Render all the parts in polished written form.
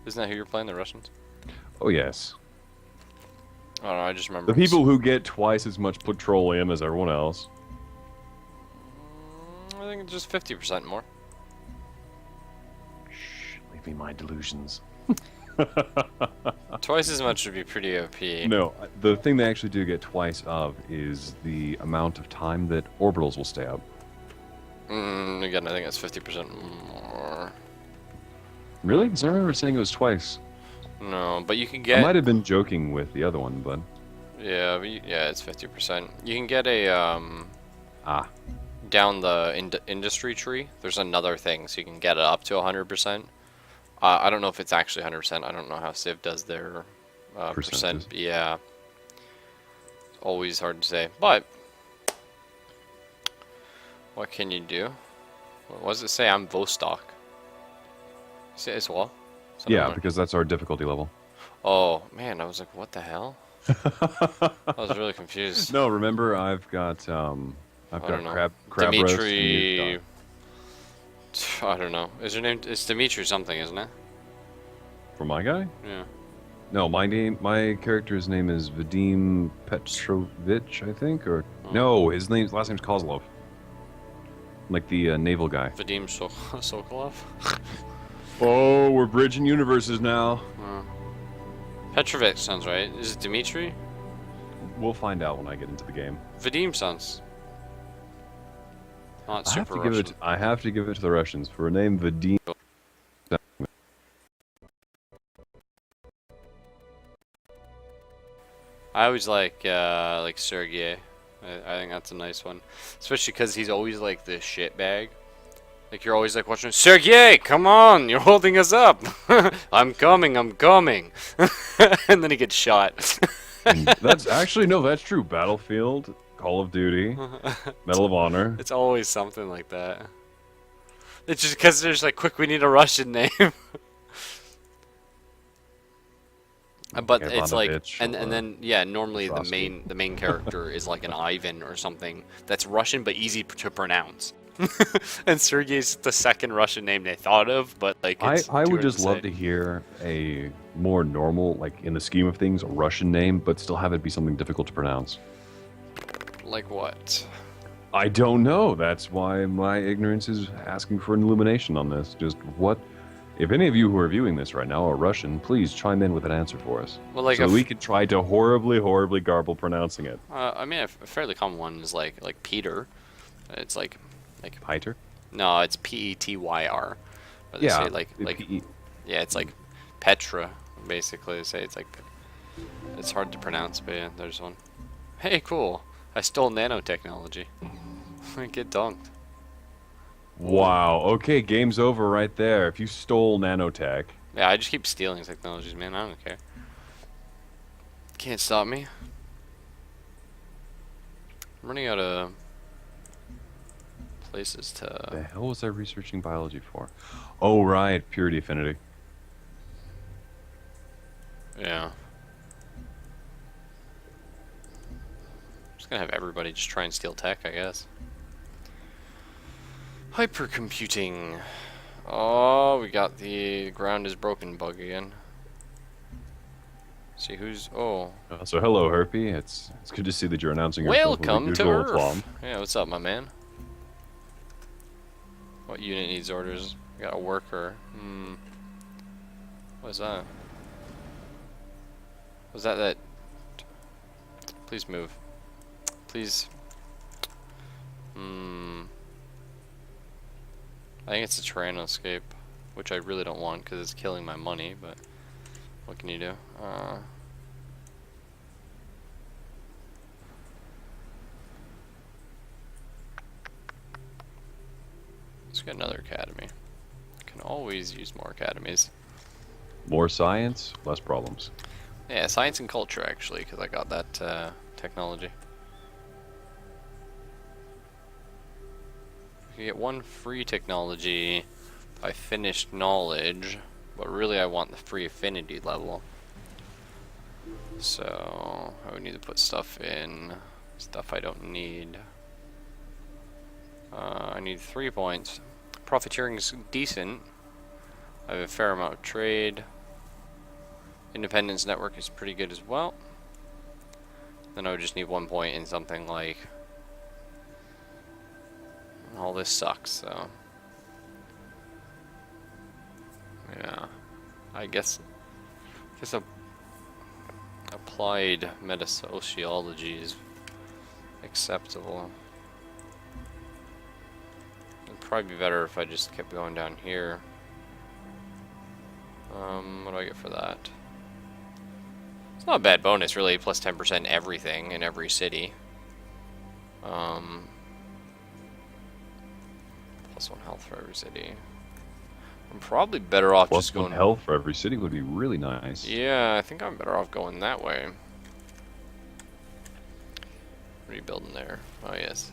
Isn't that who you're playing, the Russians? Oh yes. I don't know, I just The remember. people who get twice as much petroleum as everyone else. I think it's just 50% more. Shh, leave me my delusions. Twice as much would be pretty OP. No, the thing they actually do get twice of is the amount of time that orbitals will stay up. Again, I think it's 50% more. Really? Because I remember saying it was twice. No, but you can I get. might have been joking with the other one, but Yeah, yeah, it's 50%. You can get a ah, down the industry tree. There's another thing, so you can get it up to 100%. I don't know if it's actually 100%. I don't know how Civ does their percent. percentages. Yeah, it's always hard to say. But what can you do? What does it say? I'm Vostok. Say it as well. Yeah, because that's our difficulty level. Oh man, I was like, what the hell? I was really confused. No, remember I've got I don't know. crab roast. And Dimitri. I don't know. Is your name? It's Dimitri something, isn't it? for my guy? Yeah. No, my character's name is Vadim Petrovich, I think, or no, his last name's Kozlov. Like the naval guy. Vadim Sokolov. Oh, we're bridging universes now. Petrovic sounds right. Is it Dimitri? We'll find out when I get into the game. Vadim sounds not super Russian. I have to give it to the Russians for a name Vadim. I always like Sergey. I think that's a nice one, especially because he's always like this shitbag. Like you're always like watching Sergey, come on, you're holding us up. I'm coming, and then he gets shot. That's actually no, that's true. Battlefield, Call of Duty, Medal of Honor. It's always something like that. It's just because there's like, quick, we need a Russian name. But it's like, and then yeah, normally the main character is like an Ivan or something that's Russian but easy to pronounce. And Sergey's the second Russian name they thought of, but like I would just love to hear a more normal, like in the scheme of things, a Russian name, but still have it be something difficult to pronounce. Like what? I don't know. That's why my ignorance is asking for an illumination on this. Just what? If any of you who are viewing this right now are Russian, please chime in with an answer for us. Well, like so we could try to horribly garble pronouncing it. I mean, a fairly common one is like Peter. It's like Peter? No, it's Petyr. But they yeah, say yeah, it's like Petra. Basically, they say it's like it's hard to pronounce, but yeah, there's one. Hey, cool! I stole nanotechnology. Get dunked. Wow. Okay, game's over right there. If you stole nanotech. Yeah, I just keep stealing technologies, man. I don't care. Can't stop me. I'm running out of places to. The hell was I researching biology for? Oh, right. Purity affinity. Yeah. Just gonna have everybody just try and steal tech, I guess. Hypercomputing. Oh, we got the ground is broken bug again. See who's So hello, Herpy. It's good to see that you're announcing yourself. Welcome to Erf. Yeah, what's up, my man? What unit needs orders? We got a worker. What is that? Was that? Please move. Please. I think it's a Tyrannoscape, which I really don't want because it's killing my money, but what can you do? Let's get another academy. Can always use more academies. More science, less problems. Yeah, science and culture actually, because I got that technology. You get one free technology by finished knowledge, but really I want the free affinity level. So I would need to put stuff in, stuff I don't need. I need 3 points. Profiteering is decent. I have a fair amount of trade. Independence Network is pretty good as well. Then I would just need 1 point in something like... All this sucks, so... Yeah. I guess applied meta-sociology is acceptable. It'd probably be better if I just kept going down here. What do I get for that? It's not a bad bonus, really. Plus 10% everything in every city. Plus 1 health for every city. I'm probably better off Plus just one going... health for every city would be really nice. Yeah, I think I'm better off going that way. What are you building there? Oh, yes.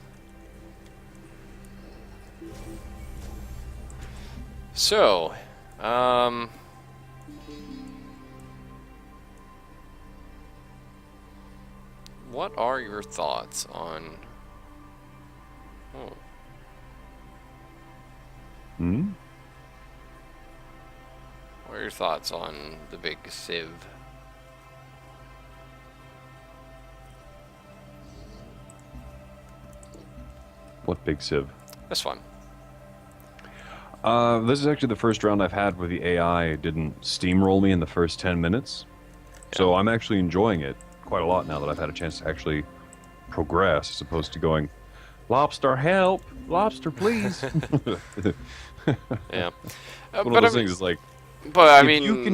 So, what are your thoughts on... Oh. Hmm? What are your thoughts on the big Civ? What big Civ? This one. This is actually the first round I've had where the AI didn't steamroll me in the first 10 minutes. So I'm actually enjoying it quite a lot now that I've had a chance to actually progress as opposed to going, lobster help, lobster please. Yeah. One of those things is like, but I if mean, you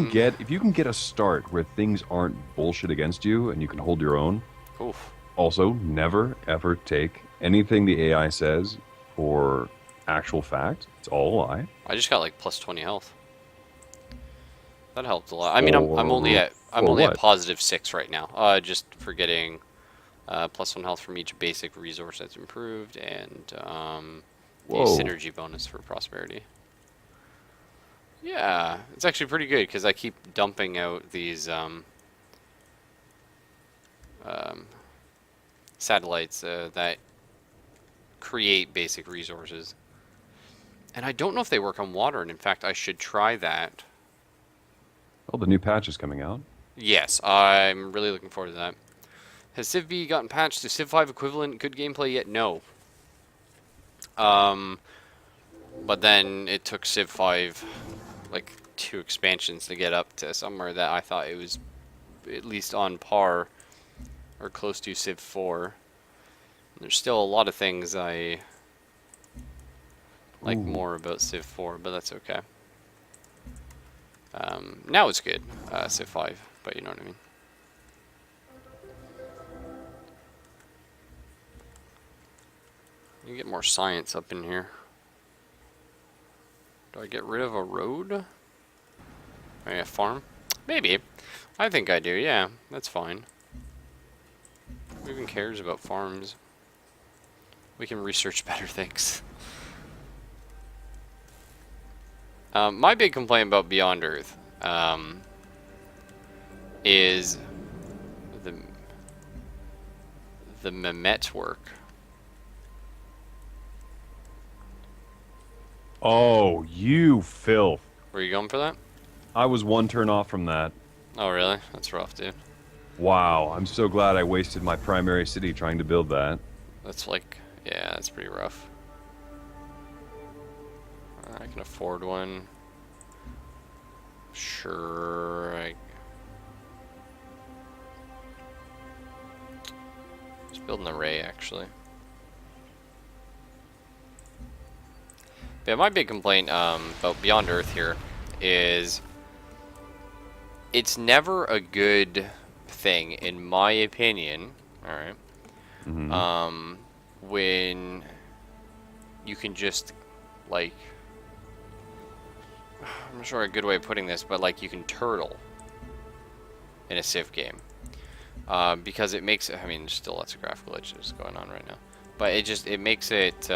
can get a start where things aren't bullshit against you and you can hold your own. oof. Also, never ever take anything the AI says for actual fact. It's all a lie. I just got like plus 20 health. That helped a lot. I mean, I'm only at +6 right now. Just for getting plus 1 health from each basic resource that's improved, and the synergy bonus for prosperity. Yeah, it's actually pretty good because I keep dumping out these satellites that create basic resources. And I don't know if they work on water, and in fact, I should try that. Oh, the new patch is coming out. Yes, I'm really looking forward to that. Has Civ B gotten patched to Civ 5 equivalent good gameplay yet? No. But then it took Civ 5 like 2 expansions to get up to somewhere that I thought it was at least on par or close to Civ 4. There's still a lot of things I like more about Civ 4, but that's okay. Now it's good, Civ 5, but you know what I mean. You get more science up in here. Do I get rid of a road? Maybe a farm? Maybe. I think I do, yeah. That's fine. Who even cares about farms? We can research better things. My big complaint about Beyond Earth is the Mehmet work. Oh, you filth. Were you going for that? I was 1 turn off from that. Oh, really? That's rough, dude. Wow, I'm so glad I wasted my primary city trying to build that. That's like, yeah, that's pretty rough. I can afford one. Sure. Just build an array, actually. Yeah, my big complaint about Beyond Earth here is it's never a good thing, in my opinion. All right. Mm-hmm. When you can just like, I'm not sure a good way of putting this, but like you can turtle in a Civ game, because it makes it. I mean, there's still lots of graphical glitches going on right now, but it makes it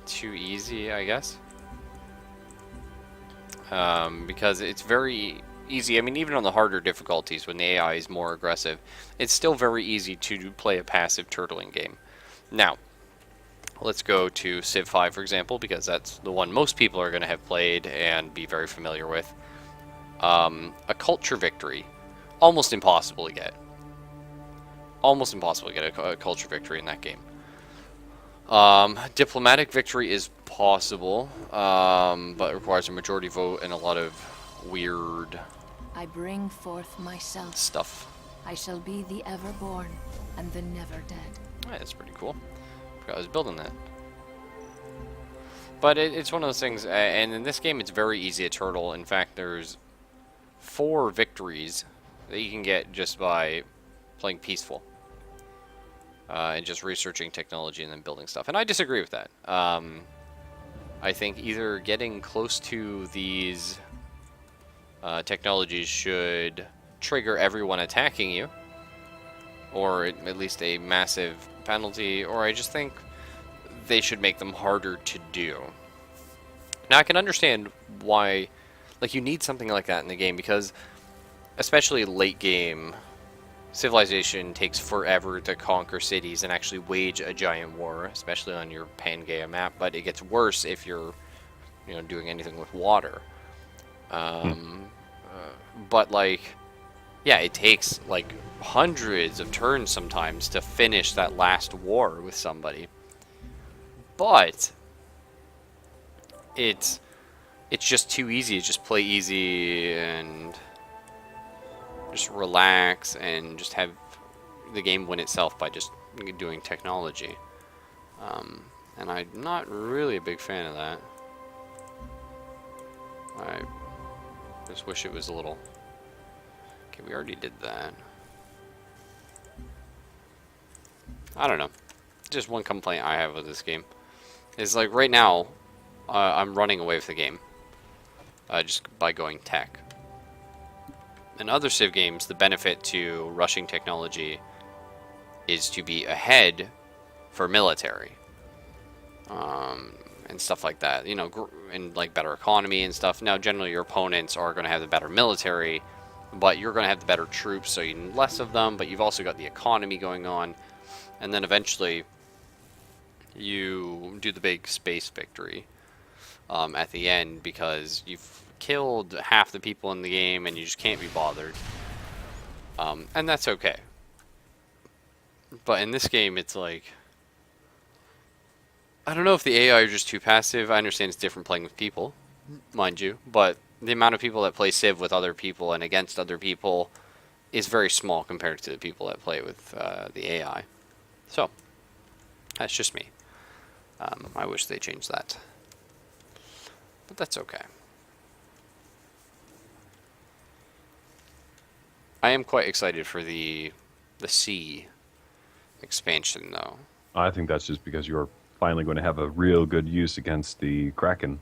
too easy, I guess. Because it's very easy. I mean, even on the harder difficulties, when the AI is more aggressive, it's still very easy to play a passive turtling game. Now, let's go to Civ 5, for example, because that's the one most people are going to have played and be very familiar with. A culture victory, almost impossible to get. Almost impossible to get a culture victory in that game. Diplomatic victory is possible, but requires a majority vote and a lot of weird I bring forth myself. stuff. I shall be the everborn and the never dead. Alright, that's pretty cool. Forgot I was building that. But it's one of those things, and in this game it's very easy to turtle. In fact, there's 4 victories that you can get just by playing peaceful. And just researching technology and then building stuff. And I disagree with that. I think either getting close to these technologies should trigger everyone attacking you, or at least a massive penalty, or I just think they should make them harder to do. Now I can understand why, like, you need something like that in the game, because especially late game, civilization takes forever to conquer cities and actually wage a giant war, especially on your Pangaea map, but it gets worse if you're, you know, doing anything with water. But like, yeah, it takes like hundreds of turns sometimes to finish that last war with somebody. But it's just too easy. Just play easy and just relax and just have the game win itself by just doing technology. And I'm not really a big fan of that. I just wish it was a little... Okay, we already did that. I don't know. Just one complaint I have with this game is, like, right now I'm running away with the game just by going tech. In other Civ games, the benefit to rushing technology is to be ahead for military and stuff like that. You know, and like better economy and stuff. Now, generally, your opponents are going to have the better military, but you're going to have the better troops, so you need less of them. But you've also got the economy going on, and then eventually you do the big space victory at the end because you've killed half the people in the game and you just can't be bothered. And that's okay. But in this game, it's like, I don't know if the AI are just too passive. I understand it's different playing with people, mind you, but the amount of people that play Civ with other people and against other people is very small compared to the people that play with the AI. So, that's just me. I wish they changed that. But that's okay. I am quite excited for the sea expansion, though. I think that's just because you're finally going to have a real good use against the Kraken.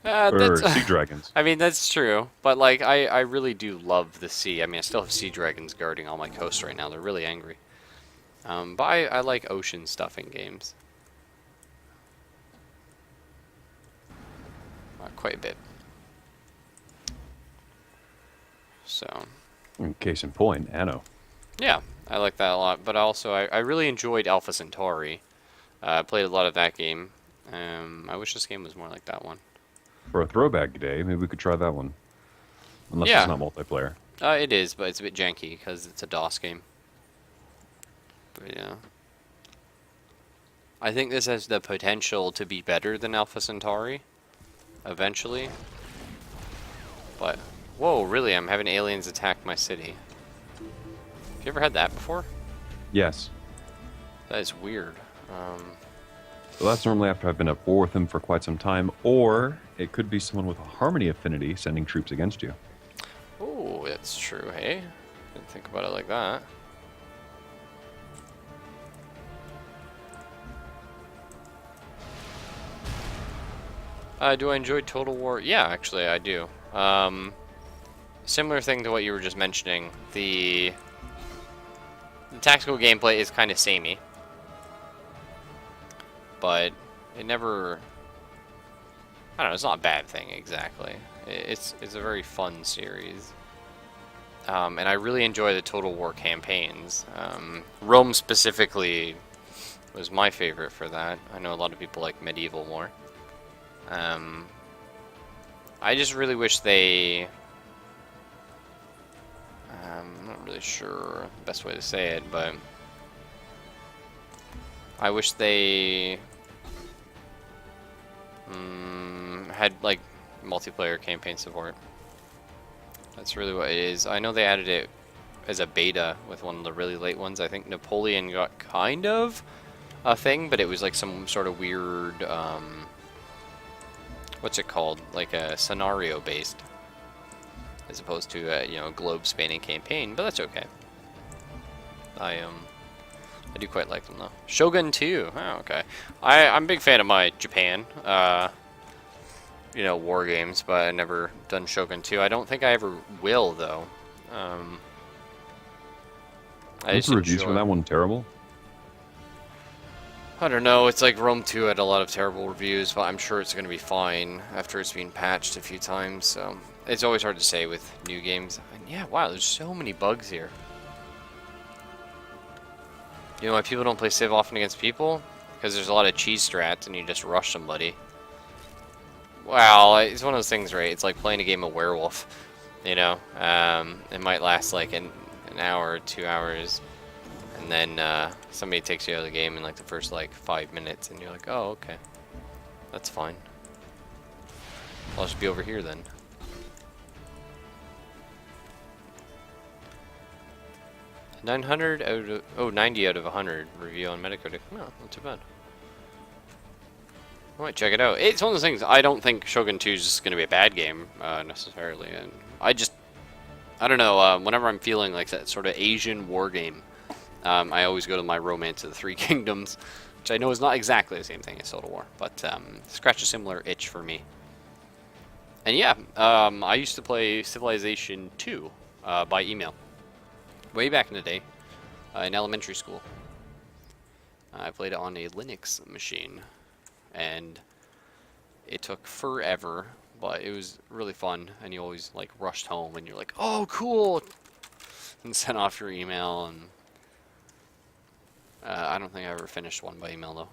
Or sea dragons. I mean, that's true. But, like, I really do love the sea. I mean, I still have sea dragons guarding all my coasts right now. They're really angry. But I like ocean stuff in games. Quite a bit. So... In case in point, Anno. Yeah, I like that a lot. But also, I really enjoyed Alpha Centauri. I played a lot of that game. I wish this game was more like that one. For a throwback day, maybe we could try that one. Unless Yeah. it's not multiplayer. It is, but it's a bit janky because it's a DOS game. But yeah. I think this has the potential to be better than Alpha Centauri. Eventually. But, whoa, really? I'm having aliens attack my city. Have you ever had that before? Yes. That is weird. So that's normally after I've been at war with them for quite some time, or it could be someone with a harmony affinity sending troops against you. Oh, that's true, hey? Didn't think about it like that. Do I enjoy Total War? Yeah, actually, I do. Similar thing to what you were just mentioning. The tactical gameplay is kind of samey. But it never... I don't know, it's not a bad thing, exactly. It's a very fun series. And I really enjoy the Total War campaigns. Rome specifically was my favorite for that. I know a lot of people like Medieval more. I just really wish they not really sure the best way to say it, but I wish they had like multiplayer campaign support. That's really what it is. I know they added it as a beta with one of the really late ones. I think Napoleon got kind of a thing, but it was like some sort of weird, what's it called? Like a scenario based, as opposed to a, you know, globe spanning campaign. But that's okay. I do quite like them though. Shogun 2. Oh, okay. I'm a big fan of my Japan, you know, war games, but I've never done Shogun 2. I don't think I ever will though. Aren't the reviews for that one terrible? I don't know. It's like Rome 2 had a lot of terrible reviews, but I'm sure it's going to be fine after it's been patched a few times. So it's always hard to say with new games. And yeah, wow, there's so many bugs here. You know why people don't play Civ often against people? Because there's a lot of cheese strats and you just rush somebody. Well, it's one of those things, right? It's like playing a game of Werewolf. You know, it might last like an hour or 2 hours, and then somebody takes you out of the game in like the first like 5 minutes, and you're like, oh, okay, that's fine. I'll just be over here then. $900 out of 90 out of 100 review on Metacritic. No, not too bad. I might check it out. It's one of those things. I don't think Shogun 2 is just going to be a bad game necessarily, and I don't know. Whenever I'm feeling like that sort of Asian war game, I always go to my Romance of the Three Kingdoms, which I know is not exactly the same thing as Total War, but scratch a similar itch for me. And yeah, I used to play Civilization 2 by email, way back in the day, in elementary school. I played it on a Linux machine, and it took forever, but it was really fun, and you always like rushed home, and you're like, oh, cool, and sent off your email, and I don't think I ever finished one by email, though.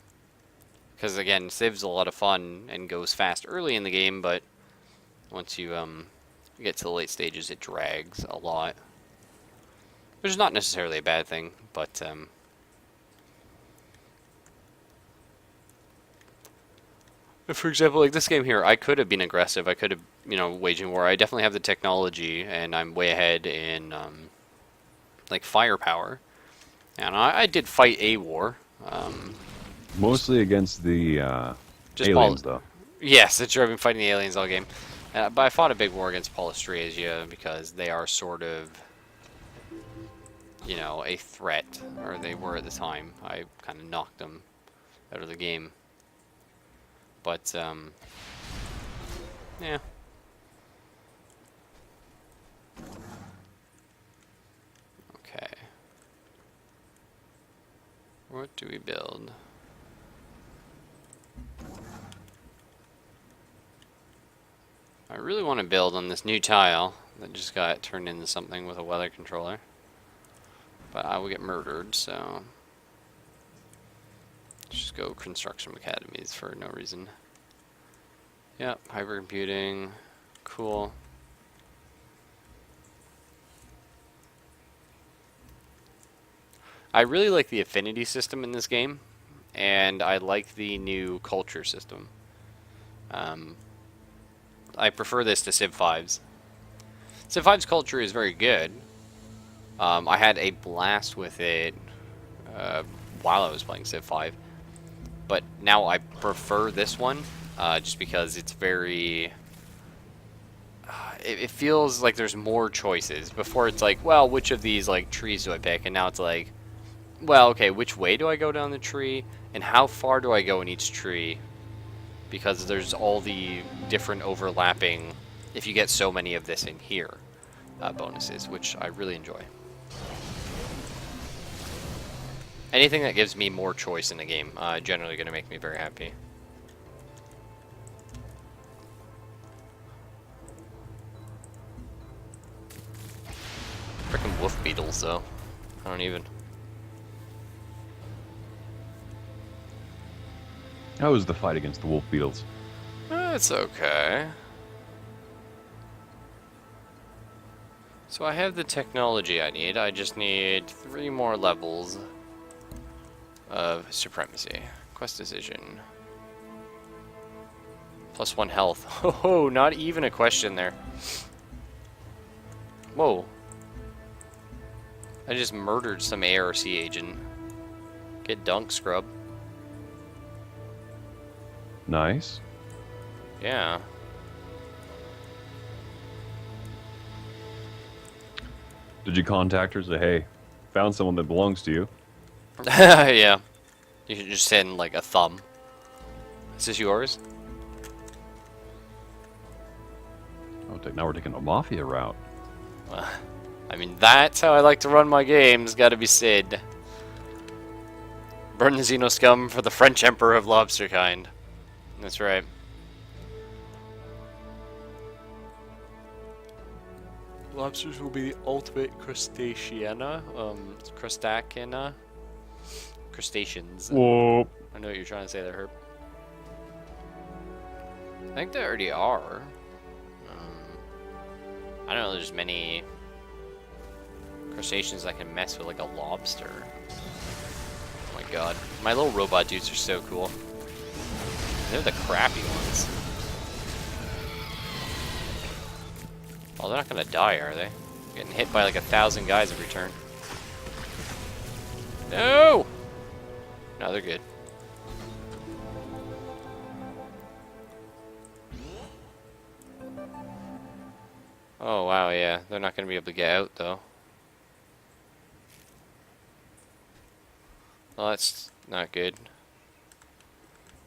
Because, again, Civ's a lot of fun and goes fast early in the game, but once you get to the late stages, it drags a lot. Which is not necessarily a bad thing, but for example, like this game here, I could have been aggressive. I could have, you know, waging war. I definitely have the technology, and I'm way ahead in like firepower. And I did fight a war. Mostly against the aliens, though. Yes, that's true. I've been fighting the aliens all game. But I fought a big war against Polystrasia because they are sort of, you know, a threat, or they were at the time. I kind of knocked them out of the game. But, yeah. Okay. What do we build? I really want to build on this new tile that just got turned into something with a weather controller. But I will get murdered, so let's just go construct some academies for no reason. Yep, hypercomputing, cool. I really like the affinity system in this game, and I like the new culture system. I prefer this to Civ 5's. Civ 5's culture is very good. I had a blast with it while I was playing Civ 5, but now I prefer this one just because it's very... it feels like there's more choices. Before it's like, well, which of these like trees do I pick? And now it's like, well, okay, which way do I go down the tree? And how far do I go in each tree? Because there's all the different overlapping, if you get so many of this in here, bonuses, which I really enjoy. Anything that gives me more choice in the game, generally going to make me very happy. Frickin' wolf beetles, though. I don't even... How was the fight against the wolf beetles? It's okay. So I have the technology I need. I just need 3 more levels of supremacy. Quest decision. +1 health. Oh, not even a question there. Whoa. I just murdered some ARC agent. Get dunked, scrub. Nice. Yeah. Did you contact her and say, hey, found someone that belongs to you? Yeah. You should just send like a thumb. Is this yours? Oh, now we're taking a mafia route. I mean, that's how I like to run my games. Gotta be said. Burn the Xeno scum for the French Emperor of Lobster Kind. That's right. Lobsters will be the ultimate crustaceana. Crustacina. Crustaceans. Whoa. I know what you're trying to say there, Herb. I think they already are. I don't know, there's many crustaceans that can mess with like a lobster. Oh my god. My little robot dudes are so cool. They're the crappy ones. Oh, they're not gonna die, are they? Getting hit by like 1,000 guys every turn. No! No, they're good. Oh, wow, yeah. They're not going to be able to get out, though. Well, that's not good.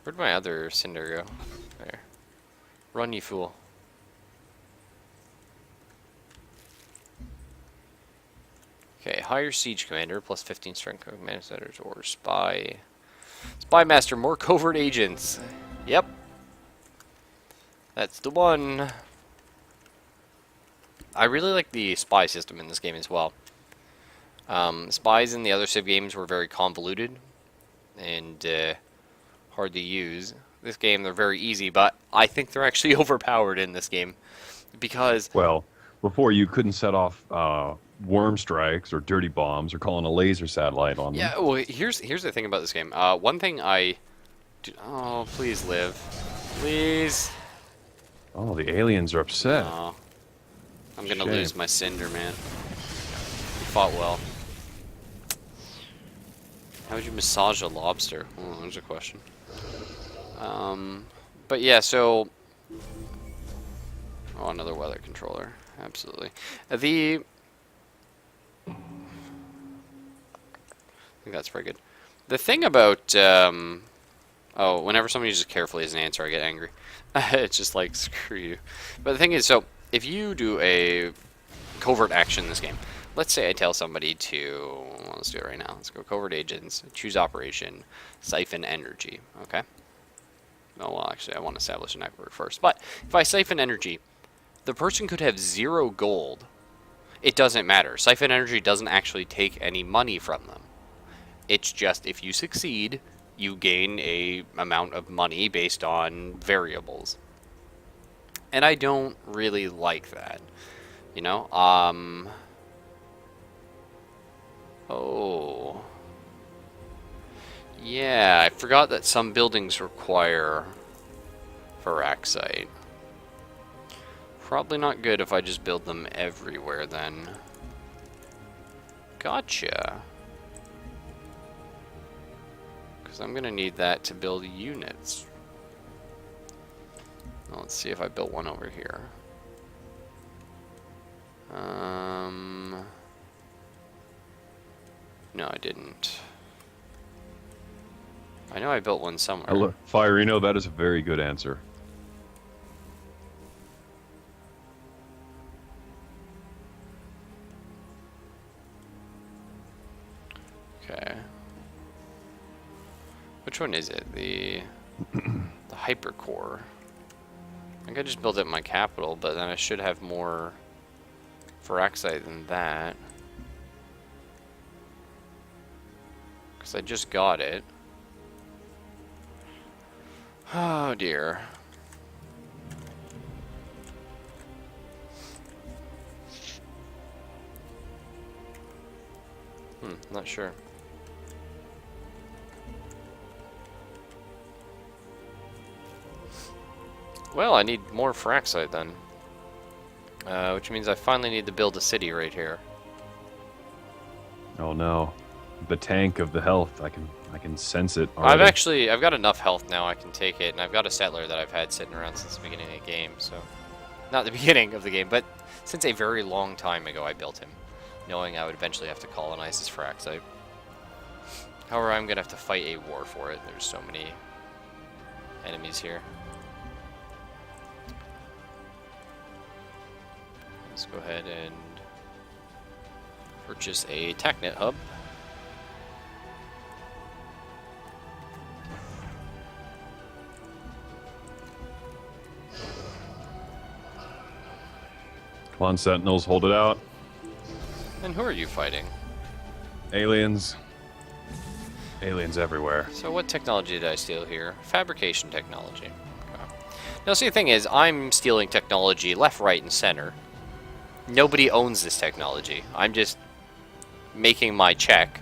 Where'd my other cinder go? There. Run, you fool. Okay, hire siege commander, plus 15 strength command centers, or spy. Spy master, more covert agents. Yep. That's the one. I really like the spy system in this game as well. Spies in the other Civ games were very convoluted and hard to use. This game, they're very easy, but I think they're actually overpowered in this game because... Well, before you couldn't set off worm strikes or dirty bombs or calling a laser satellite on them. Yeah, well, here's the thing about this game. One thing I... Oh, please live. Please. Oh, the aliens are upset. Oh. I'm gonna Shame. lose my cinder, man. You fought well. How would you massage a lobster? Oh, there's a question. But yeah, so... Oh, another weather controller. Absolutely. I think that's pretty good. The thing about... Oh, whenever somebody uses carefully as an answer, I get angry. It's just like, screw you. But the thing is, so... If you do a covert action in this game, let's say I tell somebody to, well, let's do it right now. Let's go covert agents, choose operation, siphon energy, okay? Oh, well, actually, I want to establish a network first. But if I siphon energy, the person could have 0 gold. It doesn't matter. Siphon energy doesn't actually take any money from them. It's just if you succeed, you gain a amount of money based on variables. And I don't really like that, you know? Oh. Yeah, I forgot that some buildings require Veraxite. Probably not good if I just build them everywhere then. Gotcha. Because I'm going to need that to build units. Let's see if I built one over here. No, I didn't. I know I built one somewhere. Firino, that is a very good answer. Okay. Which one is it? The hypercore. I think I just built it in my capital, but then I should have more Veraxite than that. Because I just got it. Oh dear. Not sure. Well, I need more Fraxite then. Which means I finally need to build a city right here. Oh no, the tank of the health. I can sense it already. I've got enough health now. I can take it, and I've got a settler that I've had sitting around since the beginning of the game. So, not the beginning of the game, but since a very long time ago, I built him, knowing I would eventually have to colonize this Fraxite. However, I'm gonna have to fight a war for it. There's so many enemies here. Let's go ahead and purchase a TechNet hub. Come on, Sentinels, hold it out. And who are you fighting? Aliens. Aliens everywhere. So what technology did I steal here? Fabrication technology. Okay. Now see, the thing is, I'm stealing technology left, right, and center. Nobody owns this technology. I'm just making my check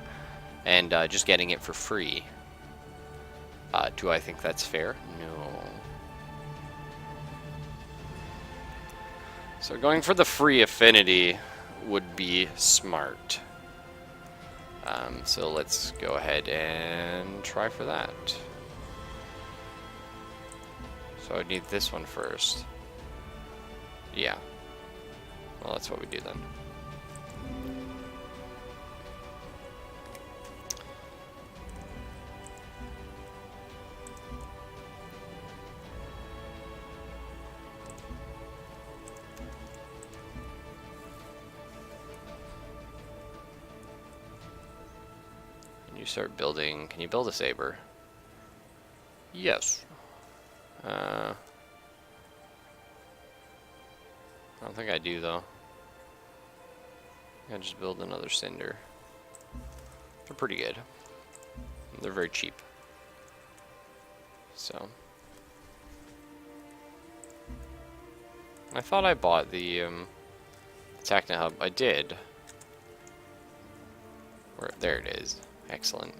and just getting it for free. Do I think that's fair? No. So going for the free affinity would be smart. So let's go ahead and try for that. So I need this one first. Yeah. Well, that's what we do then. And you start building. Can you build a saber? Yes. I don't think I do though. I just build another cinder. They're pretty good. They're very cheap. So I thought I bought the Tacna hub. I did. There it is. Excellent.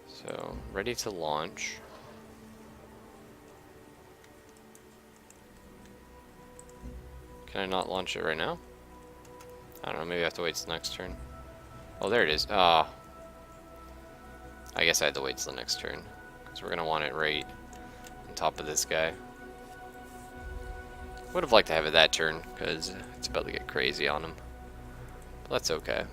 So ready to launch. Can I not launch it right now? I don't know, maybe I have to wait till next turn. Oh, there it is. Ah. I guess I had to wait till the next turn. Because we're going to want it right on top of this guy. Would have liked to have it that turn, because it's about to get crazy on him. But that's okay.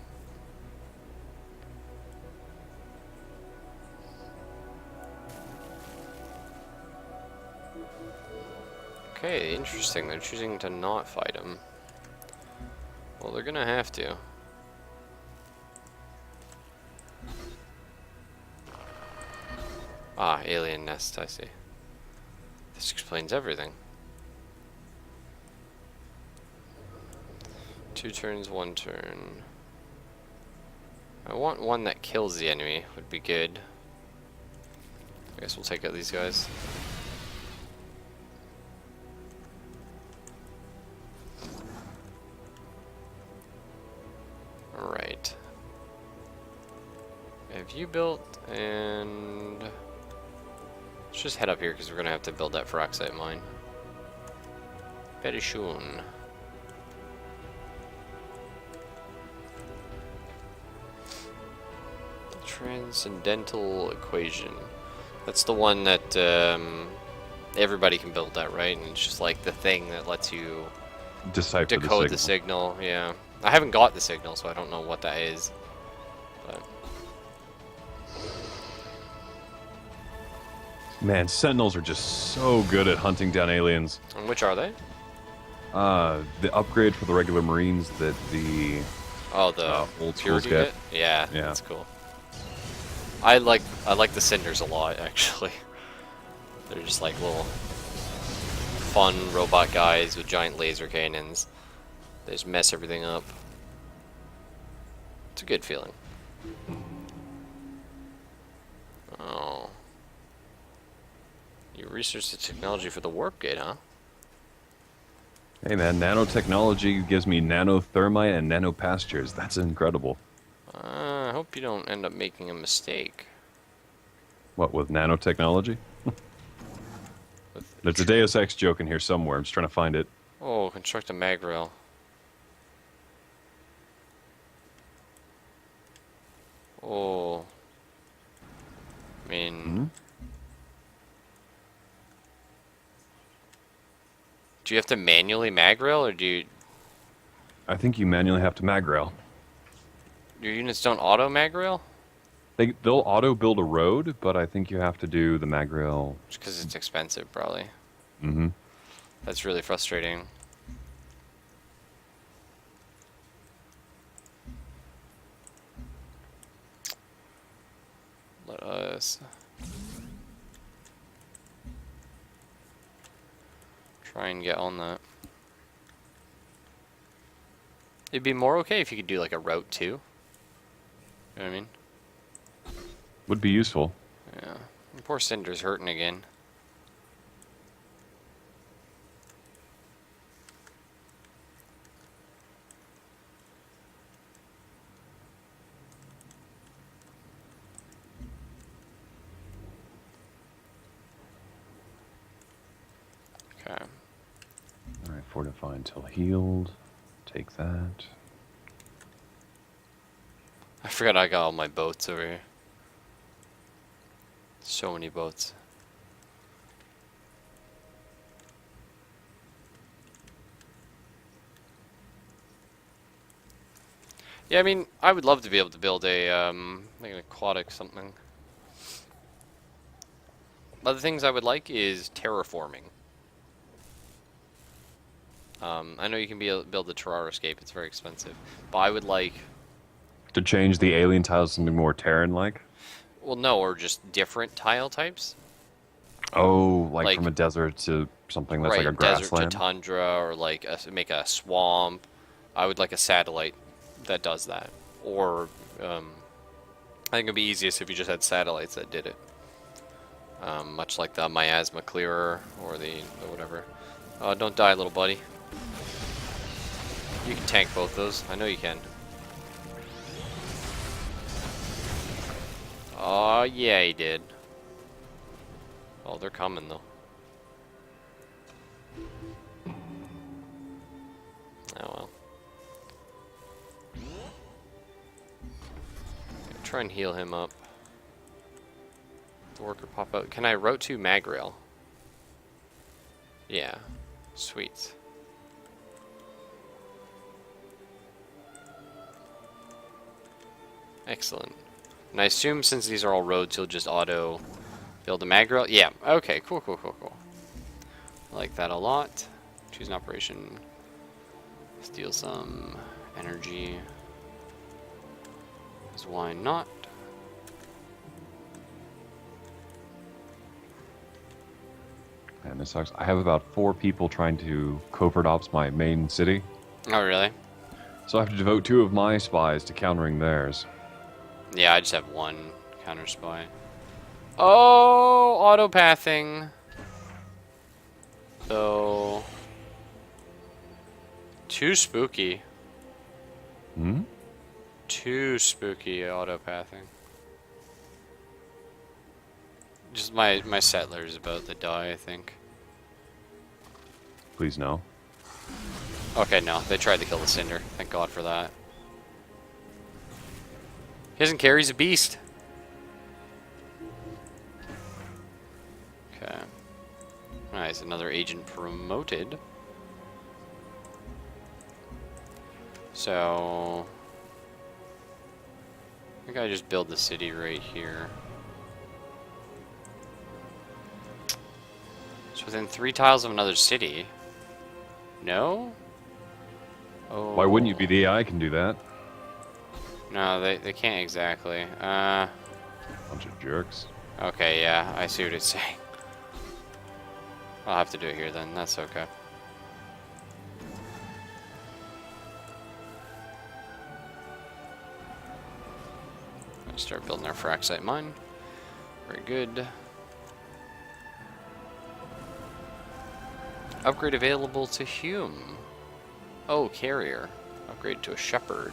Okay, interesting. They're choosing to not fight him. Well, they're gonna have to. Ah, alien nest, I see. This explains everything. 2 turns, 1 turn. I want one that kills the enemy, would be good. I guess we'll take out these guys. Alright. Have you built, and let's just head up here because we're gonna have to build that Fraxite mine. Very soon. Transcendental equation. That's the one that everybody can build that, right? And it's just like the thing that lets you Decipher decode the signal. Yeah. I haven't got the signal, so I don't know what that is. But Man, Sentinels are just so good at hunting down aliens. and which are they? The upgrade for the regular Marines that the Oh, the old schools purity get. bit? Yeah, Yeah. that's cool. I like the cinders a lot, actually. They're just like little fun robot guys with giant laser cannons. They just mess everything up. It's a good feeling. Oh. You researched the technology for the warp gate, huh? Hey man, nanotechnology gives me nanothermite and nanopastures. That's incredible. I hope you don't end up making a mistake. What, with nanotechnology? There's a Deus Ex joke in here somewhere. I'm just trying to find it. Oh, construct a mag rail. Oh. I mean... Hmm? Do you have to manually mag rail, or do you... I think you manually have to mag rail. Your units don't auto mag rail? They'll auto build a road, but I think you have to do the mag rail. Just because it's expensive, probably. Mm-hmm. That's really frustrating. Let us try and get on that. It'd be more okay if you could do like a route too. You know what I mean? Would be useful. Yeah. Poor Cinder's hurting again. Okay. Alright, fortify until healed. Take that. I forgot I got all my boats over here. So many boats. Yeah, I mean, I would love to be able to build a, like an aquatic something. Other things I would like is terraforming. I know you can build a Terrarscape, it's very expensive. But I would like... To change the alien tiles to something more Terran-like? Well, no, or just different tile types. Oh, Like- like from a desert to something that's Right, like a desert to grassland? tundra, or like make a swamp. I would like a satellite that does that. Or, I think it'd be easiest if you just had satellites that did it. Much like the miasma clearer, or the whatever. Don't die, little buddy. You can tank both those. I know you can. Oh, yeah, he did. Oh, they're coming, though. Oh, well. Try and heal him up. The worker pop out. Can I route to Magrail? Yeah. Sweet. Excellent. And I assume since these are all roads, he'll just auto build a Magrail? Yeah. Okay, cool, cool, cool, cool. I like that a lot. Choose an operation. Steal some energy. 'Cause why not? Man, this sucks. I have about 4 people trying to covert ops my main city. Oh, really? So I have to devote 2 of my spies to countering theirs. Yeah, I just have one counter spy. Oh, autopathing. So, too spooky. Hmm? Too spooky autopathing. Just my settler is about to die, I think. Please no. Okay, no, they tried to kill the Cinder. Thank God for that. He doesn't care, he's a beast. Okay. Nice, another agent promoted. So... I think I just build the city right here. It's within 3 tiles of another city. No? Oh. Why wouldn't you be? The AI can do that. No, they can't exactly. Bunch of jerks. Okay, yeah, I see what it's saying. I'll have to do it here then, that's okay. Let's start building our fraxite mine. Very good. Upgrade available to Hume. Oh, carrier. Upgrade to a shepherd.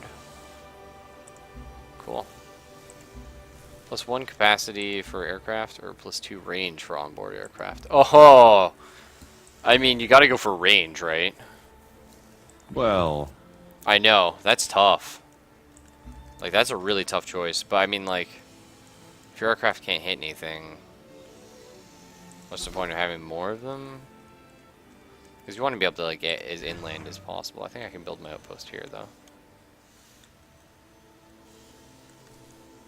Cool. +1 capacity for aircraft, or +2 range for onboard aircraft. Oh! I mean, you gotta go for range, right? Well, I know, that's tough. Like, that's a really tough choice. But I mean, like, if your aircraft can't hit anything, what's the point of having more of them? Because you want to be able to, like, get as inland as possible. I think I can build my outpost here, though.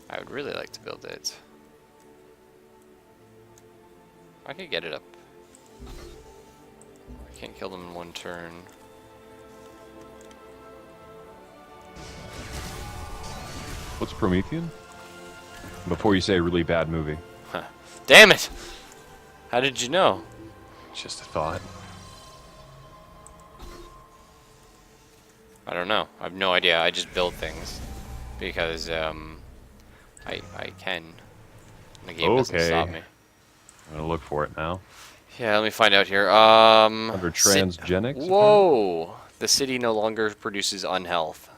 I would really like to build it. I could get it up. I can't kill them in one turn. what's Promethean? Before you say really bad movie. Huh. Damn it! How did you know? Just a thought. I don't know. I have no idea. I just build things because I can. The game doesn't Okay. stop me. I'm gonna look for it now. Yeah, let me find out here. Under transgenics. Whoa! The city no longer produces unhealth.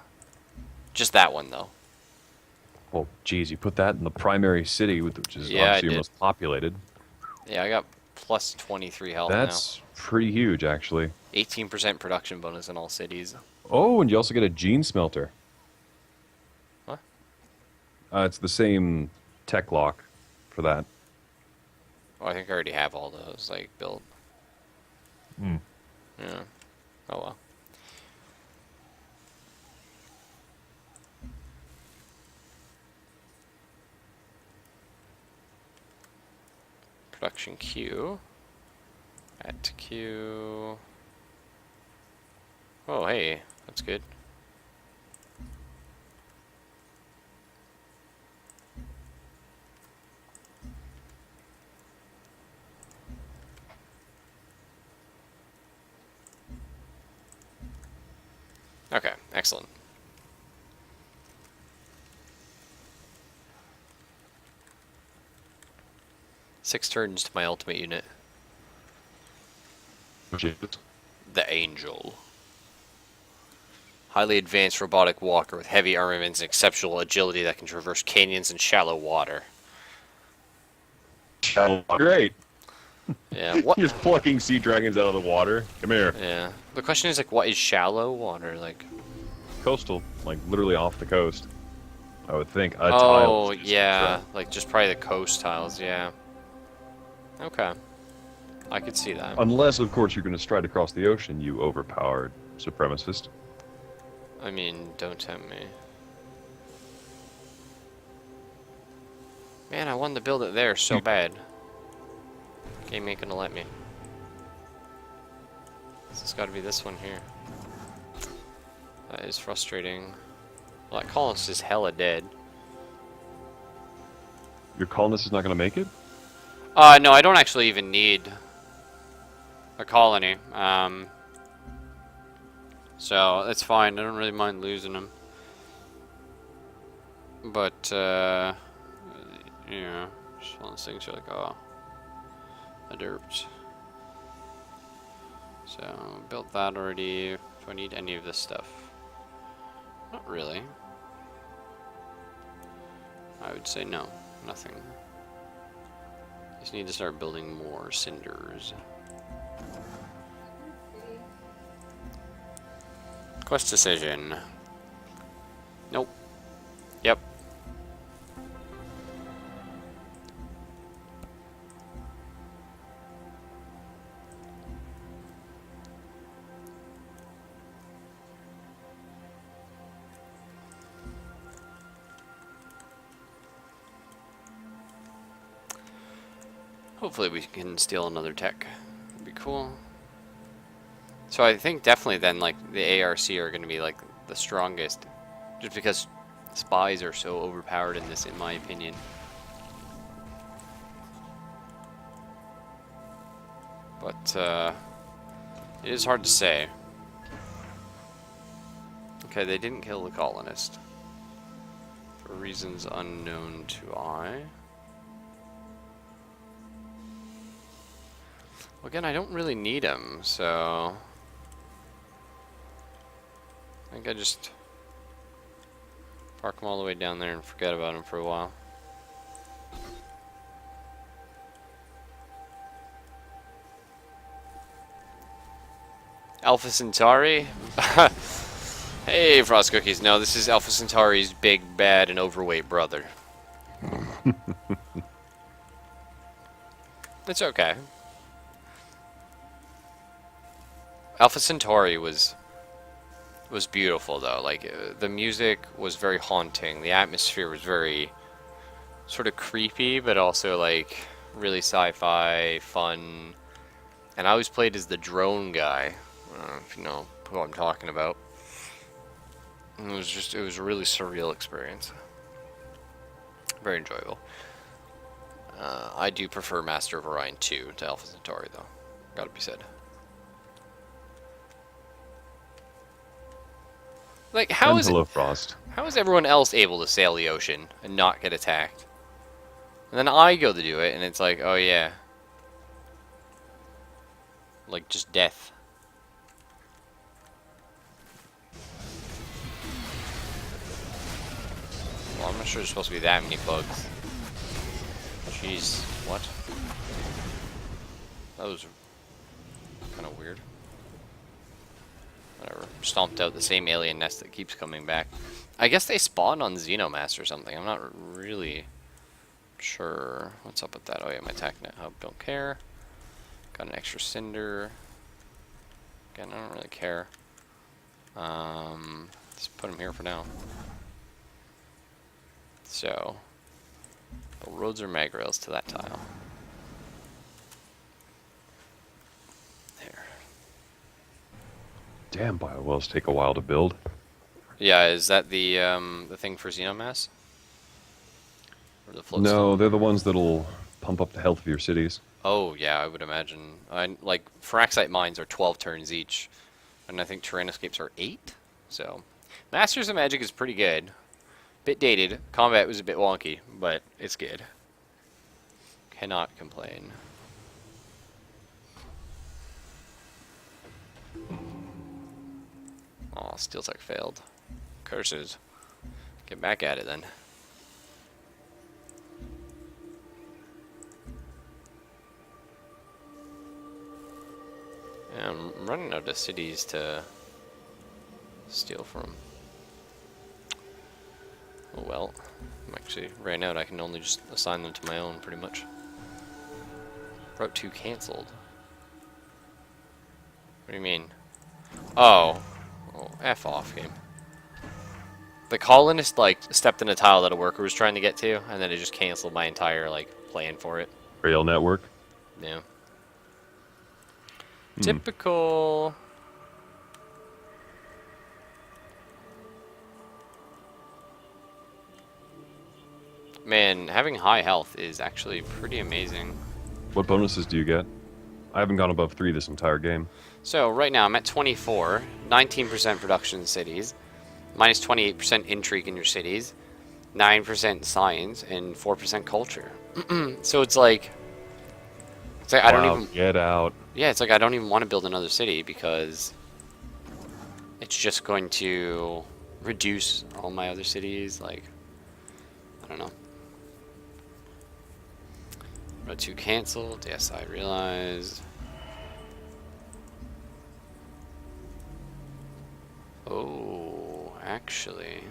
Just that one though. Well, geez, you put that in the primary city, which is Yeah, I obviously your did. most populated. Yeah, I got +23 health That's pretty huge, actually. now. 18% production bonus in all cities. Oh, and you also get a gene smelter. What? It's the same tech lock for that. Oh, I think I already have all those like built. Hmm. Yeah. Oh well. Production queue. Add to queue. Oh, hey, that's good. Okay, excellent. Six turns to my ultimate unit, the Angel. Highly advanced robotic walker with heavy armaments and exceptional agility that can traverse canyons and shallow water. Great. Yeah, what? Just plucking sea dragons out of the water. Come here. Yeah. The question is, like, what is shallow water? Like, Coastal, like literally off the coast. I would think. A oh, tile is just yeah. a Like, just probably the coast tiles, yeah. Okay. I could see that. Unless, of course, you're going to stride across the ocean, you overpowered supremacist. I mean, don't tempt me. Man, I wanted to build it there so bad. Game ain't gonna let me. This has got to be this one here. That is frustrating. Well, that colonist is hella dead. Your colonist is not going to make it? No, I don't actually even need a colony. So that's fine. I don't really mind losing them. But, yeah, just one of those things you're like, oh, a derped. So, built that already. Do I need any of this stuff? Not really. I would say no, nothing. Just need to start building more cinders. Quest decision. Nope. Yep. Hopefully we can steal another tech. That'd be cool. So I think definitely then, like, the ARC are going to be, like, the strongest. Just because spies are so overpowered in this, in my opinion. But, it is hard to say. Okay, they didn't kill the colonist. For reasons unknown to I. Well, again, I don't really need him, so... I think I just Park him all the way down there and forget about him for a while. Alpha Centauri? Hey, Frost Cookies. No, this is Alpha Centauri's big, bad, and overweight brother. It's okay. Alpha Centauri was beautiful, though. Like, the music was very haunting. The atmosphere was very sort of creepy, but also, like, really sci-fi, fun. And I always played as the drone guy. I don't know if you know who I'm talking about. And it was a really surreal experience. Very enjoyable. I do prefer Master of Orion 2 to Alpha Centauri, though. Gotta be said. Like, And hello, Frost. how is everyone else able to sail the ocean and not get attacked? And then I go to do it, and it's like, oh yeah. Like, just death. Well, I'm not sure there's supposed to be that many bugs. Jeez, what? That was kind of weird. Whatever. Stomped out the same alien nest that keeps coming back. I guess they spawn on Xenomass or something. I'm not really sure what's up with that. Oh yeah, my TACnet hub, don't care. Got an extra cinder. Again, I don't really care. Just put them here for now. So, the roads are mag rails to that tile. There. Damn, biowells take a while to build. Yeah, is that the thing for Xenomass? Or the float No, stone? they're the ones that'll pump up the health of your cities. Oh yeah, I would imagine. Like Pharaxite mines are 12 turns each, and I think Tyrannoscapes are 8. So, Masters of Magic is pretty good. Bit dated. Combat was a bit wonky, but it's good. Cannot complain. Aw, Steel Tech failed. Curses. Get back at it then. Yeah, I'm running out of cities to steal from. Oh well. I'm actually ran out. I can only just assign them to my own, pretty much. Route 2 cancelled. What do you mean? Oh. Oh, F off, game. The colonist, like, stepped in a tile that a worker was trying to get to, and then it just canceled my entire, like, plan for it. Rail network. Yeah. Typical. Man, having high health is actually pretty amazing. What bonuses do you get? I haven't gone above 3 this entire game. So, right now I'm at 24, 19% production in cities, minus 28% intrigue in your cities, 9% science, and 4% culture. So it's like I don't even... Get out. Yeah, it's like I don't even want to build another city because it's just going to reduce all my other cities. Like, I don't know. Road 2 canceled. Yes, I realized. Oh, actually.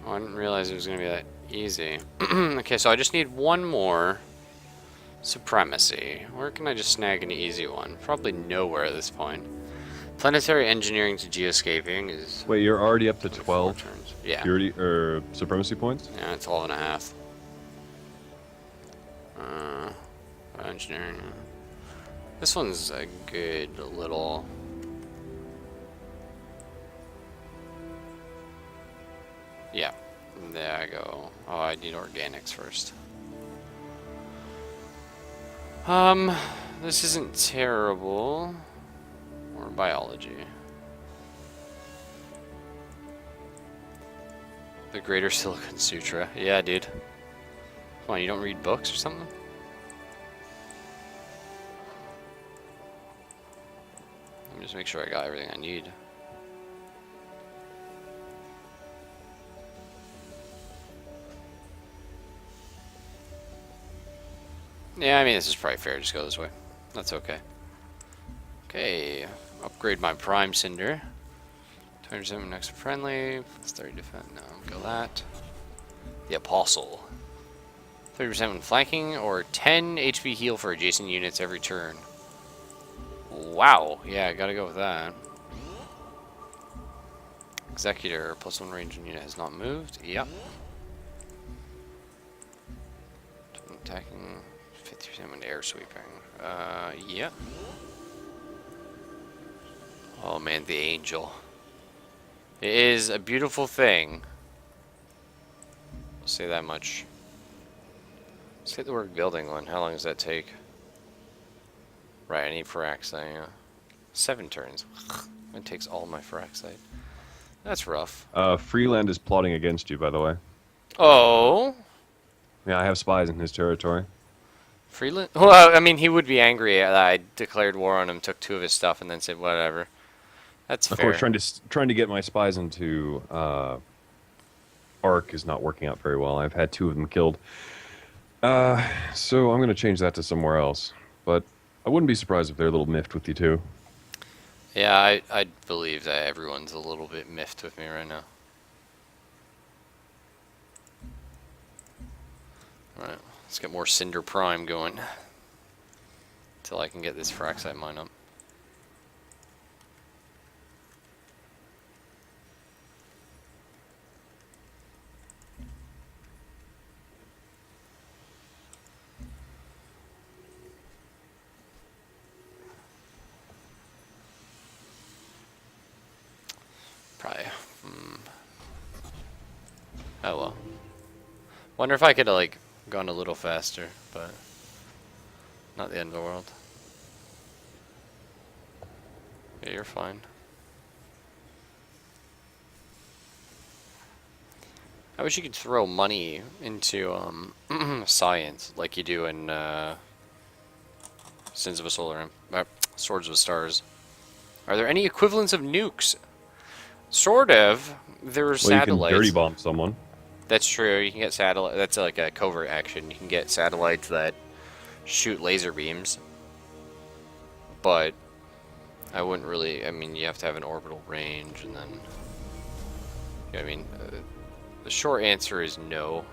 Oh, I didn't realize it was going to be that easy. Okay, so I just need one more supremacy. Where can I just snag an easy one? Probably nowhere at this point. Planetary engineering to geoscaping is... Wait, you're already up to 12 turns. Yeah. purity or supremacy points? Yeah, 12 and a half. Engineering. This one's a good little... Yeah, there I go. Oh, I need organics first. This isn't terrible. Or biology. The Greater Silicon Sutra. Yeah, dude. Come on, you don't read books or something? Just make sure I got everything I need. Yeah, I mean, this is probably fair. Just go this way. That's okay. Okay, upgrade my Prime Cinder. 20% next to friendly. Plus 30 defense. No, go that. The Apostle. 30% when flanking, or 10 HP heal for adjacent units every turn. Wow. Yeah, I gotta go with that. Executor. Plus 1 range unit has not moved. Yep. Attacking. 50% when air sweeping. Yeah. Oh man, the angel. It is a beautiful thing. I'll say that much. Let's hit the word building one. How long does that take? Right, I need Firaxite, yeah. 7 turns. It takes all my Firaxite. That's rough. Freeland is plotting against you, by the way. Oh! Yeah, I have spies in his territory. Freeland? Well, I mean, he would be angry that I declared war on him, took 2 of his stuff, and then said whatever. That's fair. Of course, trying to get my spies into Ark is not working out very well. I've had 2 of them killed. So I'm going to change that to somewhere else. But I wouldn't be surprised if they're a little miffed with you too. Yeah, I believe that everyone's a little bit miffed with me right now. Alright, let's get more Cinder Prime going. Until I can get this Firaxite mine up. Probably. Oh well. Wonder if I could have, like, gone a little faster, but not the end of the world. Yeah, you're fine. I wish you could throw money into science like you do in Sins of a Solar Swords of Stars. Are there any equivalents of nukes? Sort of. There are satellites. You can dirty bomb someone. That's true. You can get satellite. That's like a covert action. You can get satellites that shoot laser beams. But I wouldn't really. I mean, you have to have an orbital range, and then. You know, I mean, the short answer is no.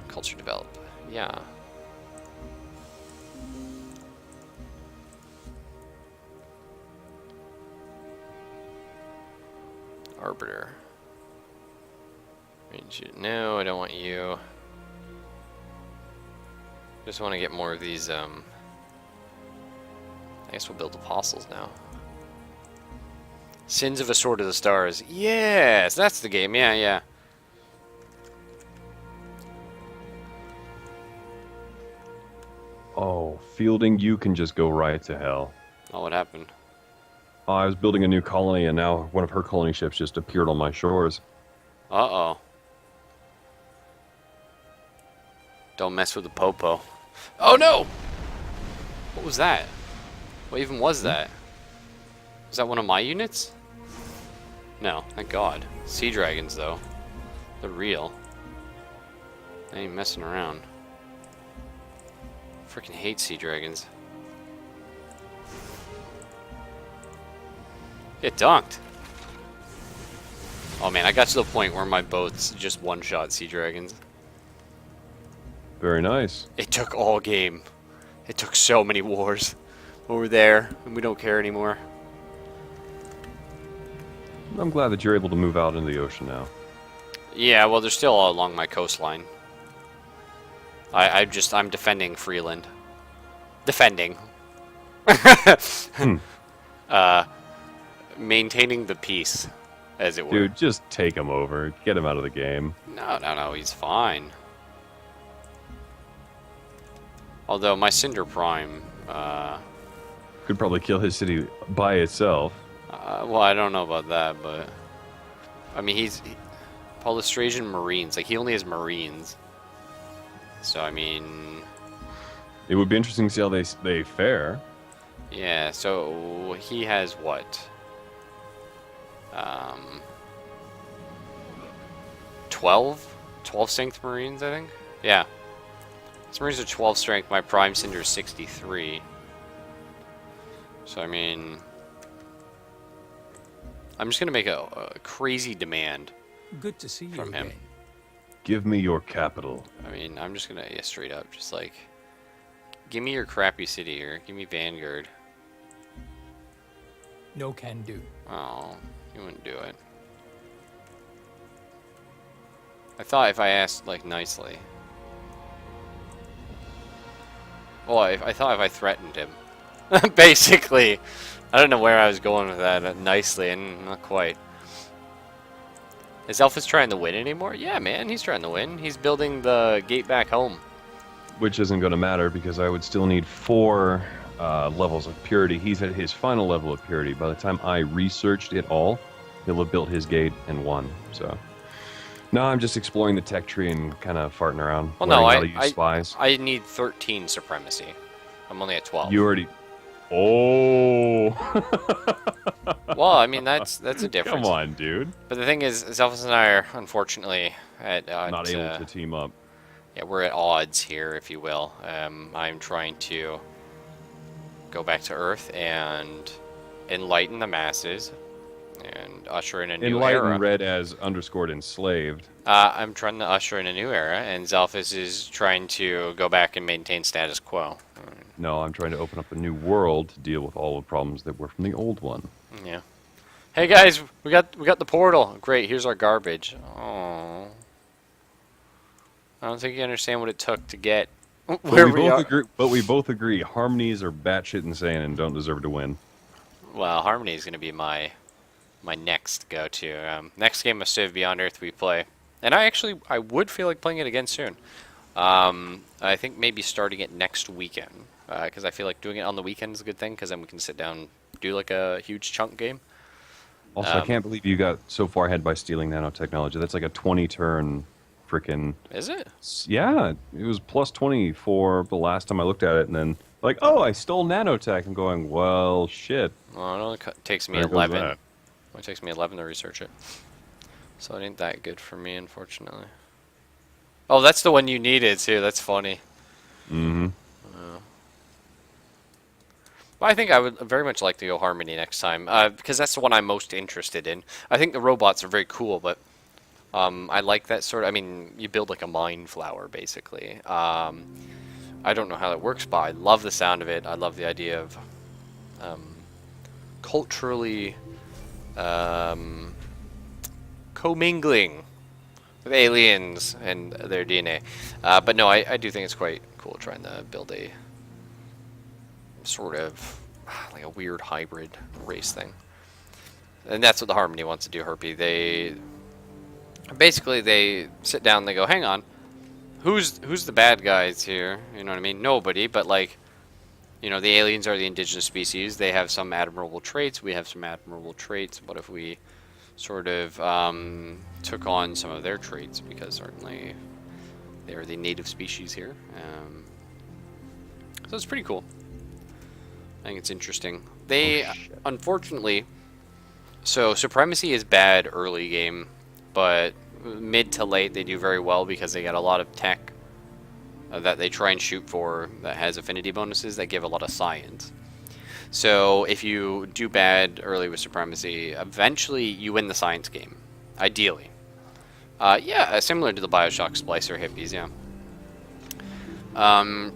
Culture develop. Yeah. Arbiter. No, I don't want you. Just want to get more of these, I guess we'll build apostles now. Sins of a Sword of the Stars. Yes, that's the game. Yeah, yeah. Oh, Fielding, you can just go right to hell. Oh, what happened? I was building a new colony, and now one of her colony ships just appeared on my shores. Uh-oh. Don't mess with the Popo. Oh, no! What was that? What even was that? Was that one of my units? No, thank God. Sea dragons, though. They're real. They ain't messing around. Freaking hate sea dragons. Get dunked. Oh man, I got to the point where my boats just one-shot sea dragons. Very nice. It took all game. It took so many wars. But we're there, and we don't care anymore. I'm glad that you're able to move out into the ocean now. Yeah, well, they're still all along my coastline. I'm defending Freeland. Defending. Maintaining the peace, as it were. Dude, just take him over. Get him out of the game. No, he's fine. Although my Cinder Prime, Could probably kill his city by itself. well, I don't know about that, but I mean, he's Polystrasian Marines. Like, he only has Marines. So I mean, It would be interesting to see how they fare. Yeah, so he has what? 12? 12 strength Marines, I think? Yeah. His Marines are 12 strength, my Prime Cinder is 63. So, I mean... I'm just gonna make a crazy demand Good to see you from him. again. Give me your capital. I mean, I'm just gonna, yeah, straight up, just like... Give me your crappy city here. Give me Vanguard. No can do. Oh, you wouldn't do it. I thought if I asked, like, nicely. Well, I thought if I threatened him. Basically. I don't know where I was going with that. Nicely, and not quite. Is Elphys trying to win anymore? Yeah, man, he's trying to win. He's building the gate back home. Which isn't going to matter because I would still need 4 levels of purity. He's at his final level of purity. By the time I researched it all, he'll have built his gate and won. So, no, I'm just exploring the tech tree and kind of farting around. Well, no, learning how to use spies. I need 13 supremacy. I'm only at 12. You already. Oh. Well, I mean that's a difference. Come on, dude. But the thing is, Zelphus and I are unfortunately at Not able to team up. yeah, we're at odds here, if you will. I'm trying to go back to Earth and enlighten the masses and usher in a new Enlighten era. read as underscored enslaved. I'm trying to usher in a new era, and Zelphus is trying to go back and maintain status quo. No, I'm trying to open up a new world to deal with all the problems that were from the old one. Yeah. Hey guys, we got the portal. Great. Here's our garbage. Oh. I don't think you understand what it took to get where we are. But we both agree harmonies are batshit insane and don't deserve to win. Well, Harmony is going to be my next go-to. Next game of Civ Beyond Earth we play, and I would feel like playing it again soon. I think maybe starting it next weekend, because I feel like doing it on the weekend is a good thing, because then we can sit down and do like a huge chunk game. Also, I can't believe you got so far ahead by stealing nanotechnology. That's like a 20-turn frickin'... Is it? Yeah, it was plus 20 for the last time I looked at it, and then, like, oh, I stole nanotech. I'm going, well, shit. Well, it only takes me There goes 11. that. It only takes me 11 to research it. So it ain't that good for me, unfortunately. Oh, that's the one you needed, too. That's funny. Mm-hmm. Well, I think I would very much like to go Harmony next time, because that's the one I'm most interested in. I think the robots are very cool, but I like that sort of... I mean, you build like a mind flower, basically. I don't know how that works, but I love the sound of it. I love the idea of culturally commingling with aliens and their DNA. But no, I do think it's quite cool trying to build a sort of like a weird hybrid race thing. And that's what the Harmony wants to do, Herpy. They sit down and they go, hang on, who's the bad guys here? You know what I mean? Nobody, but like, you know, the aliens are the indigenous species. They have some admirable traits. We have some admirable traits. What if we sort of took on some of their traits? Because certainly they're the native species here. So it's pretty cool. I think it's interesting. They, unfortunately, so Supremacy is bad early game, but mid to late they do very well because they got a lot of tech that they try and shoot for that has affinity bonuses that give a lot of science. So if you do bad early with Supremacy, eventually you win the science game, ideally. Yeah, similar to the Bioshock Splicer hippies, yeah.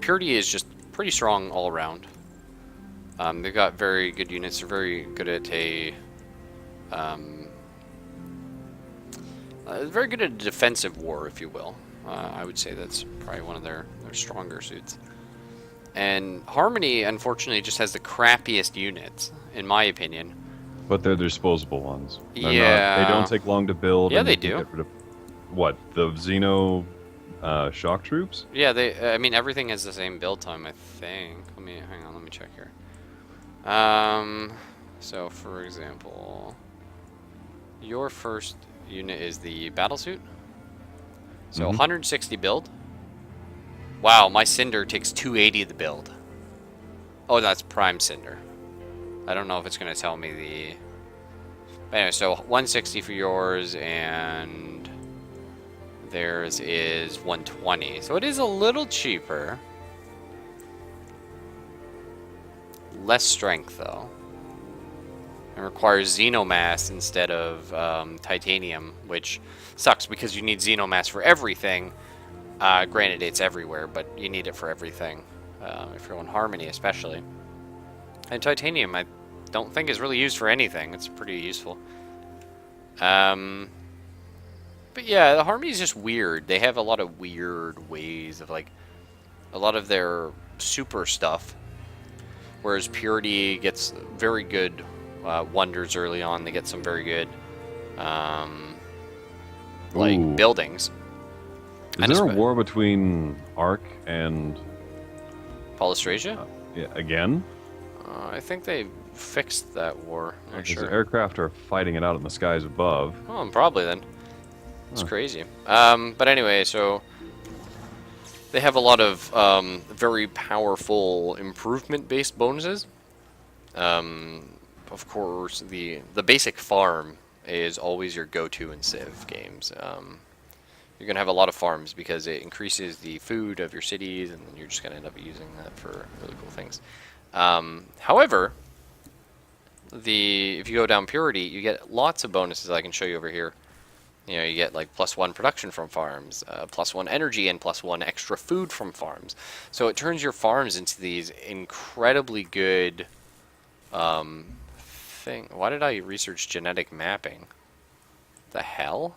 Purity is just pretty strong all around. They've got very good units. They're very good at very good at a defensive war, if you will. I would say that's probably one of their stronger suits. And Harmony, unfortunately, just has the crappiest units, in my opinion. But they're disposable ones. They're Yeah. not, they don't take long to build. Yeah, and they you can do. get rid of, what, the Xeno shock troops? Yeah, I mean, everything has the same build time, I think. Hang on, let me check here. So, for example, your first unit is the battlesuit. So, 160 build. Wow, my Cinder takes 280 to build. Oh, that's Prime Cinder. I don't know if it's going to tell me the... But anyway, so 160 for yours, and theirs is 120. So it is a little cheaper. Less strength, though. It requires xenomass instead of titanium, which sucks because you need xenomass for everything. Granted, it's everywhere, but you need it for everything. If you're on Harmony, especially. And titanium, I don't think is really used for anything. It's pretty useful. But yeah, the Harmony is just weird. They have a lot of weird ways of, like, a lot of their super stuff. Whereas Purity gets very good wonders early on. They get some very good, like, Ooh. buildings. Is there a war between Ark and Polystrasia? yeah, again? I think they fixed that war. Not Because the sure. aircraft are fighting it out in the skies above. Oh, probably then. It's Huh. crazy. But anyway, so they have a lot of very powerful improvement-based bonuses. Of course, the basic farm is always your go-to in Civ games. You're going to have a lot of farms because it increases the food of your cities, and you're just going to end up using that for really cool things. However, if you go down Purity, you get lots of bonuses I can show you over here. You know, you get like +1 production from farms, +1 energy, and +1 extra food from farms. So it turns your farms into these incredibly good thing. Why did I research genetic mapping? The hell?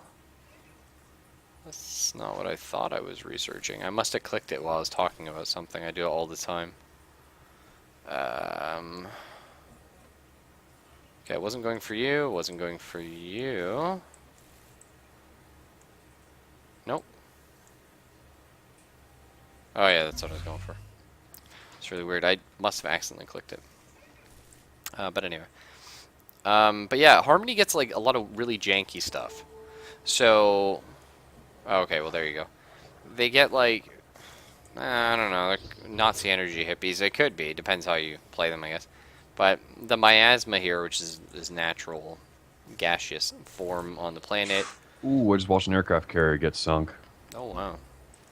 That's not what I thought I was researching. I must have clicked it while I was talking about something. I do it all the time. Okay, it wasn't going for you. It wasn't going for you. Nope. Oh yeah, that's what I was going for. It's really weird. I must have accidentally clicked it. But anyway. But yeah, Harmony gets like a lot of really janky stuff. So... Okay, well there you go. They get like... I don't know, like Nazi energy hippies. They could be. Depends how you play them, I guess. But the miasma here, which is this natural gaseous form on the planet... Ooh, I just watched an aircraft carrier get sunk. Oh, wow.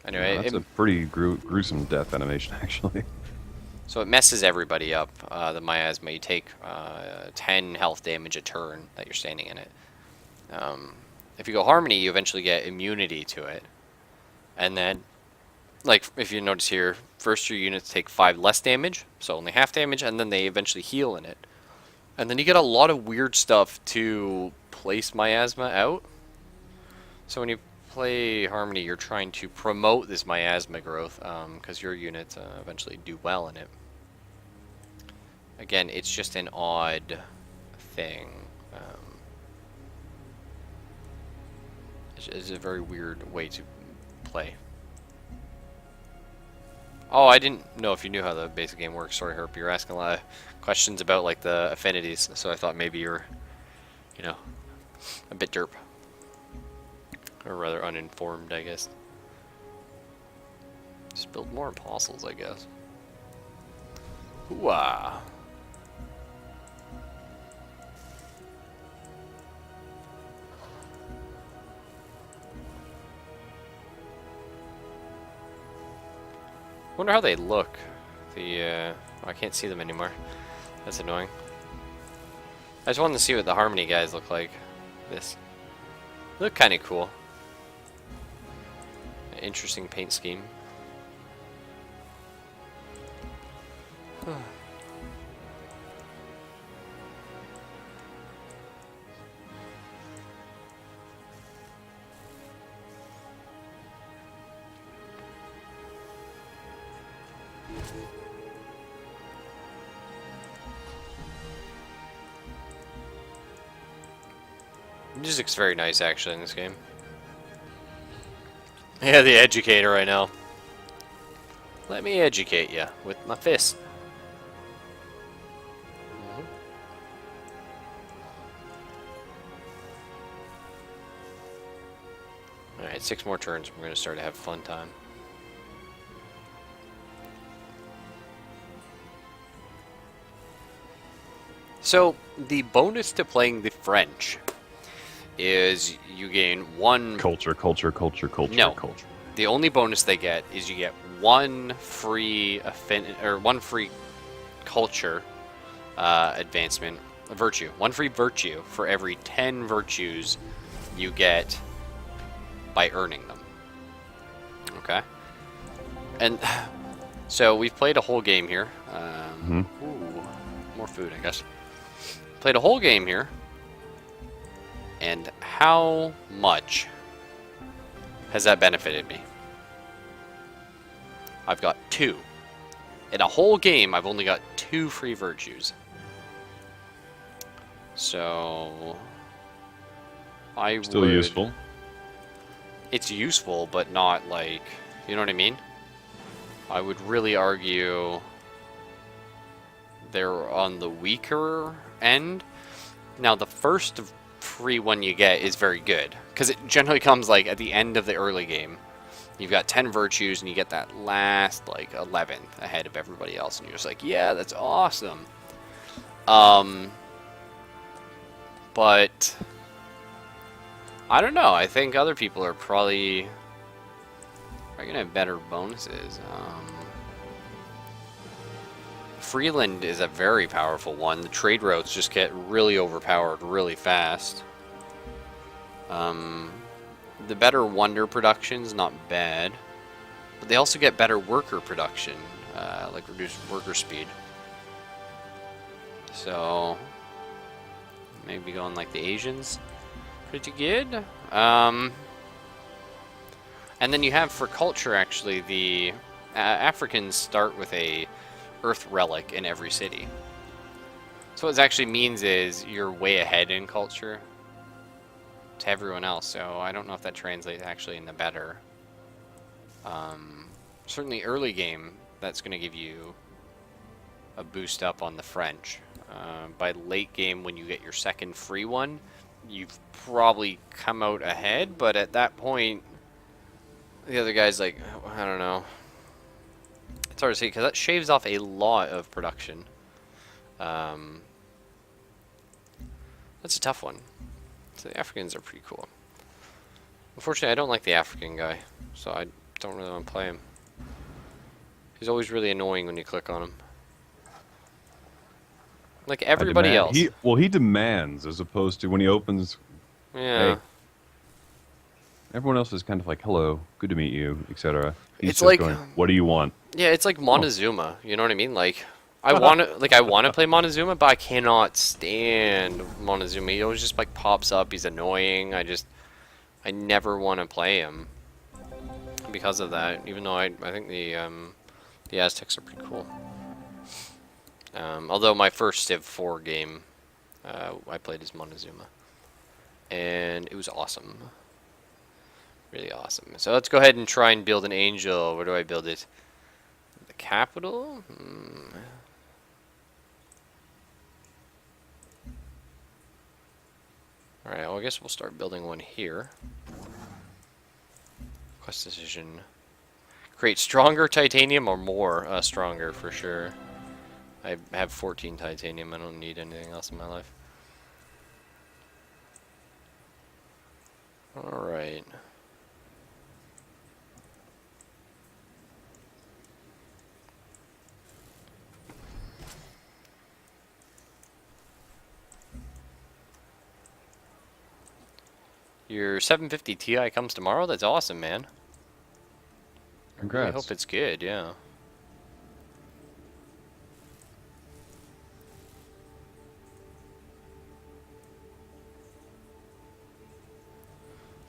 Anyway, Yeah, that's a pretty gruesome death animation, actually. so it messes everybody up, the miasma. You take 10 health damage a turn that you're standing in it. If you go Harmony, you eventually get immunity to it. And then, like, if you notice here, first your units take 5 less damage, so only half damage, and then they eventually heal in it. And then you get a lot of weird stuff to place miasma out. So when you play Harmony, you're trying to promote this miasma growth, because your units eventually do well in it. Again, it's just an odd thing. It's a very weird way to play. Oh, I didn't know if you knew how the basic game works. Sorry, Herp. You're asking a lot of questions about like the affinities, so I thought maybe you're, you know, a bit derp. Or rather uninformed, I guess. Just build more apostles, I guess. Hooah! Wonder how they look. Oh, I can't see them anymore. That's annoying. I just wanted to see what the Harmony guys look like. They look kind of cool. Interesting paint scheme. Music's very nice, actually, in this game. Yeah, the educator, I know. Let me educate you with my fist. Alright, 6 more turns. We're going to start to have a fun time. So the bonus to playing the French is you gain one. Culture, culture, culture, culture, No. culture. The only bonus they get is you get one free one free culture advancement, a virtue, one free virtue for every 10 virtues you get by earning them. Okay. And so we've played a whole game here. Ooh, more food, I guess. Played a whole game here. And how much has that benefited me? I've got 2. In a whole game, I've only got 2 free virtues. So I Still would, useful. It's useful, but not like, you know what I mean? I would really argue they're on the weaker end. Now, the first free one you get is very good, because it generally comes like at the end of the early game. You've got 10 virtues, and you get that last like 11th ahead of everybody else, and you're just like, yeah, that's awesome. But I don't know. I think other people are probably gonna have better bonuses. Freeland is a very powerful one. The trade routes just get really overpowered really fast. The better wonder production's not bad, but they also get better worker production, like reduced worker speed. So maybe going like the Asians, pretty good. And then you have for culture actually the Africans start with a Earth relic in every city. So what it actually means is you're way ahead in culture to everyone else. So I don't know if that translates actually into better. Certainly early game, that's going to give you a boost up on the French. By late game, when you get your second free one, you've probably come out ahead. But at that point, the other guy's like, I don't know. It's hard to see because that shaves off a lot of production. That's a tough one. So the Africans are pretty cool. Unfortunately, I don't like the African guy, so I don't really want to play him. He's always really annoying when you click on him. Like everybody else. He demands as opposed to when he opens. Yeah. Hey. Everyone else is kind of like, hello, good to meet you, etc. It's like, going, what do you want? Yeah, it's like Montezuma. You know what I mean? Like, I want to play Montezuma, but I cannot stand Montezuma. He always just like pops up. He's annoying. I never want to play him because of that. Even though I think the Aztecs are pretty cool. Although my first Civ 4 game, I played as Montezuma, and it was awesome. Really awesome. So let's go ahead and try and build an angel. Where do I build it? The capital? Alright, well, I guess we'll start building one here. Quest decision. Create stronger titanium or more? Stronger for sure. I have 14 titanium. I don't need anything else in my life. Alright. Your 750 Ti comes tomorrow? That's awesome, man. Congrats. I hope it's good, yeah.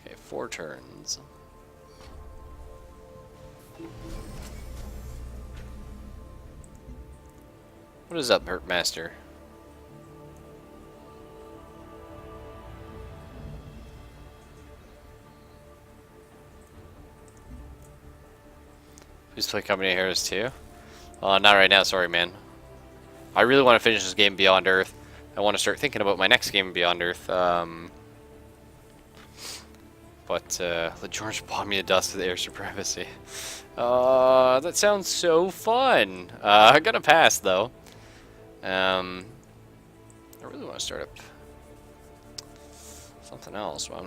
Okay, 4 turns. What is up, Hurt Master? Please play Company of Heroes 2. Not right now, sorry, man. I really want to finish this game Beyond Earth. I want to start thinking about my next game Beyond Earth. But let George bomb me to dust with air supremacy. That sounds so fun. I gotta pass though. I really want to start up something else, but I'm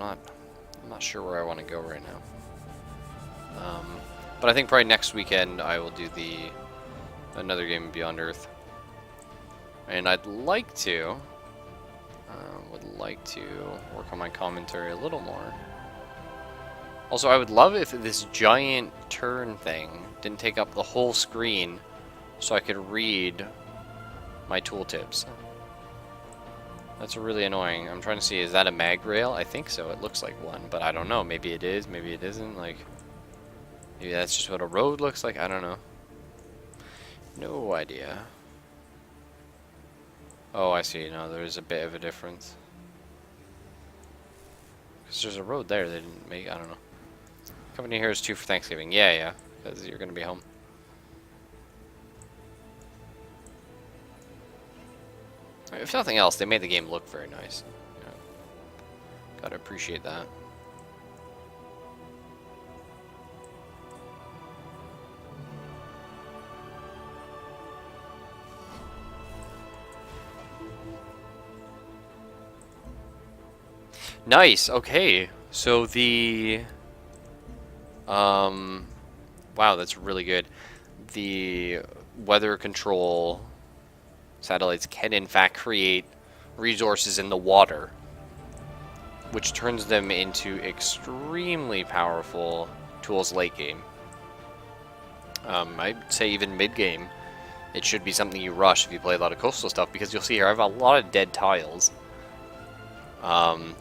not sure where I want to go right now. But I think probably next weekend I will do another game of Beyond Earth, and I'd like to would like to work on my commentary a little more. Also, I would love if this giant turn thing didn't take up the whole screen, so I could read my tooltips. That's really annoying. I'm trying to see, is that a mag rail? I think so. It looks like one, but I don't know. Maybe it is, maybe it isn't. Like, maybe that's just what a road looks like. I don't know. No idea. Oh, I see. No, there is a bit of a difference. Because there's a road there they didn't make. I don't know. Company here is 2 for Thanksgiving. Yeah, yeah. Because you're going to be home. If nothing else, they made the game look very nice. You know, gotta appreciate that. Nice. Okay. So wow, that's really good. The weather control satellites can in fact create resources in the water, which turns them into extremely powerful tools late game. I'd say even mid game, it should be something you rush if you play a lot of coastal stuff, because you'll see here I have a lot of dead tiles.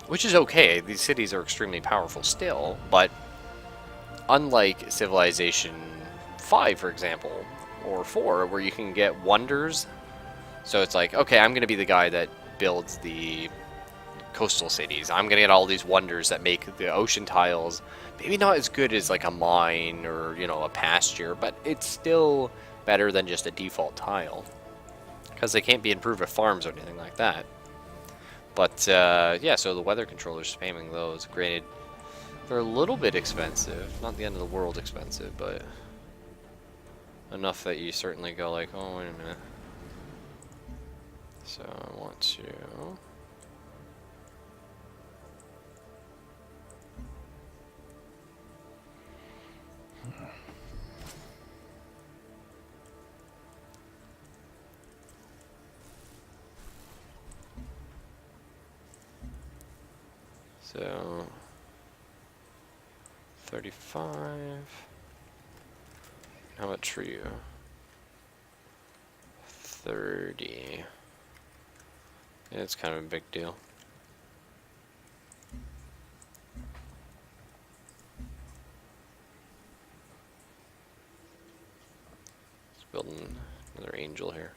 Which is okay. These cities are extremely powerful still, but unlike Civilization 5, for example, or 4, where you can get wonders, so it's like, okay, I'm going to be the guy that builds the coastal cities. I'm going to get all these wonders that make the ocean tiles maybe not as good as like a mine or, you know, a pasture, but it's still better than just a default tile, because they can't be improved with farms or anything like that. But, yeah, so the weather controller's spamming those. Granted, they're a little bit expensive. Not the end of the world expensive, but enough that you certainly go like, oh, wait a minute. So I want to... So, 35. How much for you? 30. Yeah, it's kind of a big deal. Let's build another angel here.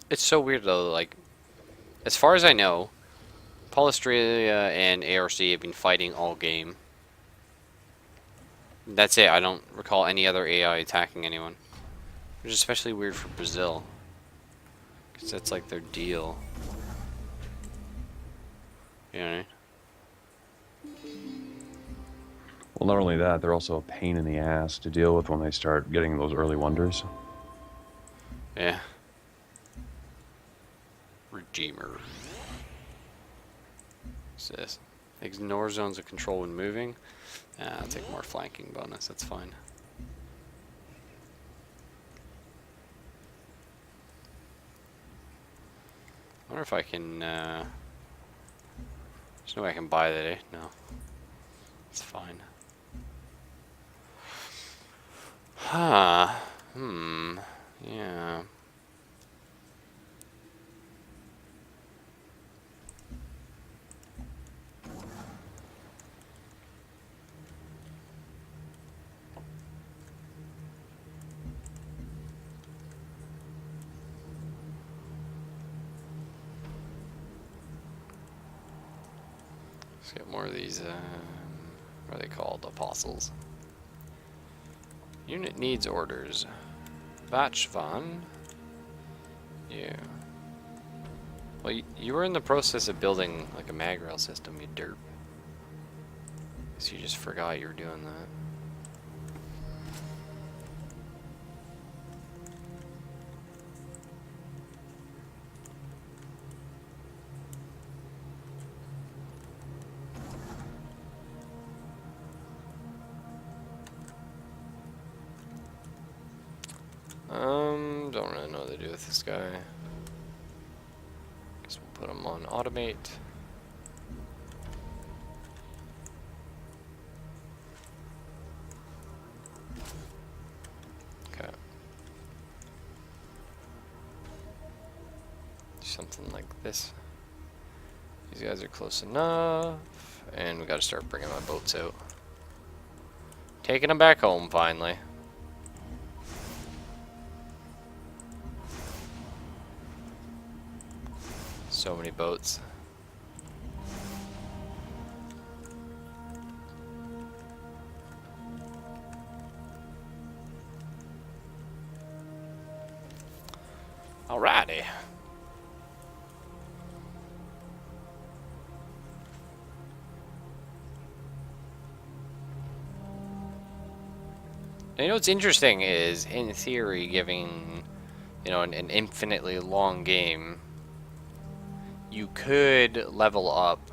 It's so weird though, like, as far as I know, Paul Australia and ARC have been fighting all game. That's it. I don't recall any other AI attacking anyone. Which is especially weird for Brazil, because that's like their deal. You know what I mean? Well, not only that, they're also a pain in the ass to deal with when they start getting those early wonders. Yeah. Redeemer. What's this? Ignore zones of control when moving. I'll take more flanking bonus, that's fine. I wonder if I can, there's no way I can buy that, eh? No. It's fine. Huh. Yeah. Let's get more of these, what are they called? Apostles. Unit needs orders. Batch van. Yeah. Well, you were in the process of building like a mag rail system, you derp. So you just forgot you were doing that. Don't really know what to do with this guy. Guess we'll put him on automate. Okay. Something like this. These guys are close enough. And we gotta start bringing my boats out. Taking them back home, finally. So many boats. Alrighty. You know what's interesting is, in theory, giving, you know, an infinitely long game, you could level up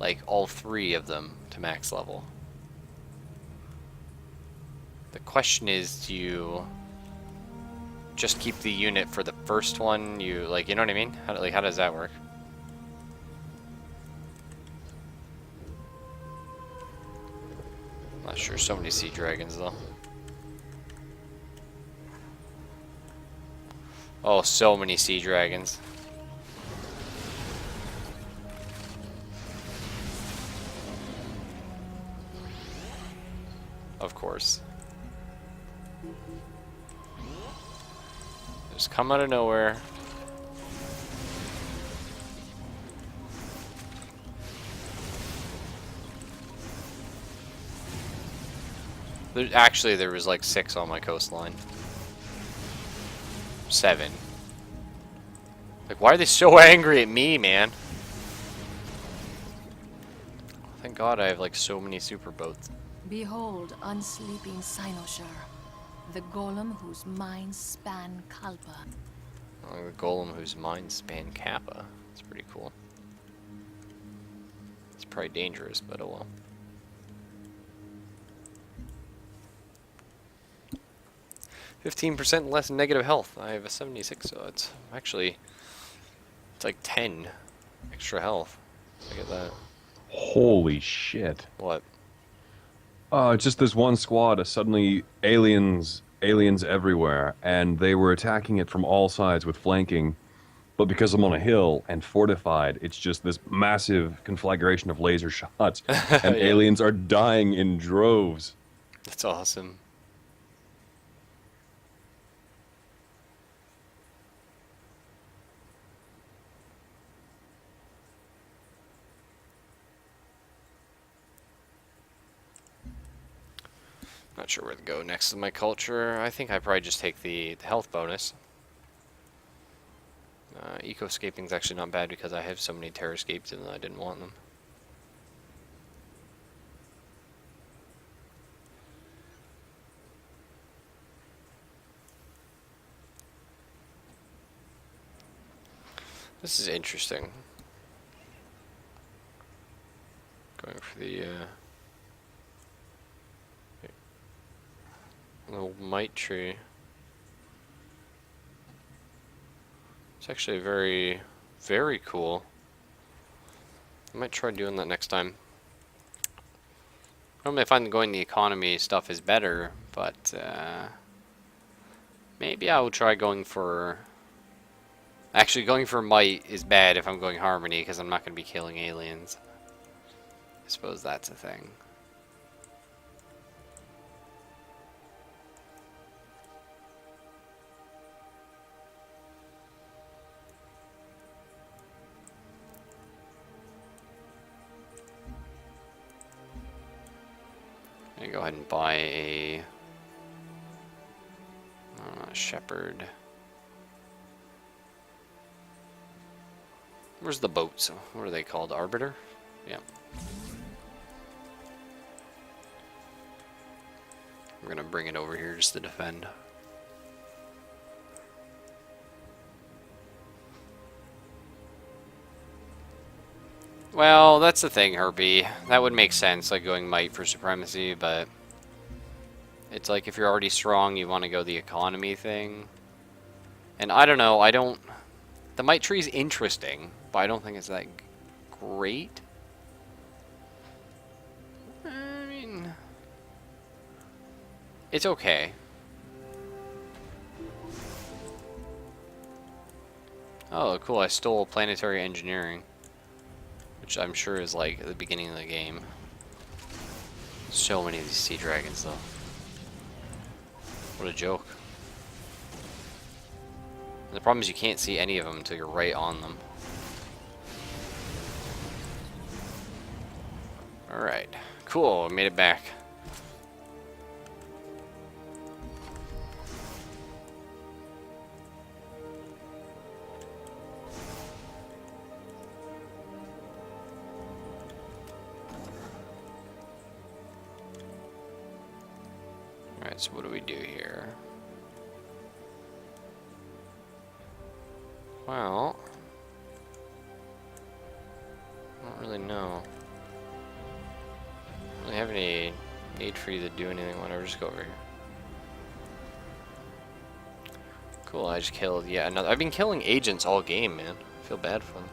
like all 3 of them to max level. The question is, do you just keep the unit for the first one? You like, you know what I mean? How does that work? Not sure. So many sea dragons though. Oh, so many sea dragons. Of course. Just come out of nowhere. Actually, there was like 6 on my coastline. 7. Like, why are they so angry at me, man? Thank God I have like so many super boats. Behold, unsleeping Cynosure, the golem whose minds span Kalpa. Oh, the golem whose mind span Kappa. That's pretty cool. It's probably dangerous, but oh well. %15 less negative health. I have a 76, so it's actually, it's like 10 extra health. Look at that. Holy shit. What? Just this one squad, suddenly aliens everywhere, and they were attacking it from all sides with flanking. But because I'm on a hill and fortified, it's just this massive conflagration of laser shots, and Yeah. aliens are dying in droves. That's awesome. Not sure where to go next in my culture. I think I probably just take the health bonus. Ecoscaping is actually not bad because I have so many terrascapes and I didn't want them. This is interesting. Going for the little mite tree. It's actually very, very cool. I might try doing that next time. Normally I find going the economy stuff is better, but maybe I will try going for... Actually, going for might is bad if I'm going harmony, because I'm not going to be killing aliens. I suppose that's a thing. I'm gonna go ahead and buy a shepherd. Where's the boats? What are they called? Arbiter? Yeah. I'm gonna bring it over here just to defend. Well, that's the thing, Herbie. That would make sense, like going might for supremacy, but it's like if you're already strong, you want to go the economy thing. And I don't know, the might tree is interesting, but I don't think it's that great. I mean, it's okay. Oh, cool, I stole planetary engineering. Which I'm sure is like at the beginning of the game. So many of these sea dragons, though. What a joke. And the problem is you can't see any of them until you're right on them. Alright. Cool, we made it back. Alright, so what do we do here? Well, I don't really know. I don't really have any need for you to do anything, whatever, just go over here. Cool, I just killed yet another. I've been killing agents all game, man. I feel bad for them.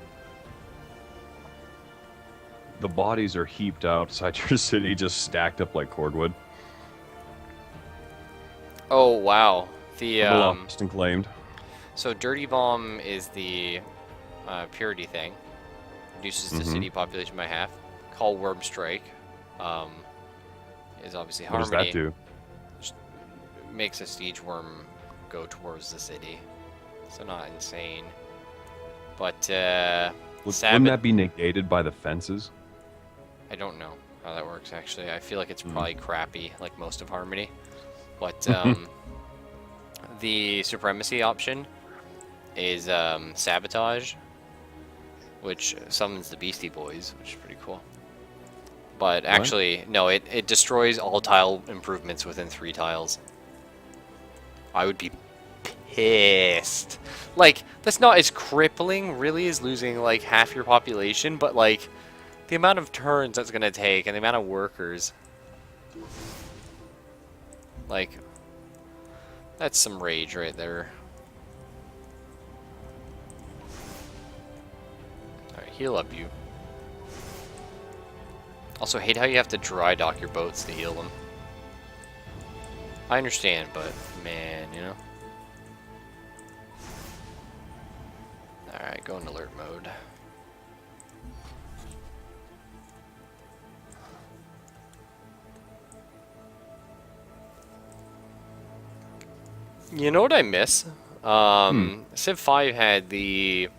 The bodies are heaped outside your city, just stacked up like cordwood. Oh, wow. The, Lost and claimed. So Dirty Bomb is the purity thing. Reduces the city population by half. Call Worm Strike is obviously What does Harmony. that do? Just makes a siege worm go towards the city. So not insane. But Wouldn't that be negated by the fences? I don't know how that works actually. I feel like it's probably crappy, like most of Harmony. But the supremacy option is sabotage, which summons the Beastie Boys, which is pretty cool. But actually, no, it destroys all tile improvements within 3 tiles. I would be pissed. Like, that's not as crippling, really, as losing, like, half your population, but, like, the amount of turns that's going to take and the amount of workers. Like, that's some rage right there. Alright, heal up you. Also, hate how you have to dry dock your boats to heal them. I understand, but man, you know. Alright, go in alert mode. You know what I miss? Civ 5 had the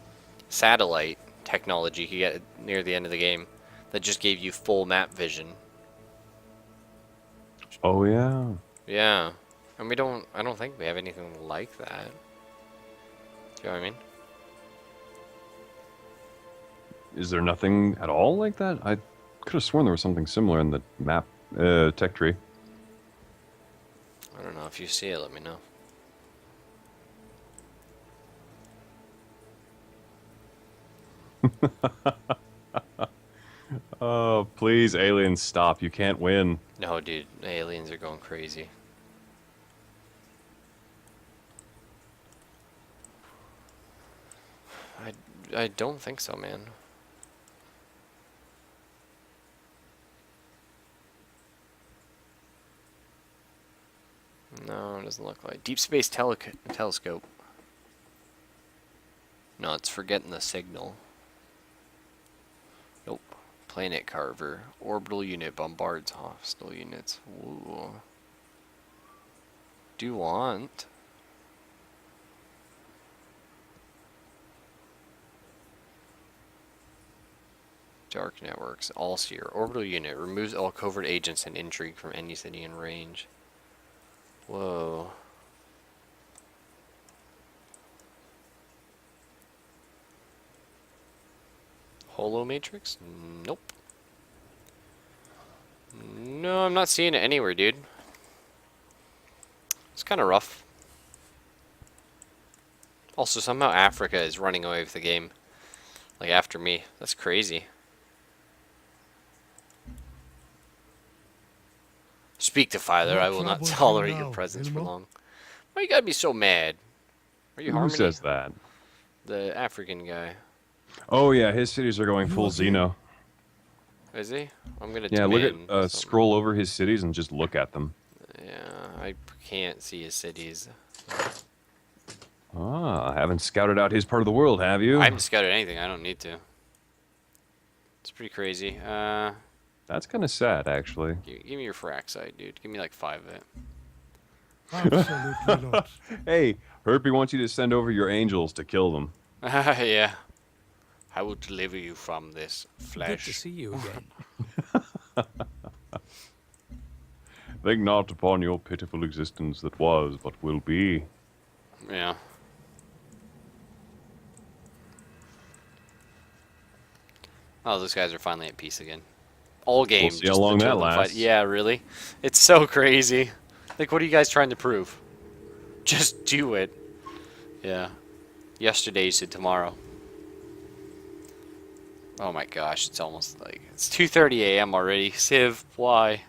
satellite technology you could get near the end of the game that just gave you full map vision. Oh yeah. Yeah. And I don't think we have anything like that. Do you know what I mean? Is there nothing at all like that? I could have sworn there was something similar in the map tech tree. I don't know. If you see it, let me know. Oh, please, aliens, stop. You can't win. No, dude. The aliens are going crazy. I don't think so, man. No, it doesn't look like. Deep Space Telescope. No, it's for getting the signal. Nope. Planet Carver. Orbital unit bombards hostile units. Ooh. Do want. Dark networks. All-seer. Orbital unit. Removes all covert agents and intrigue from any city in range. Whoa. Holo Matrix? Nope. No, I'm not seeing it anywhere, dude. It's kind of rough. Also, somehow Africa is running away with the game. Like, after me. That's crazy. Speak to Father. No I will not trouble for tolerate your now, presence for Ilmo. long. Why you gotta be so mad? Are you Who Harmony? says that? The African guy. Oh yeah, his cities are going You full again? Xeno. Is he? I'm gonna Yeah, tune look in at something. scroll over his cities and just look at them. Yeah, I can't see his cities. Ah, haven't scouted out his part of the world, have you? I haven't scouted anything. I don't need to. It's pretty crazy. That's kind of sad, actually. Give me your Firaxite, dude. Give me like 5 of it. Absolutely not. Hey, Herpy wants you to send over your angels to kill them. Yeah. I will deliver you from this Good to flesh. see you again. Think not upon your pitiful existence that was, but will be. Yeah. Oh, those guys are finally at peace again. All game. see how just the long two that of them fight. lasts. Yeah, really. It's so crazy. Like, what are you guys trying to prove? Just do it. Yeah. Yesterday you said tomorrow. Oh my gosh, it's almost like it's 2:30 a.m. already. Civ, why?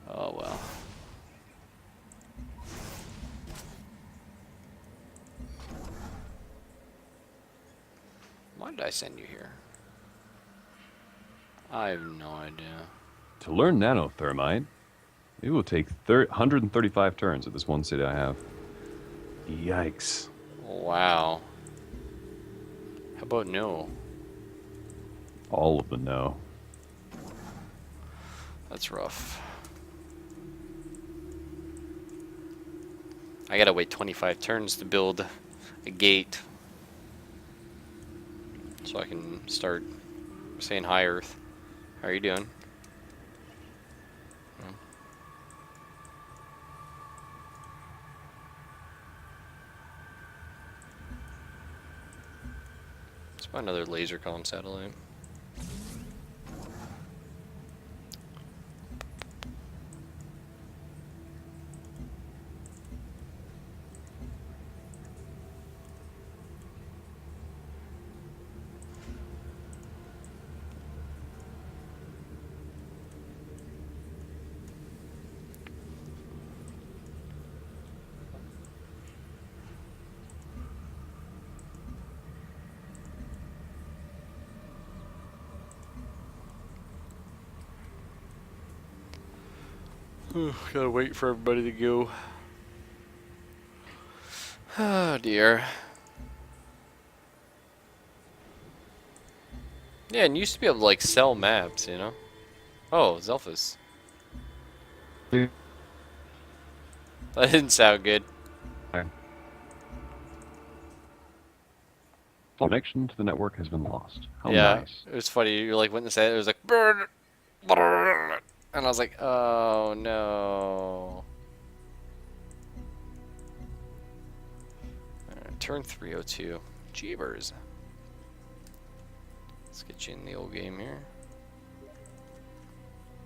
Oh well. Why did I send you here? I have no idea. To learn nanothermite, it will take 135 turns at this one city I have. Yikes. Wow. How about no? All of them no. That's rough. I gotta wait 25 turns to build a gate. So I can start saying hi, Earth. How are you doing? Let's find another laser comm satellite. Gotta wait for everybody to go. Oh dear. Yeah, and you used to be able to like sell maps, you know? Oh, Zelphus. Yeah. That didn't sound good. Connection to the network has been lost. How Yeah, nice. it was funny. You like went to say it, it was like, "Brr, brr," and I was like, oh no. Alright, turn 302. Jeebers. Let's get you in the old game here.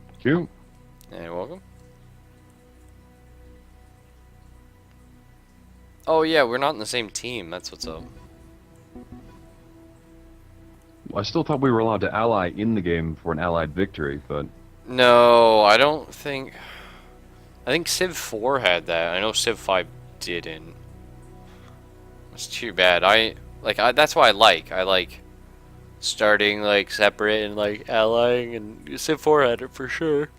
Thank you. Yeah, you're welcome. Oh yeah, we're not in the same team. That's what's up. I still thought we were allowed to ally in the game for an allied victory, but No, I don't think. I think Civ 4 had that. I know Civ 5 didn't. It's too bad. That's why I like starting like separate and like allying, and Civ 4 had it for sure.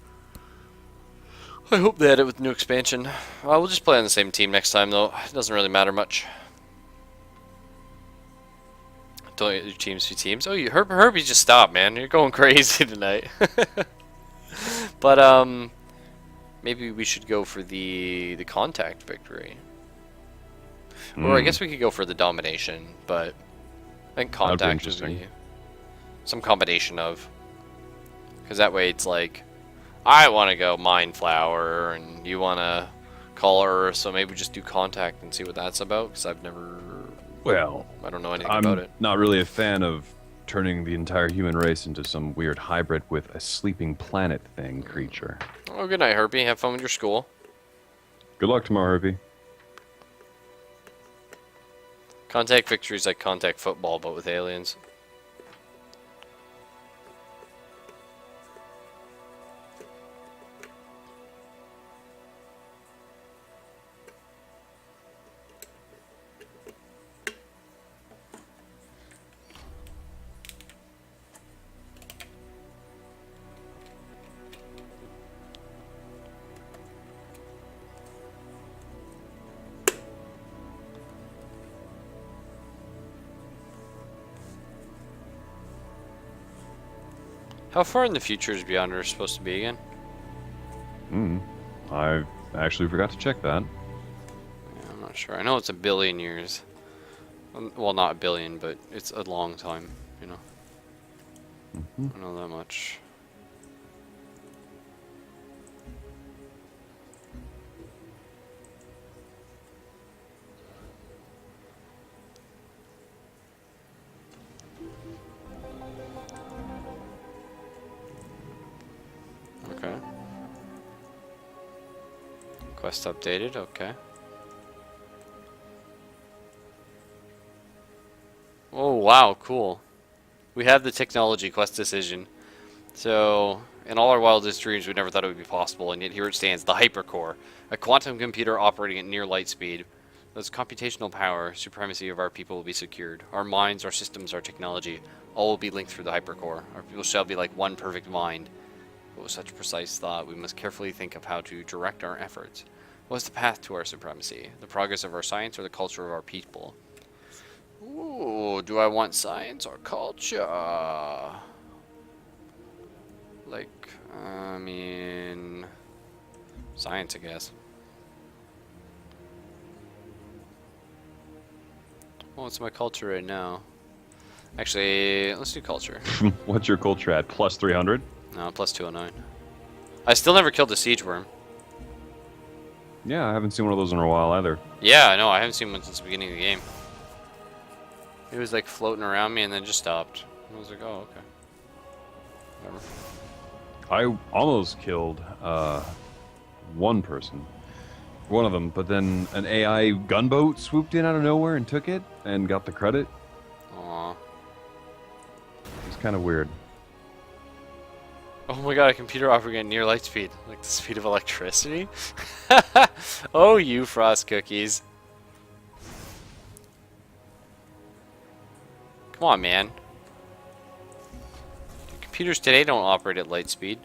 I hope they had it with the new expansion. We'll just play on the same team next time though. It doesn't really matter much. Don't get your teams be teams. Oh, Herbie just stopped, man. You're going crazy tonight. But maybe we should go for the contact victory, or I guess we could go for the domination. But I think That'd be contact would interesting. be some combination of, because that way it's like I want to go Mind Flower and you want to call her, so maybe just do contact and see what that's about. Because I've never. well, I don't know anything I'm about it. not really a fan of turning the entire human race into some weird hybrid with a sleeping planet thing creature. Oh, good night, Herbie. Have fun with your school. Good luck tomorrow, Herbie. Contact Victory is like contact football, but with aliens. How far in the future is Beyond Erf supposed to be again? I actually forgot to check that. Yeah, I'm not sure. I know it's a billion years. Well, not a billion, but it's a long time, you know. I don't know that much. Okay. Quest updated, okay. Oh, wow, cool. We have the technology quest decision. So, in all our wildest dreams, we never thought it would be possible, and yet here it stands, the hypercore, a quantum computer operating at near light speed. Those computational power, supremacy of our people will be secured. Our minds, our systems, our technology, all will be linked through the hypercore. Our people shall be like one perfect mind. But with such precise thought, we must carefully think of how to direct our efforts. What is the path to our supremacy? The progress of our science or the culture of our people? Ooh, do I want science or culture? Like, I mean, science, I guess. Well, it's my culture right now. Actually, let's do culture. What's your culture at? Plus 300? No, plus 209. I still never killed a siege worm. Yeah, I haven't seen one of those in a while either. Yeah, no, I haven't seen one since the beginning of the game. It was like floating around me and then just stopped. I was like, oh, okay. Whatever. I almost killed one person. One of them, but then an AI gunboat swooped in out of nowhere and took it and got the credit. Aw. It was kind of weird. Oh my god, a computer operating at near light speed. Like the speed of electricity? Oh, you frost cookies. Come on, man. Computers today don't operate at light speed.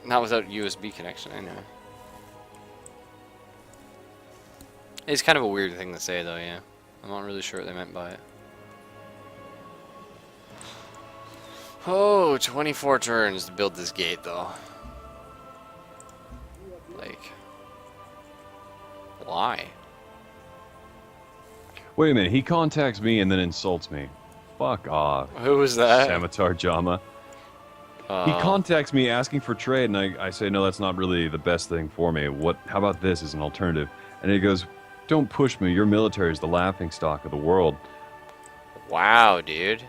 Not without USB connection, I know. It's kind of a weird thing to say, though, yeah. I'm not really sure what they meant by it. Oh, 24 turns to build this gate, though. Like, why? Wait a minute, he contacts me and then insults me. Fuck off. Who was that? Samatar Jama. He contacts me asking for trade, and I say, no, that's not really the best thing for me. How about this as an alternative? And he goes, don't push me. Your military is the laughingstock of the world. Wow, dude.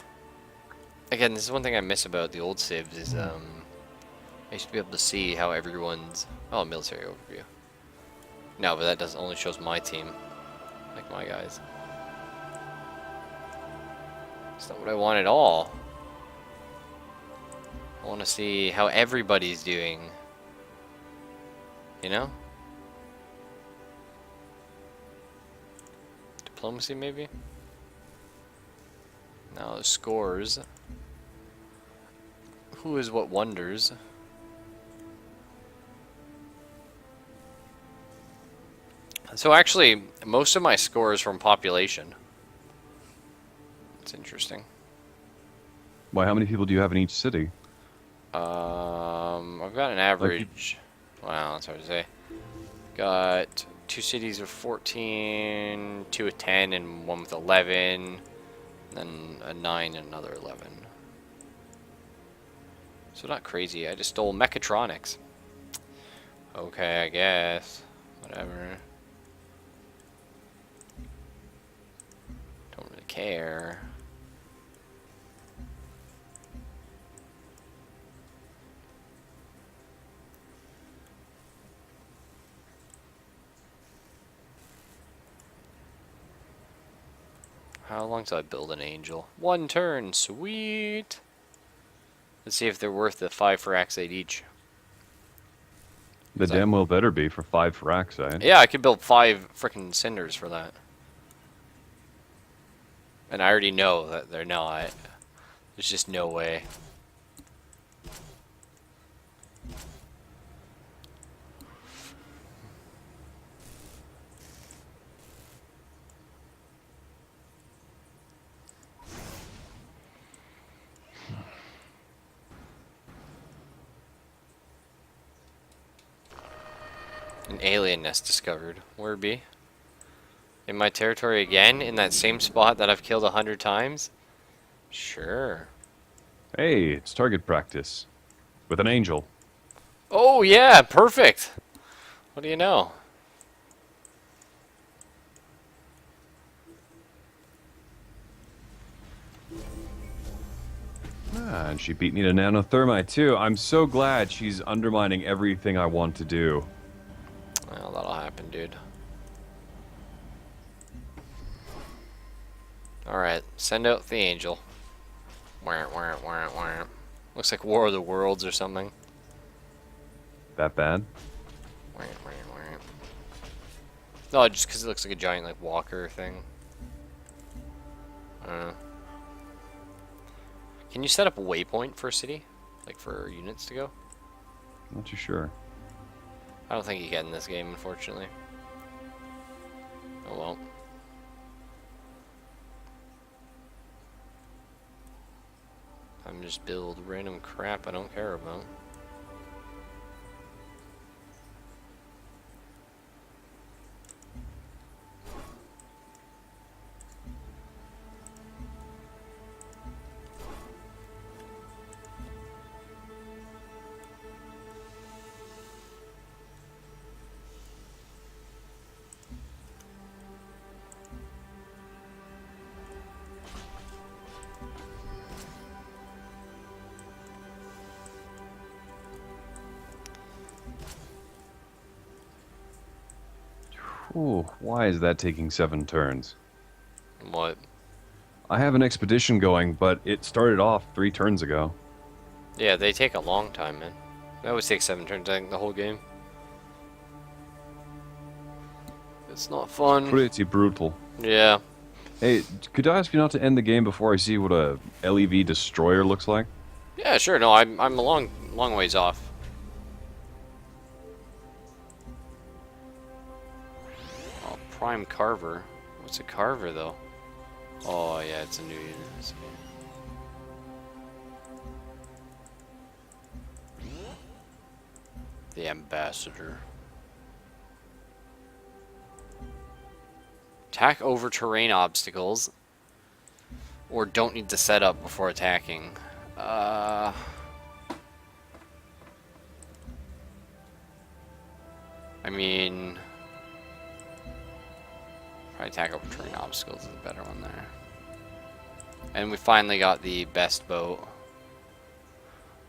Again, this is one thing I miss about the old civs is, I used to be able to see how everyone's... Oh, military overview. No, but that only shows my team. Like my guys. It's not what I want at all. I want to see how everybody's doing. You know? Diplomacy, maybe? Now, scores. Who is what wonders? So actually, most of my score is from population. It's interesting. Why, how many people do you have in each city? I've got an average. Wow, that's hard to say. Got 2 cities with 14, 2 with 10, and 1 with 11. Then a 9 and another 11. So not crazy. I just stole mechatronics. Okay, I guess. Whatever. care. How long till I build an angel? 1 turn, sweet. Let's see if they're worth the 5 for Axate each. The damn well better be for 5 for Axide. Yeah, I could build 5 freaking cinders for that. And I already know that they're not. There's just no way. An alien nest discovered. Where be? In my territory again? In that same spot that I've killed 100 times? Sure. Hey, it's target practice. With an angel. Oh yeah, perfect! What do you know? Ah, and she beat me to nanothermite too. I'm so glad she's undermining everything I want to do. Well, that'll happen, dude. Alright, send out the angel. Looks like War of the Worlds or something. That bad? No, just because it looks like a giant like walker thing. I don't know. Can you set up a waypoint for a city? Like for units to go? Not too sure. I don't think you can in this game, unfortunately. Oh well. I'm just build random crap I don't care about. Ooh, why is that taking 7 turns? What? I have an expedition going, but it started off 3 turns ago. Yeah, they take a long time, man. They always take 7 turns, I think, the whole game. It's not fun. Pretty brutal. Yeah. Hey, could I ask you not to end the game before I see what a LEV destroyer looks like? Yeah, sure. No, I'm a long ways off. Oh, Prime Carver. What's a Carver though? Oh yeah, it's a new unit. The Ambassador. Attack over terrain obstacles, or don't need to set up before attacking. I mean, probably attack over terrain obstacles is a better one there. And we finally got the best boat.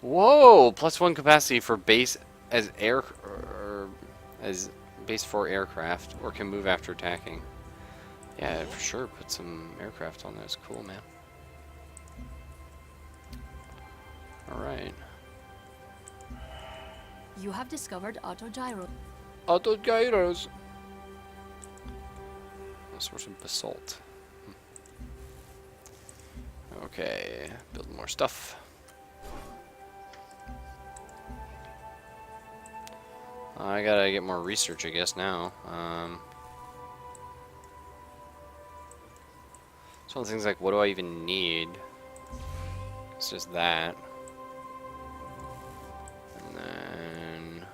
Whoa! +1 capacity for base as air or as base for aircraft, or can move after attacking. Yeah, for sure. Put some aircraft on there. It's cool, man. Alright. You have discovered autogyro. Autogyros. A source of basalt. Okay, build more stuff. I gotta get more research, I guess, now. Some things like, what do I even need? It's just that. And then...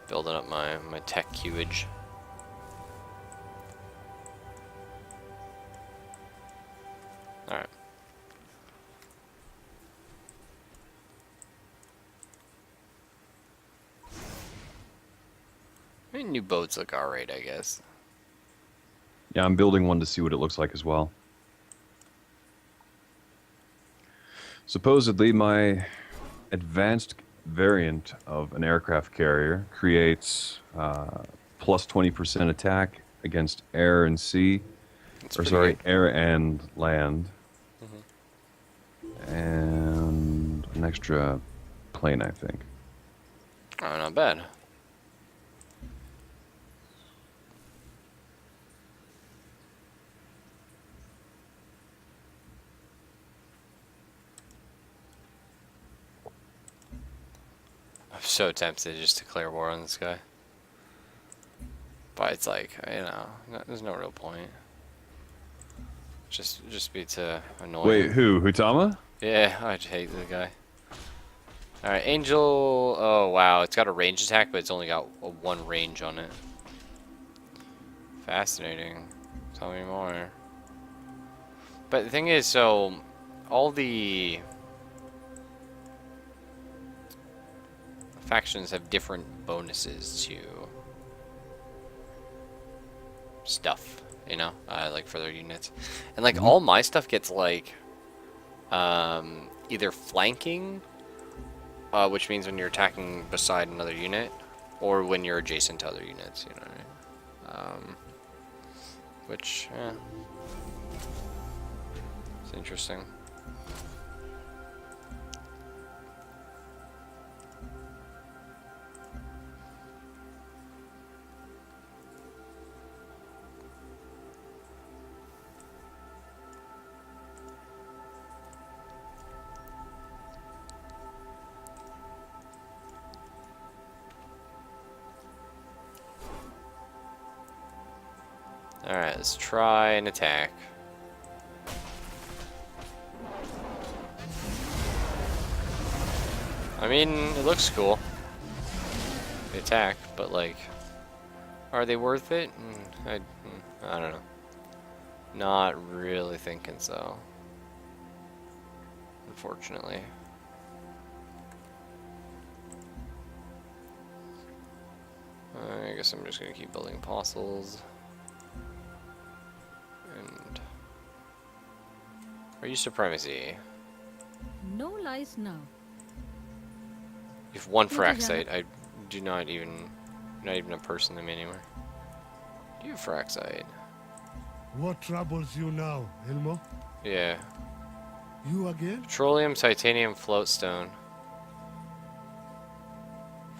Building up my tech queuage. Alright. I mean, new boats look alright, I guess. Yeah, I'm building one to see what it looks like as well. Supposedly, my advanced variant of an aircraft carrier creates plus 20% attack against air and sea. It's Or pretty sorry, good. air and land. And an extra plane, I think. Oh, not bad. I'm so tempted just to declare war on this guy. But it's like, you know, there's no real point. Just be to annoy Wait, him. who? Hutama? Yeah, I hate the guy. Alright, Angel... Oh, wow. It's got a range attack, but it's only got one range on it. Fascinating. Tell me more. But the thing is, so... All the... factions have different bonuses to... stuff, you know? Like, for their units. And, like, all my stuff gets, like... either flanking... which means when you're attacking beside another unit, or when you're adjacent to other units, you know what I mean? Which, yeah. It's interesting. Alright, let's try an attack. I mean, it looks cool. The attack, but like, are they worth it? I don't know. Not really thinking so. Unfortunately. I guess I'm just gonna keep building apostles. And are you supremacy? No lies now. You have one What do you Fraxite. I do not even a person in anywhere. Do you have Fraxite? What troubles you now, Elmo? Yeah. You again? Petroleum, titanium, floatstone.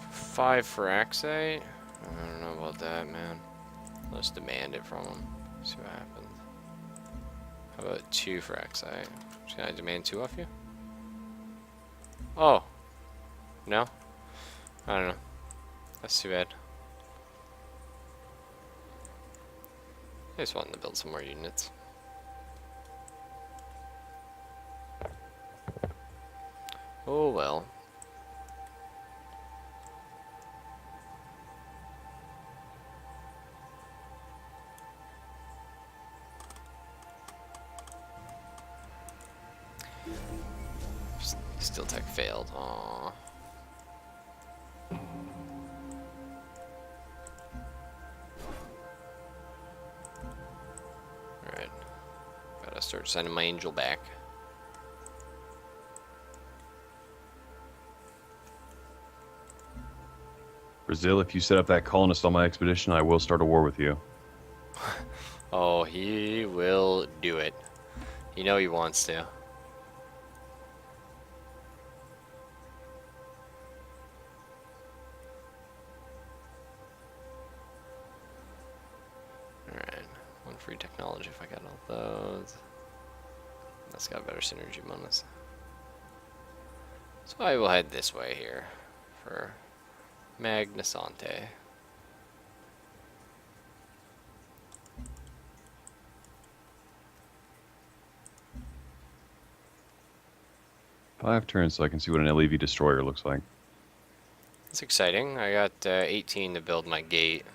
5 Fraxite? I don't know about that, man. Let's demand it from him. See what happens. How about 2 Fraxite? Can I demand 2 off you? Oh. No? I don't know. That's too bad. I just wanted to build some more units. Oh well. Steel tech failed. Aww. Alright. Gotta start sending my angel back. Brazil, if you set up that colonist on my expedition, I will start a war with you. Oh, he will do it. You know he wants to. Alright. One free technology if I got all those. That's got better synergy bonus. So I will head this way here for Magnisante. Five turns so I can see what an LEV destroyer looks like. That's exciting. I got 18 to build my gate.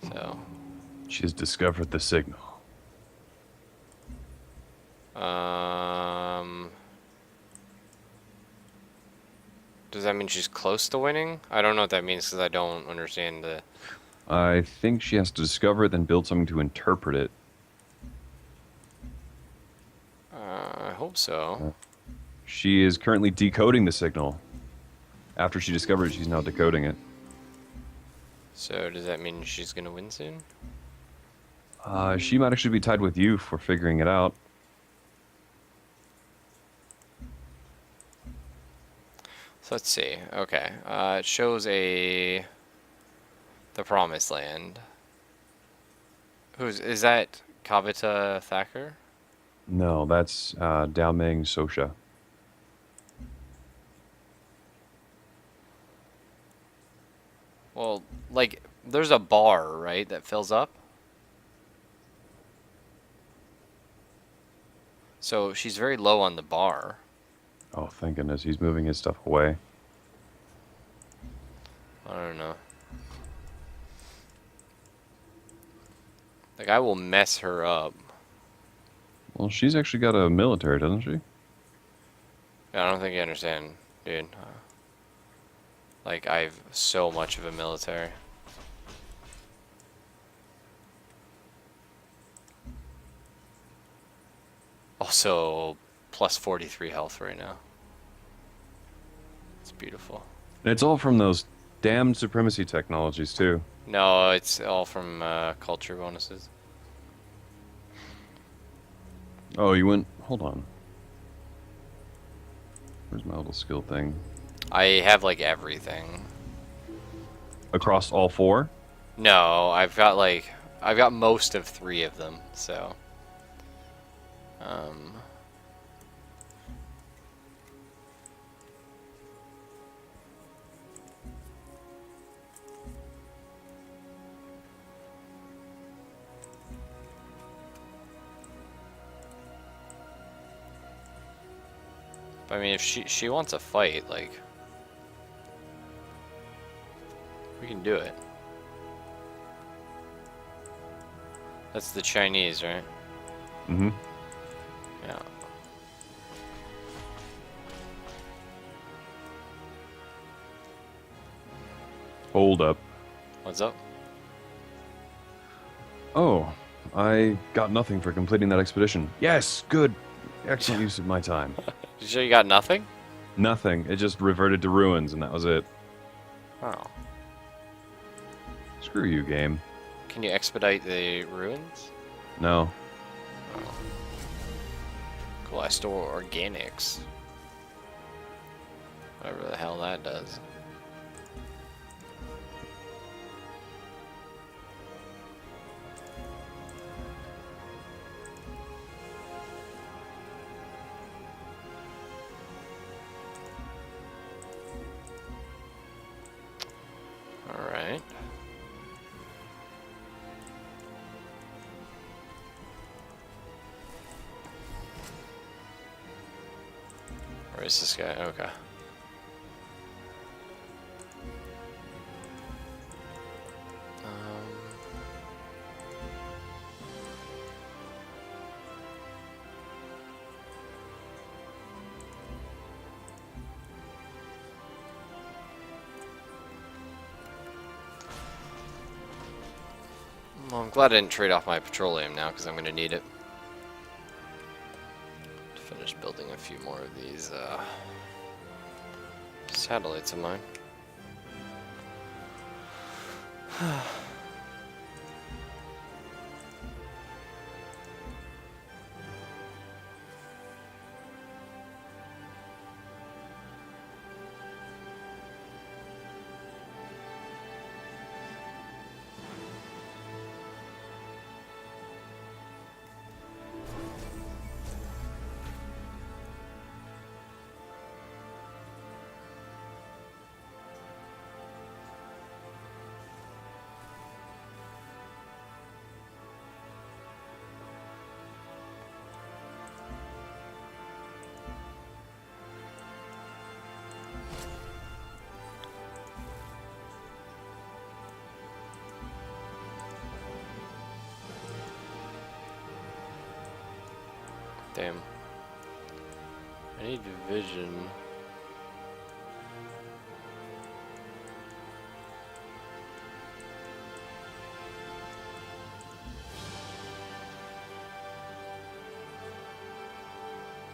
So, She has discovered the signal. does that mean she's close to winning? I don't know what that means because I don't understand the. I think she has to discover it, then build something to interpret it. I hope so. She is currently decoding the signal. After she discovered it, she's now decoding it. So does that mean she's gonna win soon? She might actually be tied with you for figuring it out. So let's see. Okay. It shows the Promised Land. Is that Kavita Thacker? No, that's Dao Ming Sosha. Well, like there's a bar, right, that fills up. So she's very low on the bar. Oh, thank goodness, he's moving his stuff away. I don't know. Like I will mess her up. Well, she's actually got a military, doesn't she? I don't think you understand, dude. Like, I've so much of a military. Also, plus 43 health right now. It's beautiful. And it's all from those damn supremacy technologies, too. No, it's all from culture bonuses. Oh, you went... Hold on. Where's my little skill thing? I have, like, everything. Across all 4? No, I've got most of 3 of them, so. I mean, if she wants a fight, like, we can do it. That's the Chinese, right? Mm-hmm. Yeah. Hold up. What's up? Oh, I got nothing for completing that expedition. Yes, good. Excellent use of my time. You sure you got nothing? Nothing. It just reverted to ruins, and that was it. Oh. Screw you, game. Can you expedite the ruins? No. Oh. Cool, I store organics. Whatever the hell that does. Alright. Where is this guy? Okay. Well, I'm glad I didn't trade off my petroleum now, because I'm going to need it to finish building a few more of these satellites of mine. Damn. I need vision.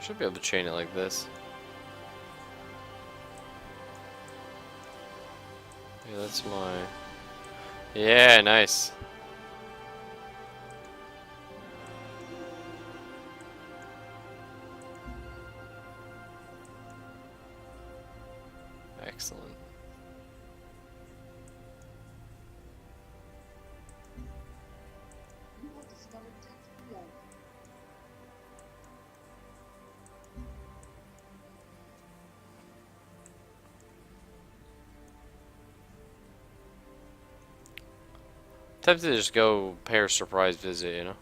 Should be able to chain it like this. Yeah, that's my... Yeah, nice. Excellent. Tempted to just go pay her a surprise visit, you know?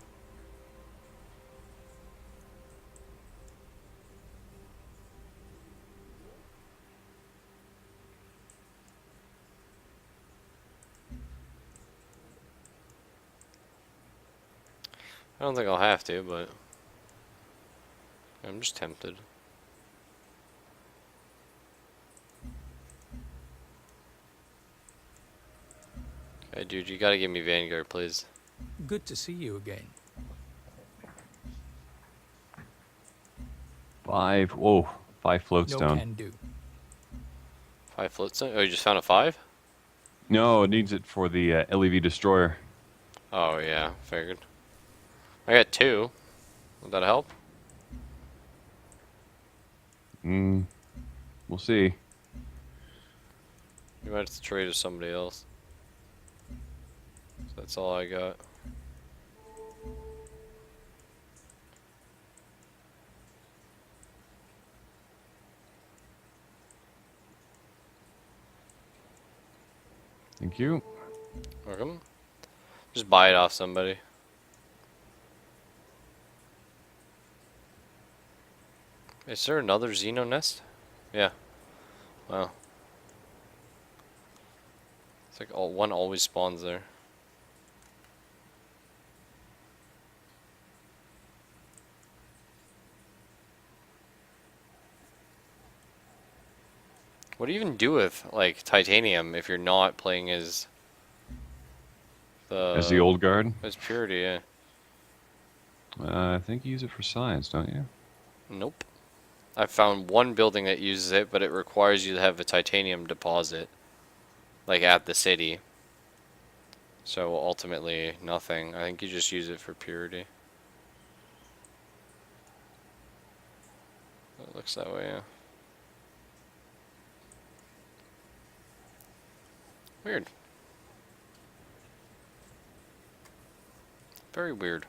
I don't think I'll have to, but I'm just tempted. Hey, dude, you gotta give me Vanguard, please. Good to see you again. 5. Whoa, 5 floats No down. can do. 5 floats? Oh, you just found a 5? No, it needs it for the LEV destroyer. Oh, yeah, figured. I got 2. Would that help? We'll see. You might have to trade with somebody else. So that's all I got. Thank you. Welcome. Just buy it off somebody. Is there another Xeno nest? Yeah. Wow. It's like one always spawns there. What do you even do with like titanium if you're not playing as As the old guard? as purity? Yeah. I think you use it for science, don't you? Nope. I found one building that uses it, but it requires you to have a titanium deposit, like at the city. So ultimately, nothing. I think you just use it for purity. It looks that way, yeah. Weird. Very weird.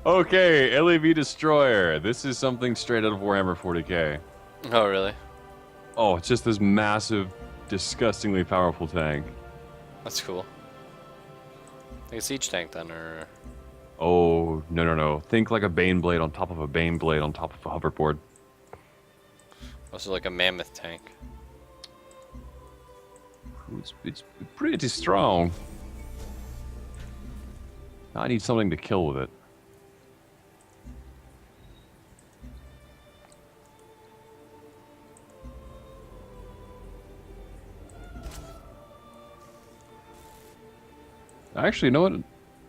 Okay, LAV Destroyer. This is something straight out of Warhammer 40k. Oh, really? Oh, it's just this massive, disgustingly powerful tank. That's cool. Like a siege tank then, or... Oh, no. Think like a Bane Blade on top of a Bane Blade on top of a hoverboard. Also like a mammoth tank. It's pretty strong. I need something to kill with it. Actually, you know what?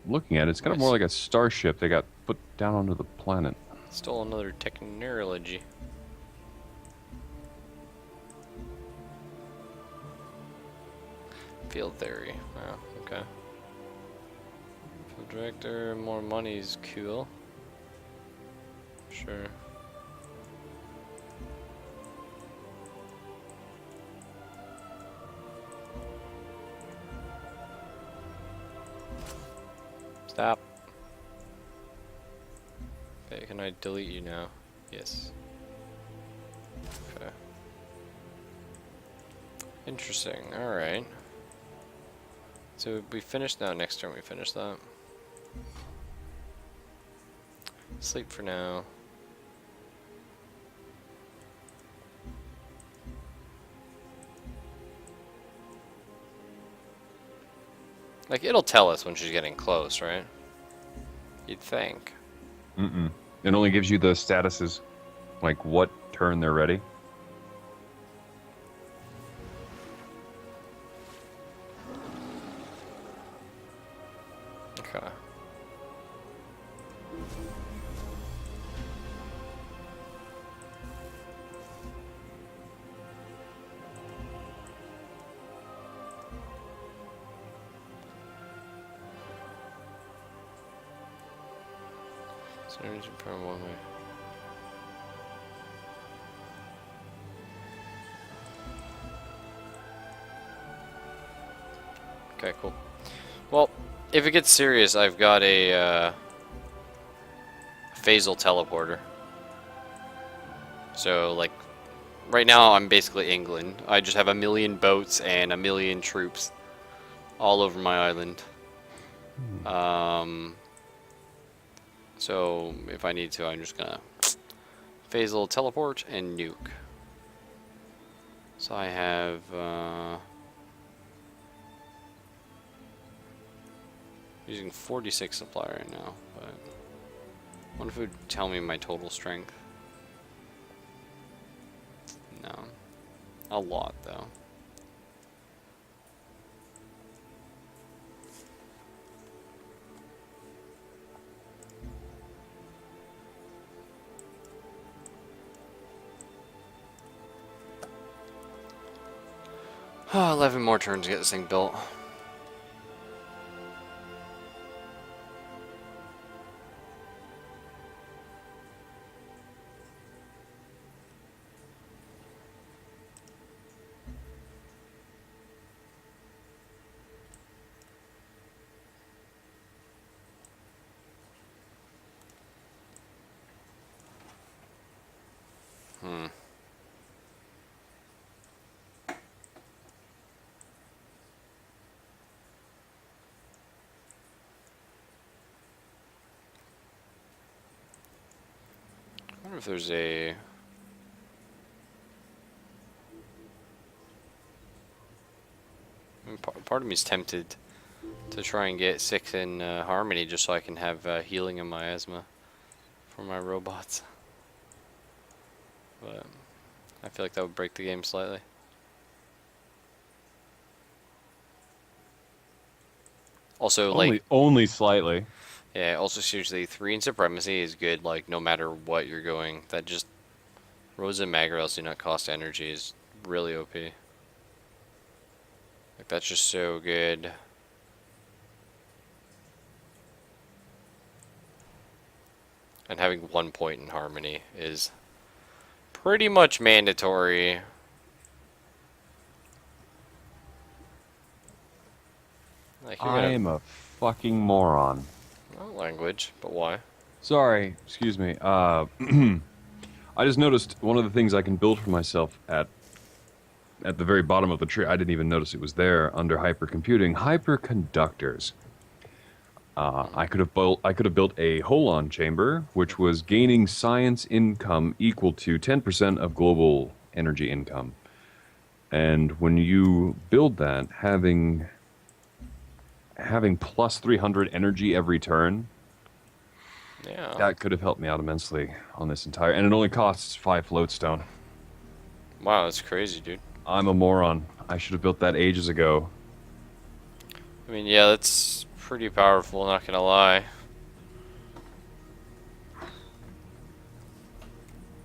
Looking at it, it's kind of more like a starship they got put down onto the planet. Stole another technology. Field theory. Wow, okay. Field director, more money's cool. Sure. Stop. Okay, can I delete you now? Yes. Okay. Interesting, alright. So we finished now, next turn we finish that. Sleep for now. Like, it'll tell us when she's getting close, right? You'd think. Mm-mm. It only gives you the statuses, like what turn they're ready. Okay. So energy per 1 way. Okay, cool. Well, if it gets serious, I've got a phasal teleporter. So, like, right now I'm basically England. I just have 1,000,000 boats and 1,000,000 troops all over my island. So if I need to, I'm just gonna phasal teleport and nuke. So I have using 46 supply right now, but I wonder if it would tell me my total strength. No. A lot though. Oh, 11 more turns to get this thing built. I wonder if there's a... I mean, part of me is tempted to try and get 6 in harmony just so I can have healing and miasma for my robots. But I feel like that would break the game slightly. Also, like... Only slightly. Yeah, also seriously, 3 in supremacy is good, like, no matter what you're going. That just... Rosa and Magarels do not cost energy is really OP. Like, that's just so good. And having 1 point in harmony is pretty much mandatory. Like, you're I gonna... am a fucking moron. Not language, but why? Sorry, excuse me. I just noticed one of the things I can build for myself at the very bottom of the tree. I didn't even notice it was there under hypercomputing. Hyperconductors. I could have built a Holon chamber, which was gaining science income equal to 10% of global energy income. And when you build that, having plus 300 energy every turn, Yeah. that could have helped me out immensely on this entire... And it only costs 5 floatstone. Wow, that's crazy, dude. I'm a moron. I should have built that ages ago. I mean, yeah, that's pretty powerful, not gonna lie.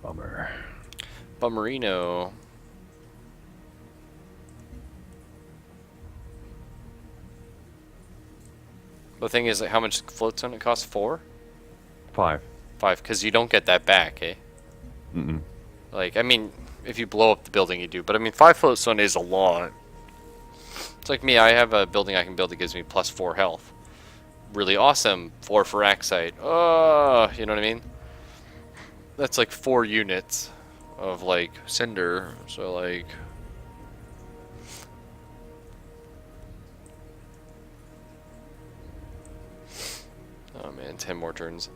Bummer. Bummerino. The thing is, like, how much floatstone it costs? 4? 5. 5, because you don't get that back, eh? Mm-mm. Like, I mean, if you blow up the building, you do. But, I mean, 5 floatstone is a lot. It's like me, I have a building I can build that gives me plus 4 health. Really awesome. 4 for Axite. Oh, you know what I mean? That's like 4 units of, like, Cinder. So, like... Oh, man, 10 more turns.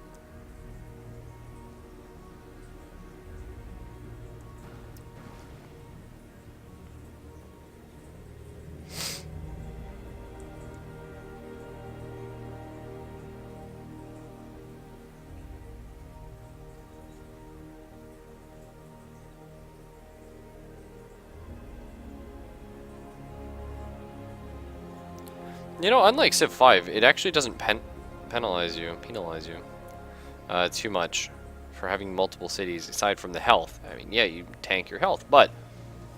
You know, unlike Civ 5, it actually doesn't penalize you too much for having multiple cities aside from the health. I mean, yeah, you tank your health, but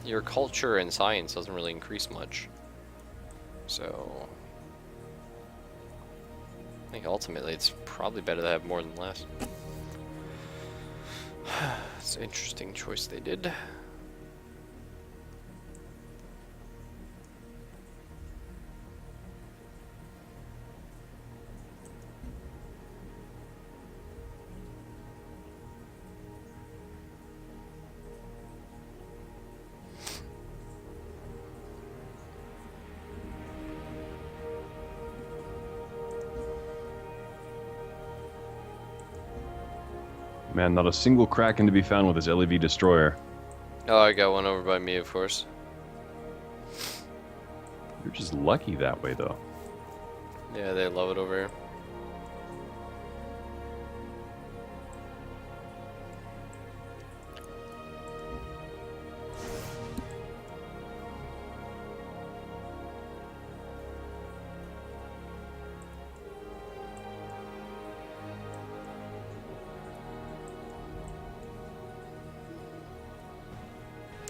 your culture and science doesn't really increase much. So I think ultimately it's probably better to have more than less. It's an interesting choice they did. Man, not a single Kraken to be found with his LEV destroyer. Oh, I got one over by me, of course. You're just lucky that way, though. Yeah, they love it over here.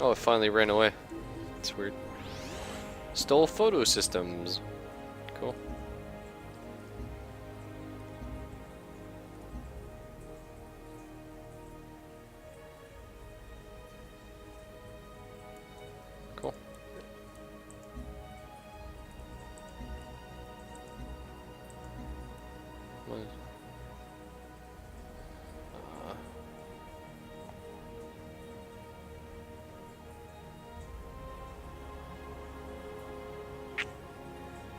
Oh, it finally ran away. It's weird. Stole photo systems. Cool. Cool. What is-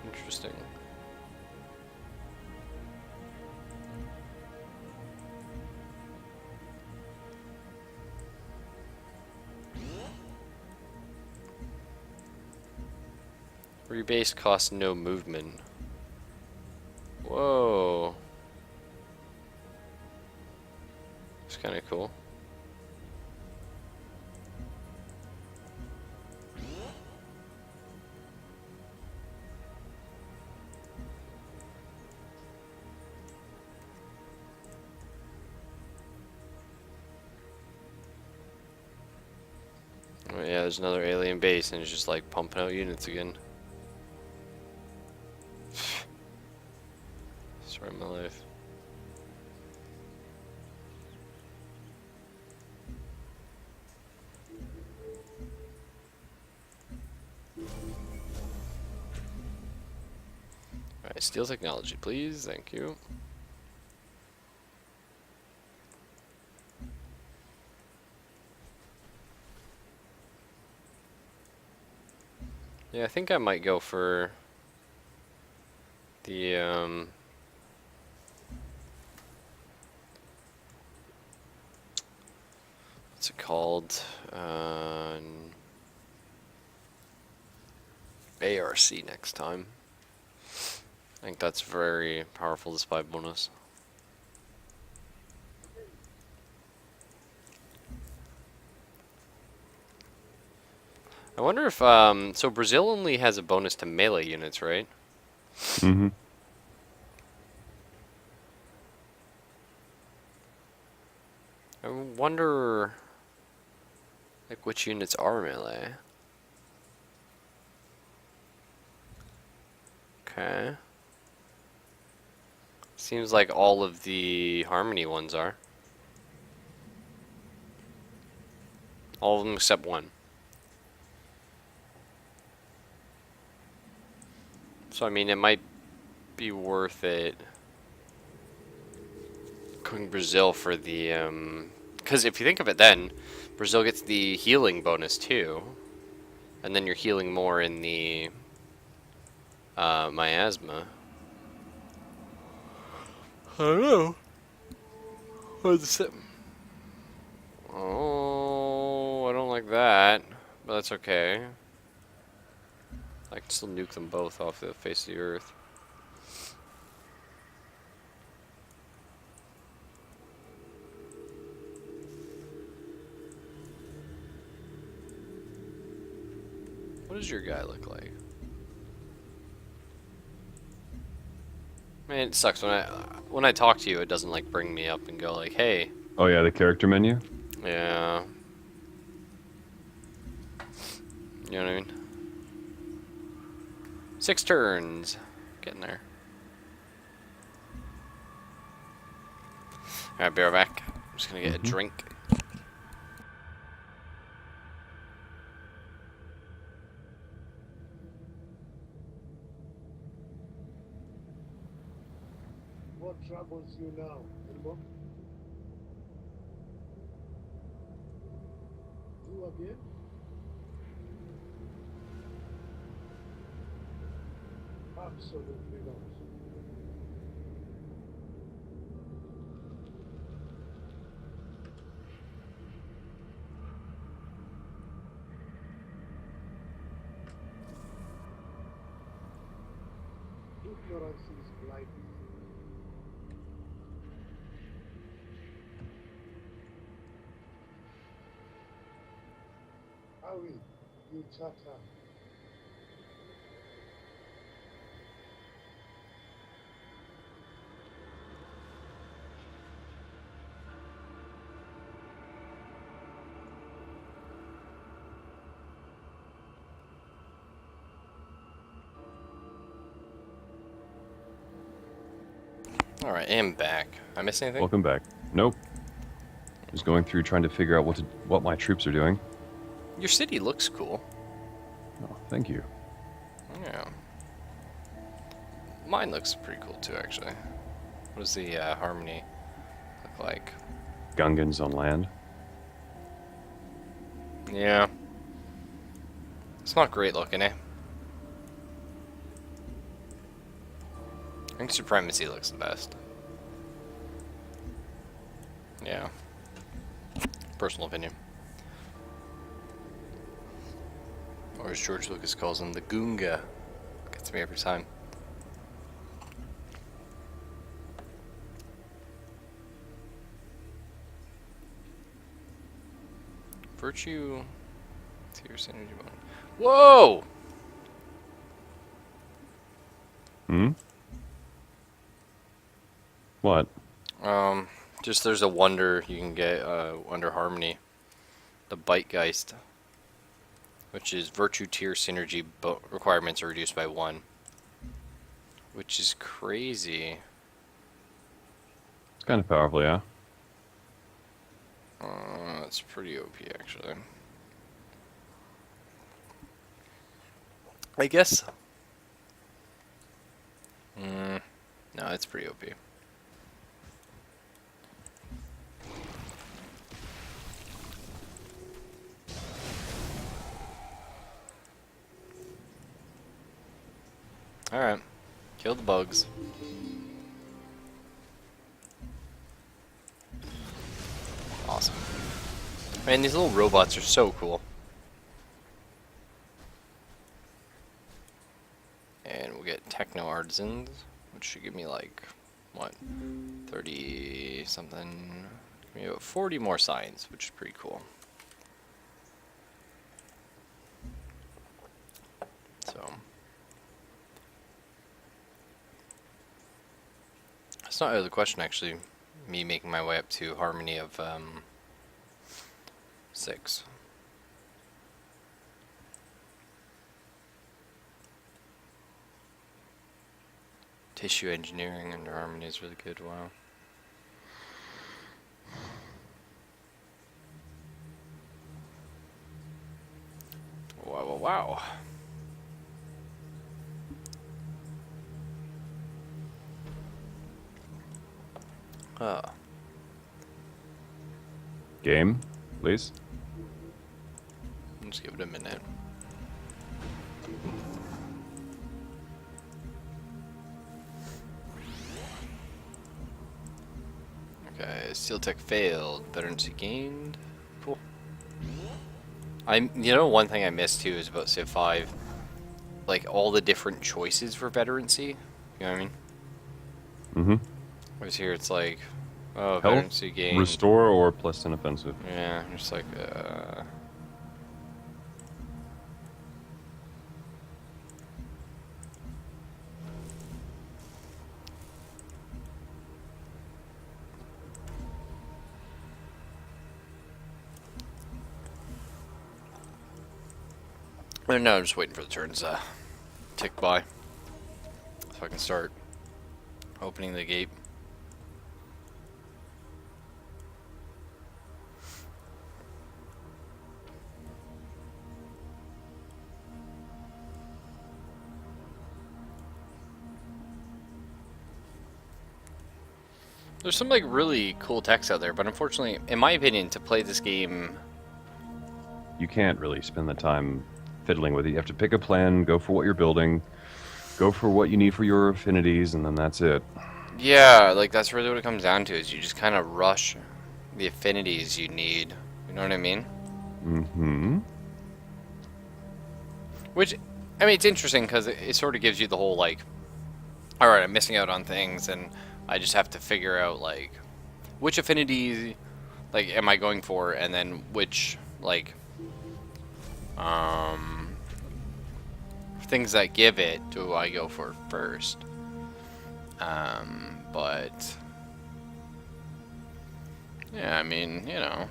Interesting. Rebase costs no movement. Whoa. It's kind of cool. Oh, yeah, there's another alien base and it's just like pumping out units again. Story of my life. Alright, steel technology, please. Thank you. Yeah, I think I might go for the, what's it called? ARC next time. I think that's very powerful, the spy bonus. I wonder if, so Brazil only has a bonus to melee units, right? Mm-hmm. I wonder, like, which units are melee. Okay. Seems like all of the Harmony ones are. All of them except one. So, I mean, it might be worth it going Brazil for the, because if you think of it then, Brazil gets the healing bonus too. And then you're healing more in the, miasma. I don't know. What's it? Oh, I don't like that, but that's okay. I can still nuke them both off the face of the earth. What does your guy look like? I mean, it sucks when I talk to you, it doesn't like bring me up and go like, "Hey." Oh yeah, the character menu. Yeah. You know what I mean? 6 turns. Getting there. Alright, be right back. I'm just gonna get a drink. What troubles you now, Elmo? You again? Absolutely not. Ignorance is blindness. Howie, you chatter. Alright, I am back. I miss anything? Welcome back. Nope. Just going through trying to figure out what my troops are doing. Your city looks cool. Oh, thank you. Yeah. Mine looks pretty cool too, actually. What does the harmony look like? Gungans on land. Yeah. It's not great looking, eh? I think Supremacy looks the best. Yeah. Personal opinion. Or as George Lucas calls him, the Goonga. Gets me every time. Virtue. Tier synergy bone. Whoa! Hmm? What? Just there's a wonder you can get under Harmony. The Bitegeist. Which is Virtue tier synergy requirements are reduced by 1. Which is crazy. It's kind of powerful, yeah. That's pretty OP actually. I guess. No, it's pretty OP. Alright. Kill the bugs. Awesome. Man, these little robots are so cool. And we'll get Techno Artisans, which should give me like, what, 30 something? Give me about 40 more science, which is pretty cool. So. It's not out of the question, actually, me making my way up to Harmony of 6. Tissue engineering under Harmony is really good, wow. Wow, wow, wow. Game, please. Just give it a minute. Okay, Steel Tech failed. Veterancy gained. Cool. You know, one thing I missed too is about Civ 5. Like all the different choices for veterancy. You know what I mean? Mm-hmm. Whereas here it's like, oh, Health, veterancy gained. restore, or plus 10 offensive. Yeah, just like, And now I'm just waiting for the turns tick by, so I can start opening the gate. There's some like really cool text out there, but unfortunately, in my opinion, to play this game, You can't really spend the time fiddling with it. You have to pick a plan, go for what you're building, go for what you need for your affinities, and then that's it. yeah, like that's really what it comes down to, is you just kind of rush the affinities you need. You know what I mean? Mm-hmm. Which, I mean, it's interesting because it sort of gives you the whole like, all right, I'm missing out on things, and I just have to figure out like which affinities like am I going for, and then which like things that give it do I go for first. But yeah, I mean, you know.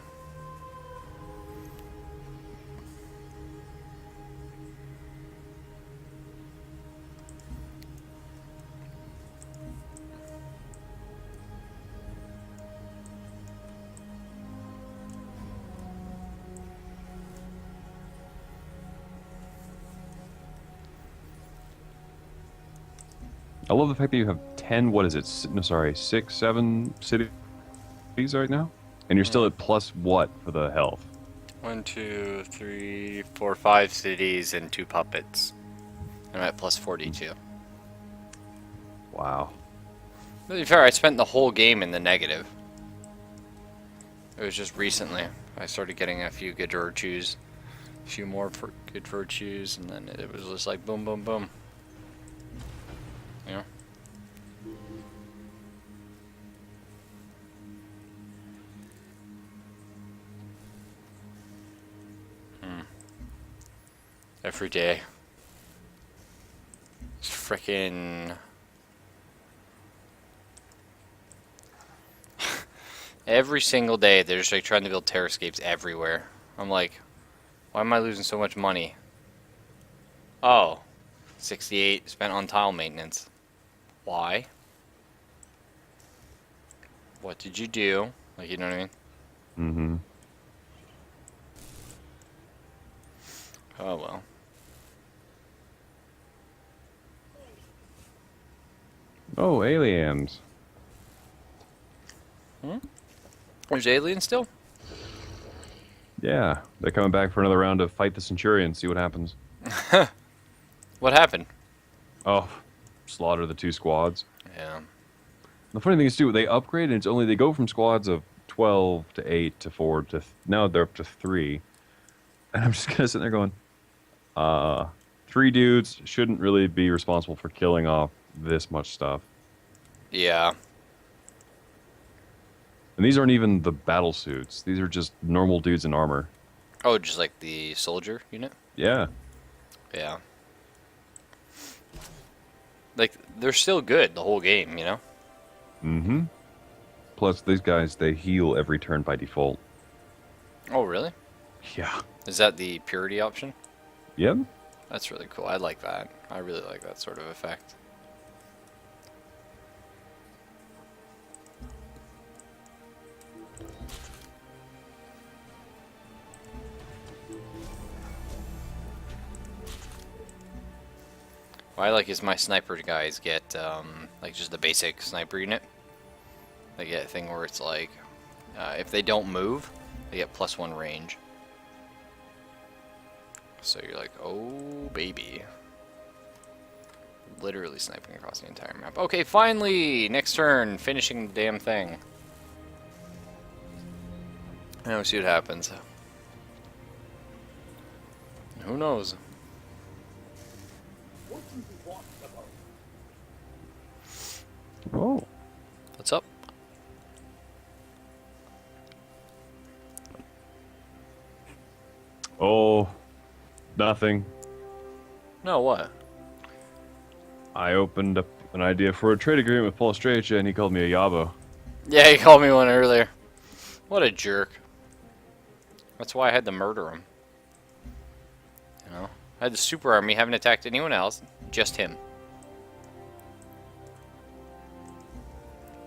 I love the fact that you have 10, what is it? No, sorry, 6, 7 cities right now? And you're still at plus what for the health? 1, 2, 3, 4, 5 cities and 2 puppets. I'm at plus 42. Wow. To be fair, I spent the whole game in the negative. It was just recently I started getting a few good virtues, a few more for good virtues, and then it was just like boom, boom, boom. You know? Every day. It's frickin' every single day they're just like trying to build terrascapes everywhere. I'm like, why am I losing so much money? Oh, 68 spent on tile maintenance. Why? What did you do? Like, you know what I mean? Mm-hmm. Oh well. Oh, aliens. There's aliens still? Yeah, they're coming back for another round of fight the Centurion, see what happens. What happened? Oh, slaughter the 2 squads. Yeah. The funny thing is, too, they upgrade, and it's only, they go from squads of 12 to 8 to 4 to, now they're up to 3. And I'm just kind of sitting there going, 3 dudes shouldn't really be responsible for killing off this much stuff. Yeah. And these aren't even the battle suits. These are just normal dudes in armor. Oh, just like the soldier unit? Yeah. Yeah. Like, they're still good the whole game, you know? Mm-hmm. Plus, these guys, they heal every turn by default. Oh, really? Yeah. Is that the purity option? Yep. That's really cool. I like that. I really like that sort of effect. What I like is my sniper guys get, like just the basic sniper unit. They get a thing where it's like, if they don't move, they get +1 range. So you're like, oh baby. Literally sniping across the entire map. Okay, finally! Next turn, finishing the damn thing. Now we'll see what happens. Who knows? Oh. What's up? Oh. Nothing. No, what? I opened up an idea for a trade agreement with Paul Stracha, and he called me a yabo. Yeah, he called me one earlier. What a jerk. That's why I had to murder him. You know? I had the super army, haven't attacked anyone else, just him.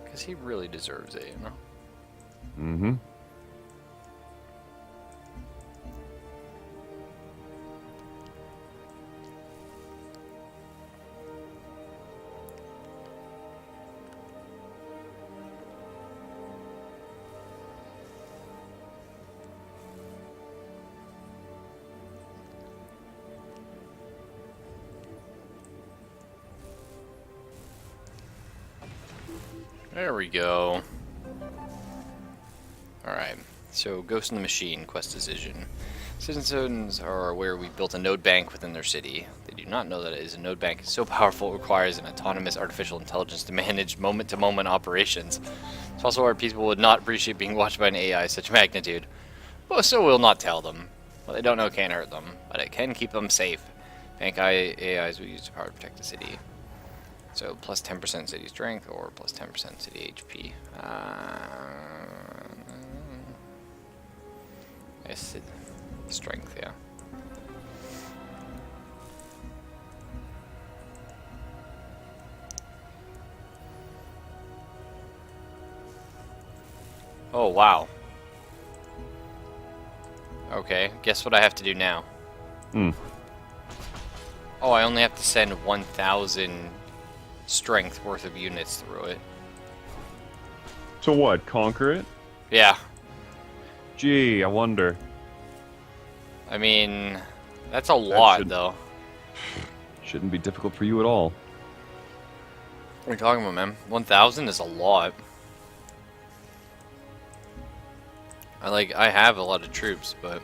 Because he really deserves it, you know? Mm-hmm. There we go. Alright, so Ghost in the Machine quest decision. Citizens are aware we built a node bank within their city. They do not know that it is a node bank so powerful it requires an autonomous artificial intelligence to manage moment-to-moment operations. It's also why people would not appreciate being watched by an AI of such magnitude. But so we'll not tell them. What they don't know can't hurt them, but it can keep them safe. Bank AIs will use the power to protect the city. So plus 10% city strength or plus 10% city HP. Yes, strength, yeah. Oh, wow. Okay, guess what I have to do now? Oh, I only have to send 1,000 strength worth of units through it. So what? Conquer it? Yeah. Gee, I wonder. I mean, that's a lot, though. Shouldn't be difficult for you at all. What are you talking about, man? 1,000 is a lot. I have a lot of troops, but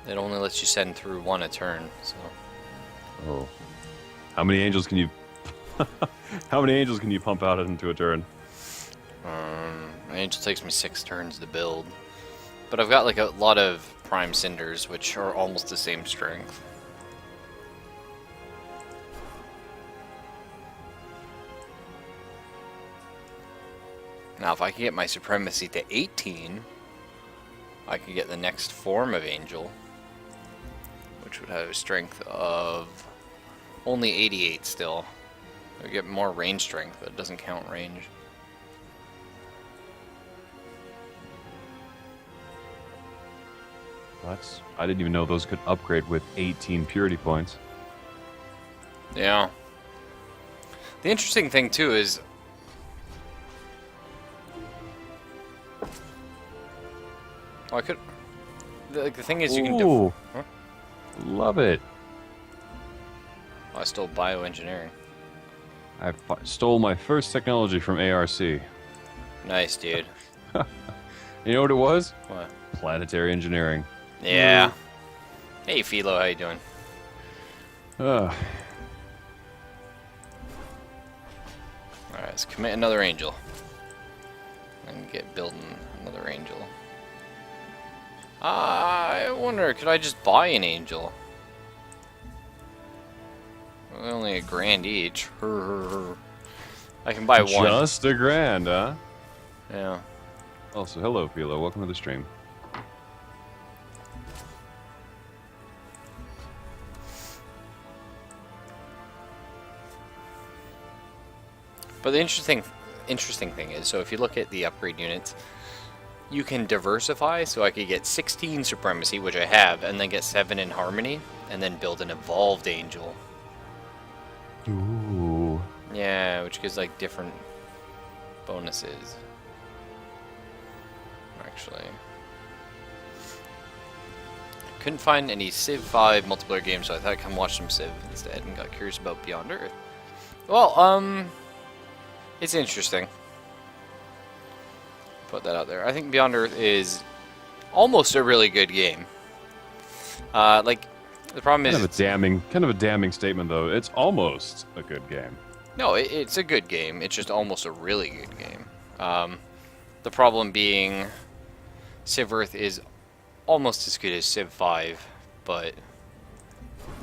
it only lets you send through one a turn, so. Oh. How many angels can you... How many angels can you pump out into a turn? An angel takes me 6 turns to build. But I've got, like, a lot of prime cinders, which are almost the same strength. Now, if I can get my supremacy to 18, I can get the next form of angel, which would have a strength of only 88 still. I get more range strength, but it doesn't count range. I didn't even know those could upgrade with 18 purity points. Yeah. The interesting thing too is I could. The thing is, you can. Ooh. Huh? Love it. I stole bioengineering. I stole my first technology from ARC. Nice, dude. You know what it was? What? Planetary engineering. Yeah. Hey, Philo, how you doing? Ugh. Alright, let's commit another angel. And get building another angel. I wonder, could I just buy an angel? Only $1,000 each. I can buy one. Just $1,000, huh? Yeah. Also, hello, Philo. Welcome to the stream. But the interesting thing is, so if you look at the upgrade units, you can diversify, so I could get 16 supremacy, which I have, and then get 7 in harmony, and then build an evolved angel. Ooh. Yeah, which gives like different bonuses. Actually, couldn't find any Civ 5 multiplayer games, so I thought I'd come watch some Civ instead, and got curious about Beyond Earth. Well, it's interesting. Put that out there. I think Beyond Earth is almost a really good game. Like, the problem is... Kind of a damning statement, though. It's almost a good game. No, it's a good game. It's just almost a really good game. The problem being, Civ Earth is almost as good as Civ 5, but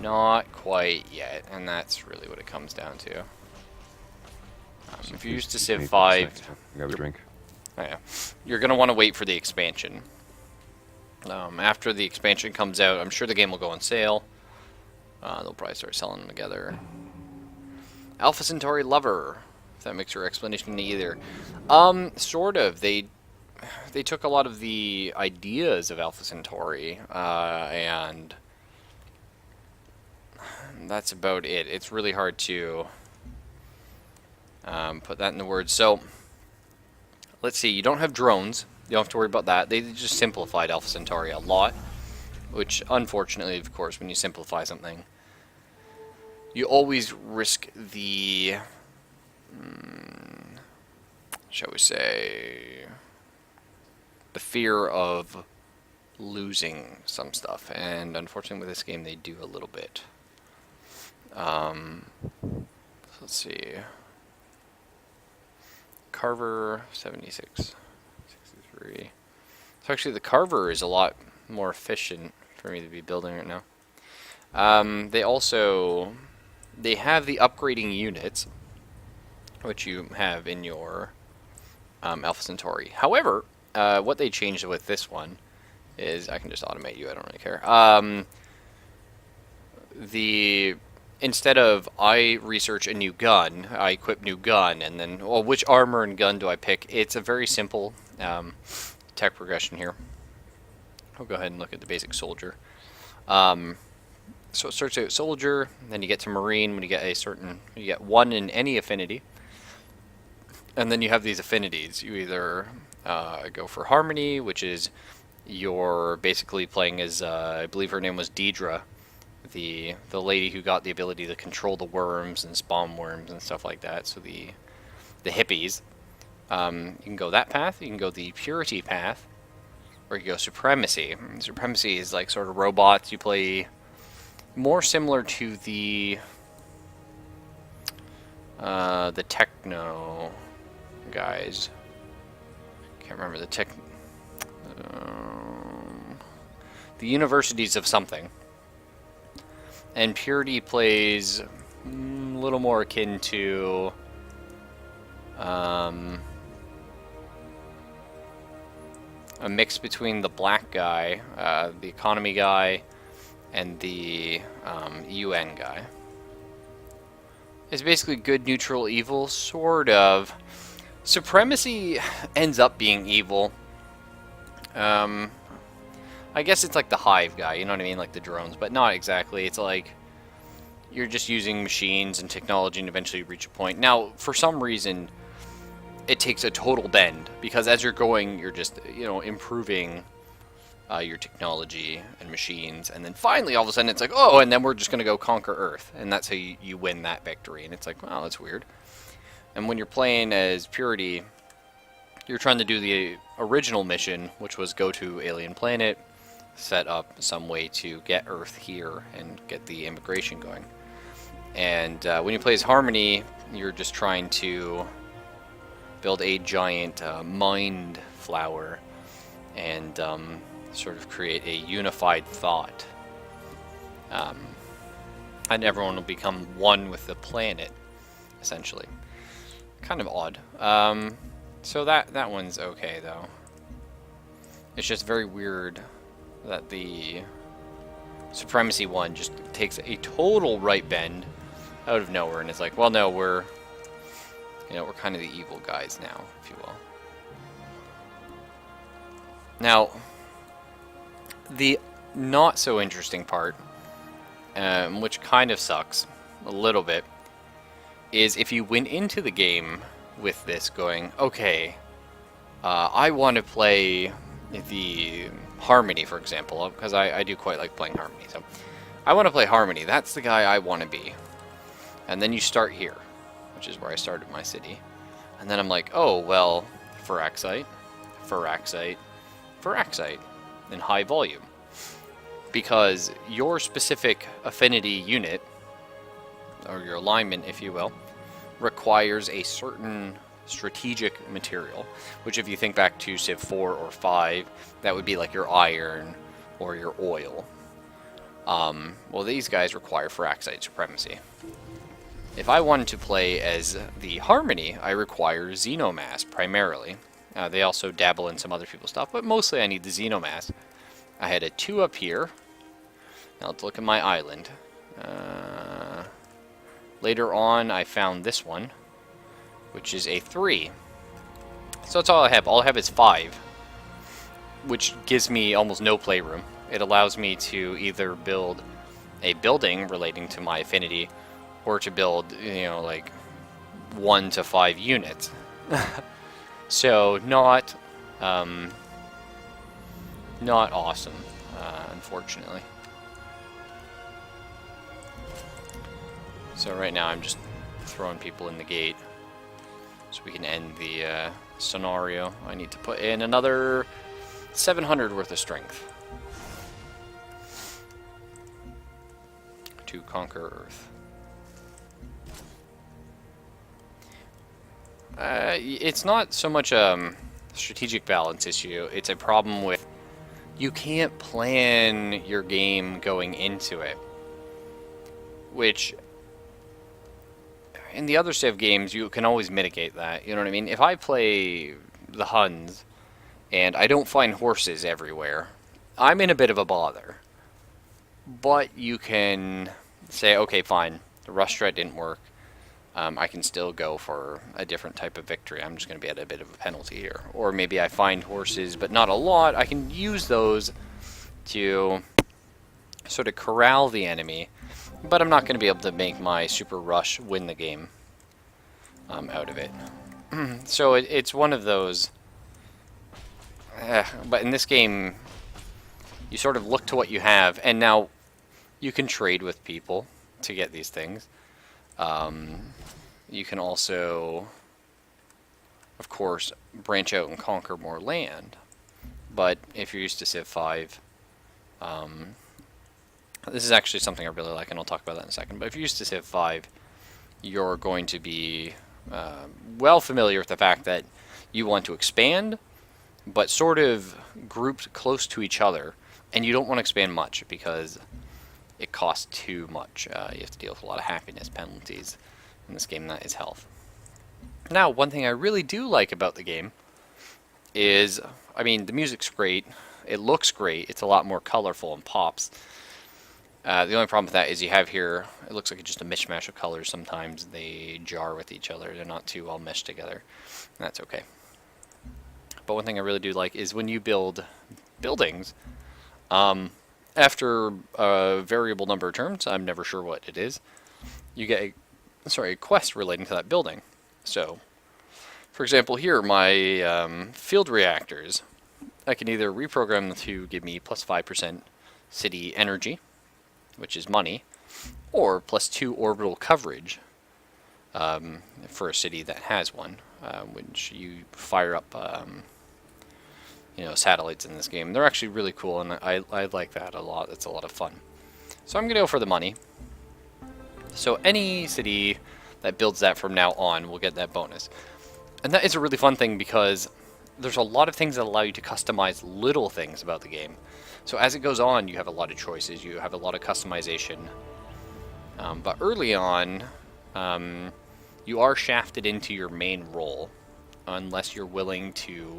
not quite yet, and that's really what it comes down to. If you're used to Civ 5, Grab a drink. oh yeah, you're going to want to wait for the expansion. After the expansion comes out, I'm sure the game will go on sale. They'll probably start selling them together. Alpha Centauri Lover, if that makes your explanation any either. Sort of. They took a lot of the ideas of Alpha Centauri, and that's about it. It's really hard to put that into words. So, let's see. You don't have drones. You don't have to worry about that. They just simplified Alpha Centauri a lot, which, unfortunately, of course, when you simplify something, you always risk the, shall we say, the fear of losing some stuff. And unfortunately, with this game, they do a little bit. So let's see. Carver 76. 63. So actually the Carver is a lot more efficient for me to be building right now. They have the upgrading units, which you have in your Alpha Centauri. However, what they changed with this one is, I can just automate you, I don't really care. Instead of I research a new gun, I equip new gun, and then, well, which armor and gun do I pick? It's a very simple tech progression here. I'll go ahead and look at the basic soldier. So it starts out soldier, then you get to marine when you get you get one in any affinity. And then you have these affinities. You either go for harmony, which is you're basically playing as, I believe her name was Deidre, the lady who got the ability to control the worms and spawn worms and stuff like that. So the hippies. You can go that path. You can go the purity path, or you go supremacy. Supremacy is like sort of robots. You play more similar to the techno guys. Can't remember the universities of something. And purity plays a little more akin to a mix between the black guy, the economy guy, and the UN guy. It's basically good, neutral, evil, sort of. Supremacy ends up being evil. I guess it's like the hive guy, you know what I mean? Like the drones, but not exactly. It's like you're just using machines and technology and eventually reach a point. Now, for some reason, it takes a total bend, because as you're going, you're just, improving your technology and machines, and then finally, all of a sudden, it's like, oh, and then we're just going to go conquer Earth, and that's how you win that victory, and it's like, wow, that's weird. And when you're playing as Purity, you're trying to do the original mission, which was go to alien planet, set up some way to get Earth here and get the immigration going. And when you play as Harmony, you're just trying to build a giant mind flower and sort of create a unified thought. And everyone will become one with the planet, essentially. Kind of odd. So that one's okay, though. It's just very weird that the Supremacy one just takes a total right bend out of nowhere, and it's like, well, no, we're kind of the evil guys now, if you will. Now, the not so interesting part, which kind of sucks a little bit, is if you went into the game with this going, okay, I want to play the Harmony, for example, because I do quite like playing Harmony. So I want to play Harmony. That's the guy I want to be. And then you start here, which is where I started my city. And then I'm like, oh, well, Firaxite, Firaxite, Firaxite in high volume. Because your specific affinity unit, or your alignment, if you will, requires a certain strategic material, which if you think back to Civ 4 or 5, that would be like your iron or your oil. Well, these guys require Firaxite supremacy. If I wanted to play as the Harmony, I require Xenomass primarily. They also dabble in some other people's stuff, but mostly I need the Xenomass. I had a 2 up here. Now let's look at my island. Later on, I found this one, which is a 3. So that's all I have. All I have is 5, which gives me almost no playroom. It allows me to either build a building relating to my affinity, or to build, you know, like 1 to 5 units. So not awesome, unfortunately. So right now I'm just throwing people in the gate so we can end the scenario. I need to put in another 700 worth of strength to conquer Earth. It's not so much a strategic balance issue, it's a problem with you can't plan your game going into it. Which, in the other Civ games, you can always mitigate that, you know what I mean? If I play the Huns, and I don't find horses everywhere, I'm in a bit of a bother. But you can say, okay, fine, the rush threat didn't work. I can still go for a different type of victory. I'm just going to be at a bit of a penalty here. Or maybe I find horses, but not a lot. I can use those to sort of corral the enemy, but I'm not going to be able to make my super rush win the game out of it. So it's one of those. But in this game, you sort of look to what you have, and now you can trade with people to get these things. You can also, of course, branch out and conquer more land. But if you're used to Civ 5, this is actually something I really like, and I'll talk about that in a second. But if you're used to Civ 5, you're going to be well familiar with the fact that you want to expand, but sort of grouped close to each other. And you don't want to expand much because it costs too much. You have to deal with a lot of happiness penalties in this game, that is health. Now, one thing I really do like about the game is, I mean, the music's great, it looks great, it's a lot more colorful and pops. The only problem with that is you have here, it looks like it's just a mishmash of colors. Sometimes they jar with each other, they're not too well meshed together. That's okay. But one thing I really do like is when you build buildings, after a variable number of turns, I'm never sure what it is, you get a quest relating to that building. So, for example, here, my field reactors, I can either reprogram them to give me plus 5% city energy, which is money, or plus 2 orbital coverage for a city that has one, which you fire up you know, satellites in this game. They're actually really cool, and I like that a lot. It's a lot of fun. So I'm going to go for the money. So any city that builds that from now on will get that bonus. And that is a really fun thing because there's a lot of things that allow you to customize little things about the game. So as it goes on, you have a lot of choices, you have a lot of customization. But early on, you are shafted into your main role unless you're willing to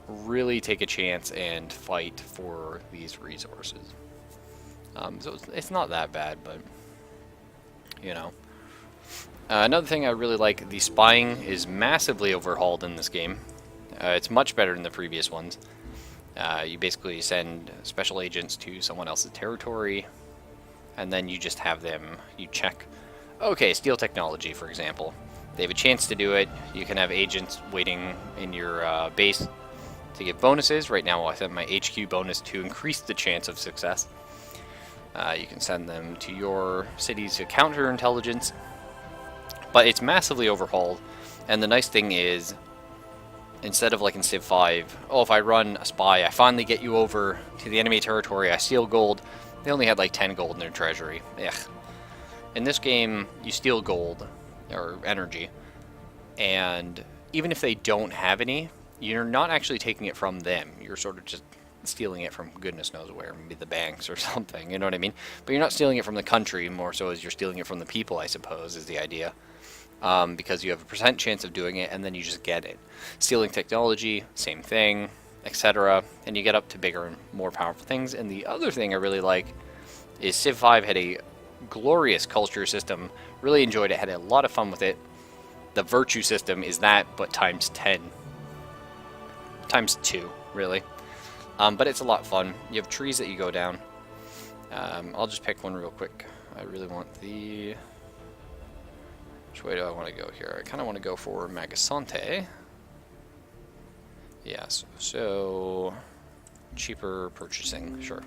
really take a chance and fight for these resources. So it's not that bad, but you know. Another thing I really like, the spying is massively overhauled in this game. It's much better than the previous ones. You basically send special agents to someone else's territory, and then you just have them, you check. Okay, steel technology, for example. They have a chance to do it. You can have agents waiting in your base to get bonuses. Right now I set my HQ bonus to increase the chance of success. You can send them to your cities to counter intelligence. But it's massively overhauled, and the nice thing is, instead of like in Civ 5, oh, if I run a spy, I finally get you over to the enemy territory, I steal gold. They only had like 10 gold in their treasury. Ugh. In this game, you steal gold, or energy, and even if they don't have any, you're not actually taking it from them. You're sort of just stealing it from goodness knows where, maybe the banks or something, you know what I mean? But you're not stealing it from the country, more so as you're stealing it from the people, I suppose, is the idea. Because you have a % chance of doing it, and then you just get it. Stealing technology, same thing. etc. And you get up to bigger and more powerful things. And the other thing I really like is Civ 5 had a glorious culture system. Really enjoyed it, had a lot of fun with it. The virtue system is that, but times 10. Times 2, really. But it's a lot of fun. You have trees that you go down. I'll just pick one real quick. I really want the... Which way do I want to go here? I kind of want to go for Magasante. Yes, so... Cheaper purchasing, sure.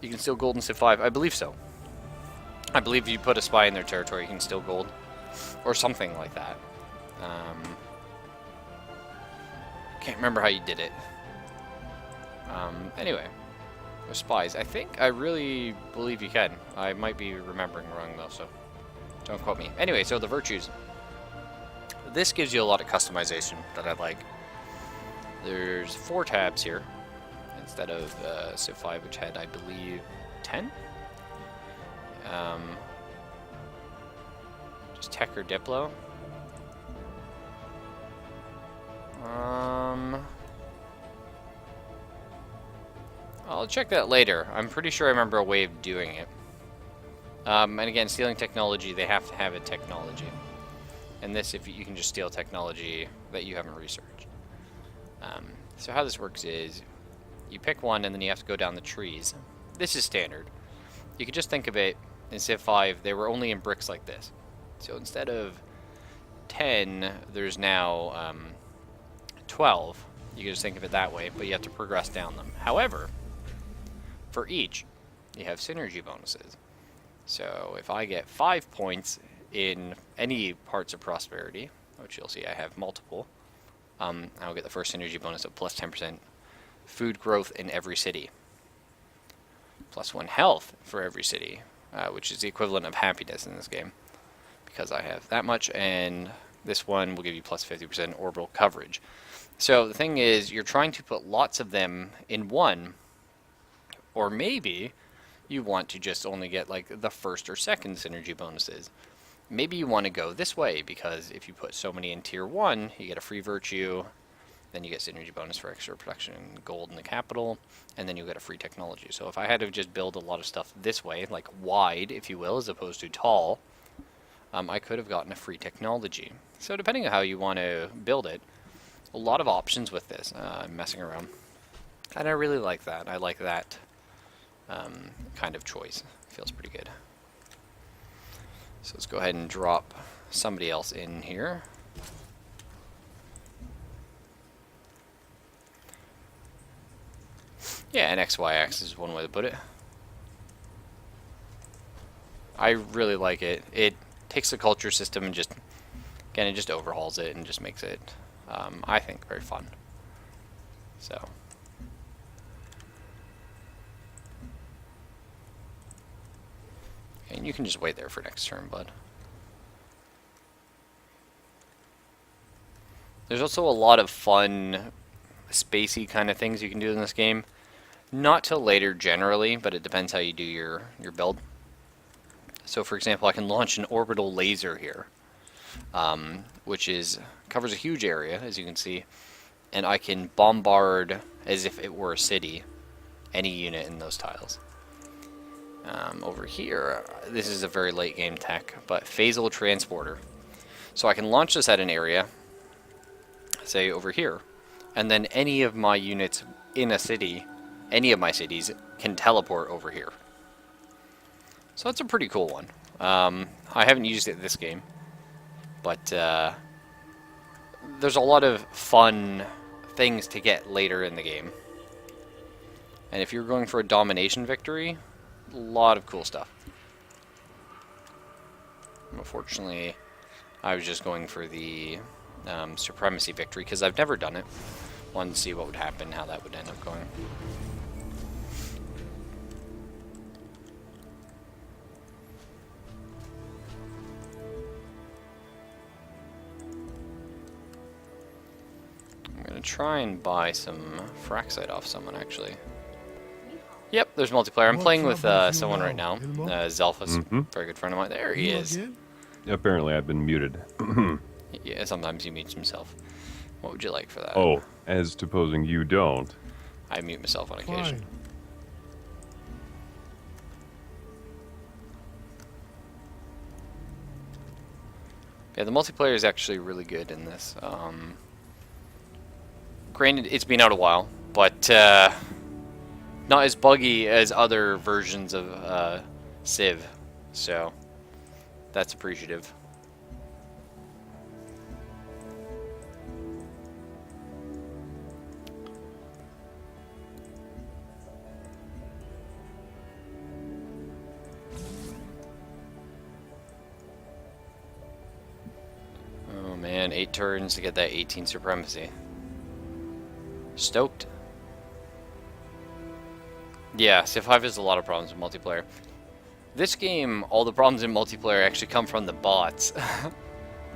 You can steal gold in Civ 5? I believe so. I believe if you put a spy in their territory, you can steal gold. Or something like that. Can't remember how you did it. Anyway, with spies, I really believe you can. I might be remembering wrong though, so don't quote me. Anyway, so the virtues. This gives you a lot of customization that I like. There's 4 tabs here instead of Civ 5, which had, I believe, 10. Just tech or diplo. I'll check that later. I'm pretty sure I remember a way of doing it. And again, stealing technology, they have to have a technology. And this, if you can just steal technology that you haven't researched. So how this works is, you pick one and then you have to go down the trees. This is standard. You could just think of it, in Civ 5, they were only in bricks like this. So instead of 10, there's now 12. You can just think of it that way, but you have to progress down them. However, for each, you have synergy bonuses. So if I get 5 points in any parts of prosperity, which you'll see I have multiple, I'll get the first synergy bonus of plus 10% food growth in every city. Plus 1 health for every city, which is the equivalent of happiness in this game, because I have that much, and this one will give you plus 50% orbital coverage. So the thing is, you're trying to put lots of them in one, or maybe you want to just only get like the first or second synergy bonuses. Maybe you want to go this way, because if you put so many in tier 1, you get a free virtue, then you get synergy bonus for extra production and gold in the capital, and then you get a free technology. So if I had to just build a lot of stuff this way, like wide, if you will, as opposed to tall, I could have gotten a free technology. So depending on how you want to build it, a lot of options with this, messing around. And I really like that. I like that kind of choice. Feels pretty good. So let's go ahead and drop somebody else in here. Yeah, an XY axis is one way to put it. I really like it. It takes the culture system and just, again, it just overhauls it and just makes it, I think, very fun. So. And you can just wait there for next turn, bud. There's also a lot of fun, spacey kind of things you can do in this game. Not till later generally, but it depends how you do your build. So for example, I can launch an orbital laser here, which covers a huge area, as you can see, and I can bombard, as if it were a city, any unit in those tiles. Over here, this is a very late game tech, but phasal transporter. So I can launch this at an area, say over here, and then any of my units in a city, any of my cities, can teleport over here. So that's a pretty cool one. I haven't used it this game, but there's a lot of fun things to get later in the game. And if you're going for a domination victory, a lot of cool stuff. Unfortunately, I was just going for the supremacy victory because I've never done it. Wanted to see what would happen, how that would end up going. I'm going to try and buy some Fraxite off someone, actually. Yep, there's multiplayer. I'm playing with someone right now. Zelfa's a very good friend of mine. There he is. Apparently I've been muted. Yeah, sometimes he mutes himself. What would you like for that? Oh, as supposing you don't. I mute myself on occasion. Fine. Yeah, the multiplayer is actually really good in this. Granted, it's been out a while, but not as buggy as other versions of Civ, so that's appreciative. Oh man, 8 turns to get that 18 supremacy. Stoked. Yeah, Civ 5 has a lot of problems with multiplayer. This game, all the problems in multiplayer actually come from the bots.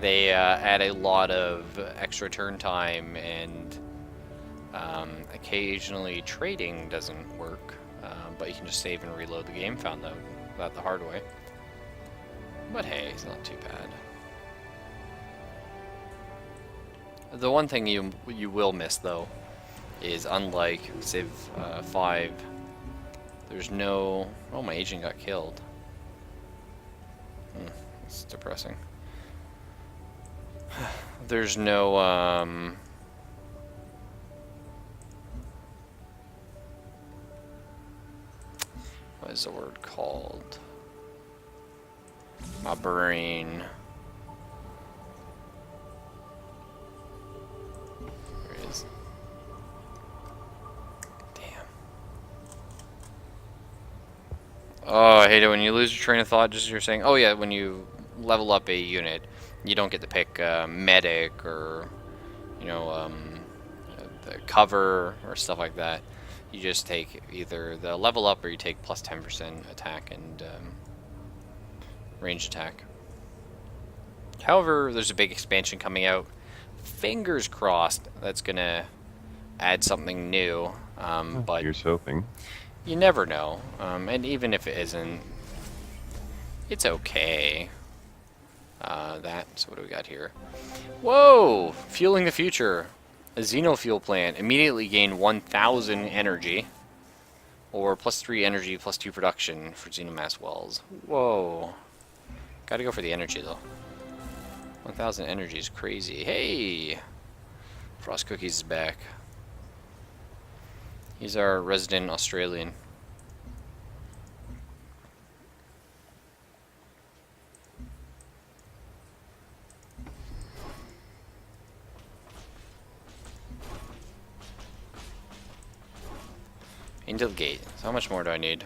They add a lot of extra turn time, and occasionally trading doesn't work, but you can just save and reload the game. Found that the hard way. But hey, it's not too bad. The one thing you will miss, though, is unlike Civ 5, there's no... Oh, my agent got killed. It's depressing. There's no, what is the word called? My brain. There it is. Damn. Oh, I hate it when you lose your train of thought just as you're saying, oh yeah, when you level up a unit, you don't get to pick medic or, you know, the cover or stuff like that. You just take either the level up or you take plus 10% attack and range attack. However, there's a big expansion coming out. Fingers crossed that's going to add something new, but Here's hoping. you never know. And even if it isn't, it's okay. So what do we got here? Whoa! Fueling the future. A xenofuel plant. Immediately gain 1,000 energy. Or plus 3 energy, plus 2 production for xenomass wells. Whoa. Gotta go for the energy, though. 1,000 energy is crazy. Hey! Frost Cookies is back. He's our resident Australian. Into the gate. So how much more do I need?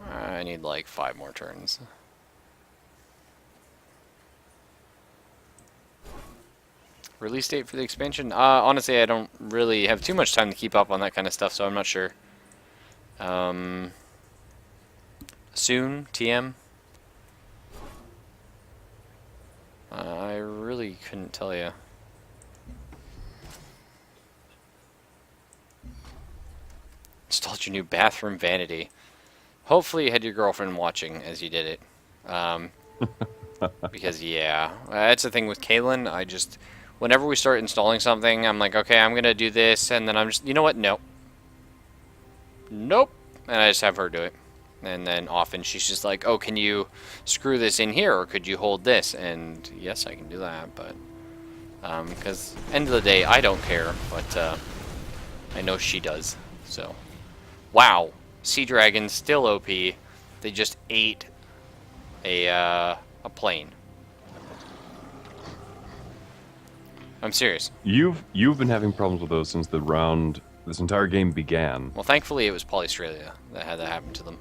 I need like 5 more turns. Release date for the expansion? Honestly, I don't really have too much time to keep up on that kind of stuff, so I'm not sure. Soon, TM? I really couldn't tell you. Installed your new bathroom vanity. Hopefully you had your girlfriend watching as you did it. Because, yeah. That's the thing with Kaylin. I just... Whenever we start installing something, I'm like, okay, I'm going to do this. And then I'm just... You know what? Nope. Nope. And I just have her do it. And then often she's just like, oh, can you screw this in here? Or could you hold this? And yes, I can do that. But... Because end of the day, I don't care. But I know she does. So... Wow, Sea Dragon's still OP. They just ate a plane. I'm serious. You've been having problems with those since this entire game began. Well, thankfully it was Polystralia that had that happen to them.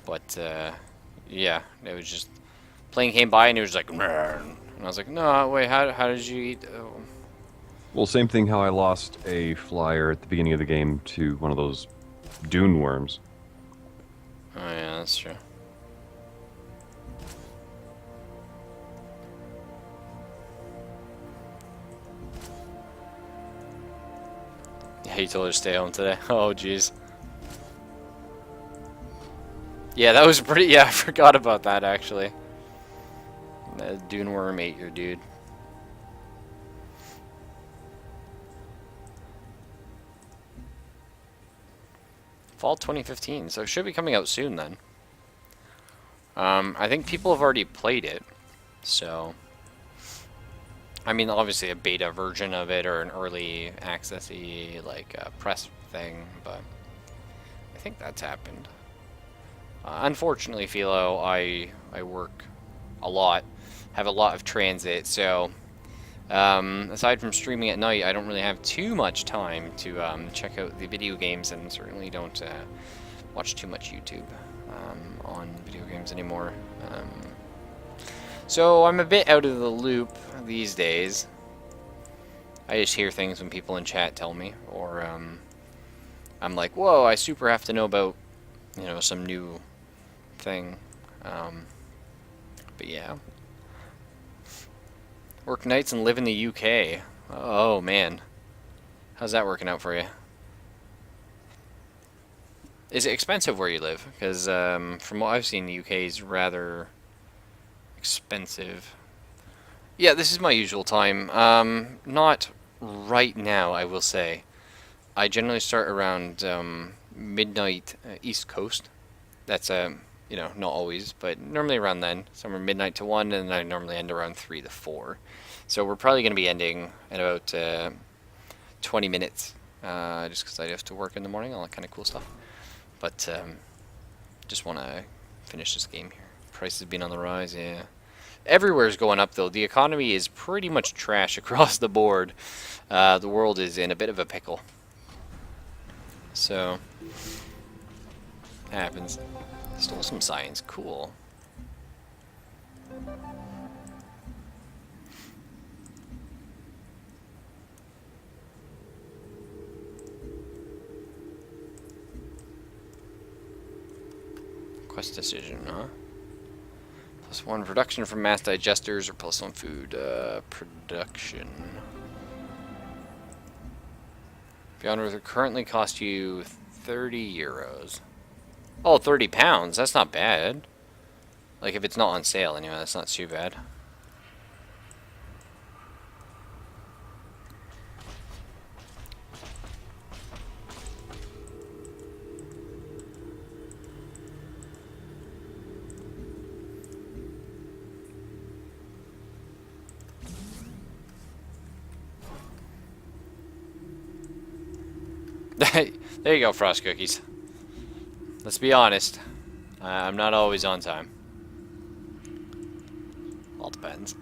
But yeah, it was just plane came by and it was like, "Mrrr." And I was like, no, wait, how did you eat? Oh. Well, same thing how I lost a flyer at the beginning of the game to one of those dune worms. Oh yeah, that's true. Yeah, you told her to stay home today. Oh, jeez. Yeah, that was pretty... Yeah, I forgot about that, actually. The dune worm ate your dude. Fall 2015, so it should be coming out soon then. I think people have already played it, so... I mean, obviously a beta version of it or an early access-y, like, press thing, but I think that's happened. Unfortunately, Philo, I work a lot, have a lot of transit, so aside from streaming at night, I don't really have too much time to check out the video games, and certainly don't watch too much YouTube on video games anymore. So I'm a bit out of the loop these days. I just hear things when people in chat tell me, or I'm like, whoa, I super have to know about, you know, some new thing. But yeah. Work nights and live in the UK. Oh man. How's that working out for you? Is it expensive where you live? Because from what I've seen, the UK is rather expensive. Yeah, this is my usual time. Not right now, I will say. I generally start around midnight East Coast. That's you know, not always, but normally around then, somewhere midnight to 1, and I normally end around 3 to 4. So we're probably going to be ending at about 20 minutes, just because I have to work in the morning, all that kind of cool stuff. But just want to finish this game here. Prices being on the rise, yeah. Everywhere's going up, though. The economy is pretty much trash across the board. The world is in a bit of a pickle. So, happens. Stole some science. Cool. Quest decision, huh? +1 production from mass digesters, or +1 food production. Beyond Erf currently cost you 30 euros. Oh, 30 pounds. That's not bad. Like, if it's not on sale anyway, that's not too bad. There you go, Frost Cookies. Let's be honest. I'm not always on time. All depends.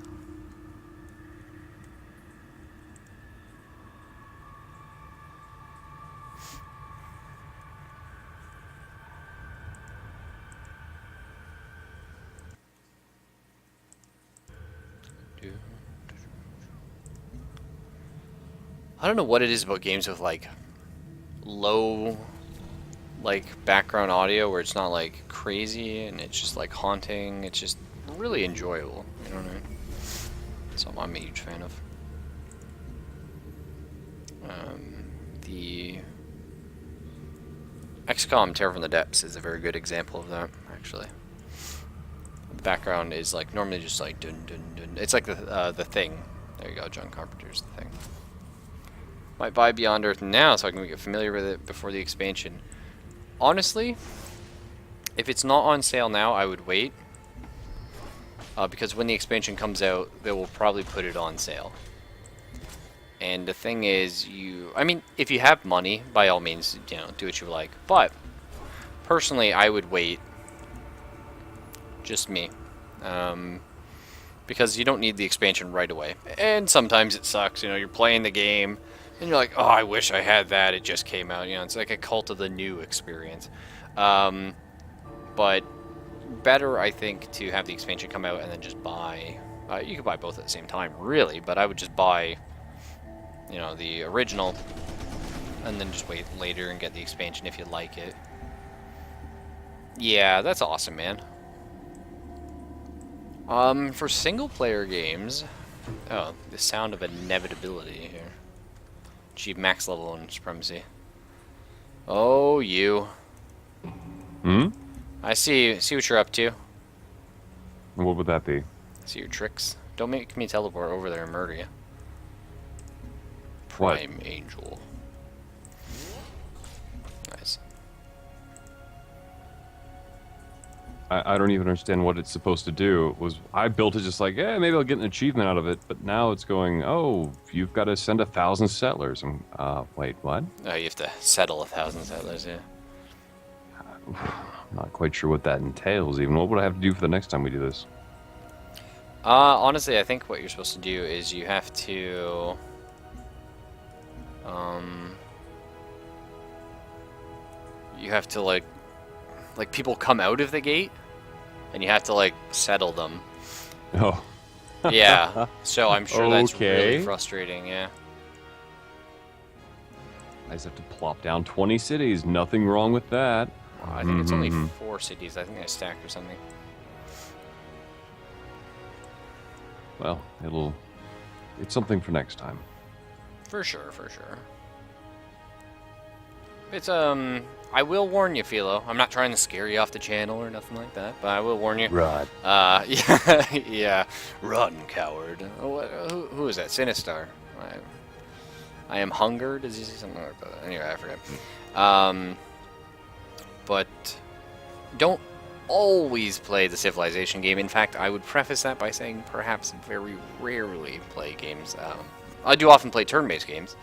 I don't know what it is about games with, like, low, like, background audio where it's not, like, crazy and it's just, like, haunting. It's just really enjoyable, you know what I mean? Something I'm a huge fan of. The XCOM Terror from the Depths is a very good example of that, actually. The background is, like, normally just, like, dun dun dun. It's like the Thing. There you go, John Carpenter's The Thing. Might buy Beyond Erf now so I can get familiar with it before the expansion. Honestly, if it's not on sale now, I would wait. Because when the expansion comes out, they will probably put it on sale. And the thing is, I mean, if you have money, by all means, you know, do what you like. But, personally, I would wait. Just me. Because you don't need the expansion right away. And sometimes it sucks, you know, you're playing the game, and you're like, oh, I wish I had that, it just came out, you know, it's like a Cult of the New experience. But better, I think, to have the expansion come out and then just buy, you could buy both at the same time, really, but I would just buy, you know, the original, and then just wait later and get the expansion if you like it. Yeah, that's awesome, man. For single-player games, oh, the sound of inevitability here. Achieve max level on supremacy. Oh, you. Hmm? I see what you're up to. What would that be? I see your tricks. Don't make me teleport over there and murder you. What? Prime Angel. Nice. I don't even understand what it's supposed to do. I built it just like, yeah, maybe I'll get an achievement out of it. But now it's going, oh, you've got to send 1,000 settlers. And wait, what? Oh, you have to settle 1,000 settlers, yeah. I'm not quite sure what that entails. Even what would I have to do for the next time we do this? Honestly, I think what you're supposed to do is you have to, like people come out of the gate, and you have to like settle them. Oh. Yeah. So I'm sure that's really Okay. frustrating. Yeah. I just have to plop down 20 cities. Nothing wrong with that. I think it's only 4 cities. I think I stacked or something. Well, it's something for next time. For sure, for sure. It's I will warn you, Philo. I'm not trying to scare you off the channel or nothing like that, but I will warn you. Right. Yeah, yeah. Run, coward. Who is that? Sinistar. I am hungered. Does he say something like that? Anyway, I forget. But don't always play the Civilization game. In fact, I would preface that by saying perhaps very rarely play games. I do often play turn-based games.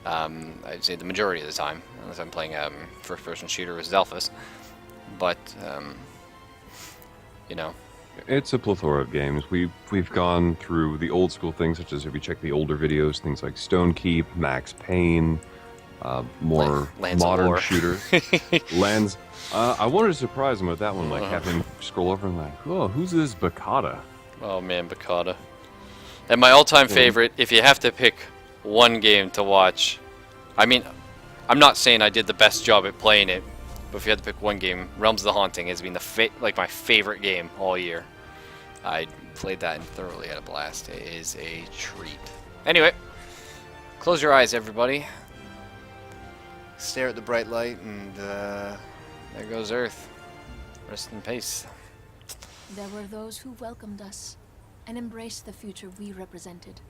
I'd say the majority of the time, unless I'm playing first-person shooter with Zelphus. But you know, It's a plethora of games. We've gone through the old school things, such as if you check the older videos, things like Stone Keep, Max Payne, more Lands of modern War. shooters. Lands. I wanted to surprise him with that one, like have him scroll over and like, oh, who's this Bacata? oh man, Bacata. And my all-time favorite, if you have to pick one game to watch, I mean, I'm not saying I did the best job at playing it, but if you had to pick one game, Realms of the Haunting has been like my favorite game all year. I played that and thoroughly had a blast. It is a treat. Anyway, close your eyes, everybody. Stare at the bright light, and there goes Earth. Rest in peace. There were those who welcomed us and embraced the future we represented.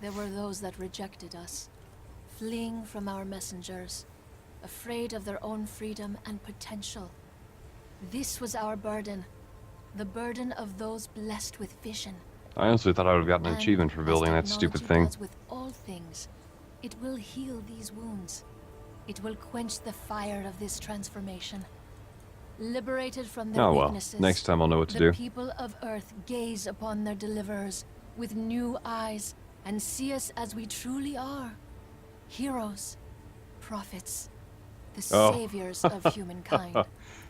There were those that rejected us, fleeing from our messengers, afraid of their own freedom and potential. This was our burden, the burden of those blessed with vision. I honestly thought I would have gotten an And achievement for as building that stupid technology thing. does with all things, it will heal these wounds. It will quench the fire of this transformation. Liberated from their Oh well, weaknesses, next time I'll know what to the do. people of Earth gaze upon their deliverers with new eyes and see us as we truly are. Heroes, prophets, the Oh. saviors of humankind.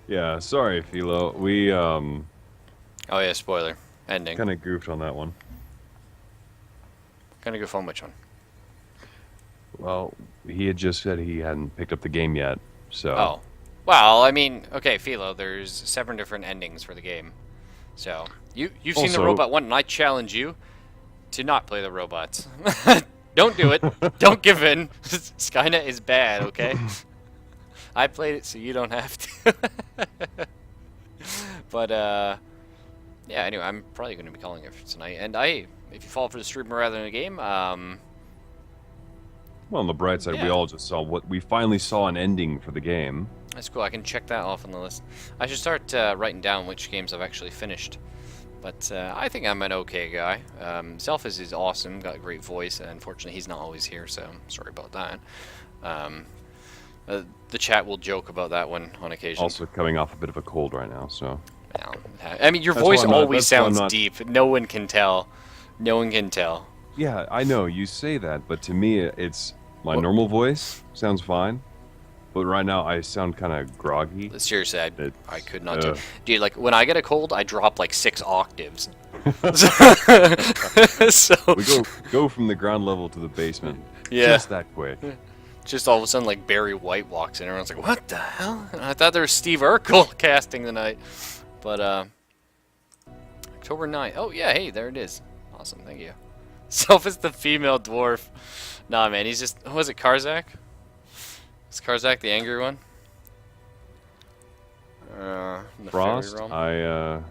Yeah, sorry, Philo. We Oh yeah, spoiler. Ending. kind of goofed on that one. Gonna go phone which one? Well, he had just said he hadn't picked up the game yet, so. Oh. Well, I mean, okay, Philo, there's 7 different endings for the game. So, you've seen the Also- robot one, and I challenge you to not play the robots. Don't do it. Don't give in. Skynet is bad, okay? I played it so you don't have to. But, yeah, anyway, I'm probably going to be calling it for tonight. And if you fall for the stream rather than a game, Well, on the bright side, we Yeah. all just saw we finally saw an ending for the game. that's cool. I can check that off on the list. I should start writing down which games I've actually finished. But I think I'm an okay guy. Zelphus is awesome, got a great voice, and unfortunately he's not always here, so I'm sorry about that. The chat will joke about that one on occasion. Also coming off a bit of a cold right now, so. Well, I mean, your That's voice why I'm not- always that's why I'm sounds not- deep. No one can tell. No one can tell. Yeah, I know you say that, but to me, it's my normal voice sounds fine. But right now, I sound kind of groggy. Seriously, It's- I could not do. Dude, like when I get a cold, I drop like 6 octaves. So We go from the ground level to the basement. Yeah. Just that quick. just all of a sudden, like Barry White walks in, everyone's like, "What the hell?" And I thought there was Steve Urkel casting tonight, but October 9th. Oh yeah, hey, there it is. Awesome, thank you. Self is the female dwarf. Nah, man, he's just. Was it Karzak? Is Karzak the angry one? In the Frost, fairy realm?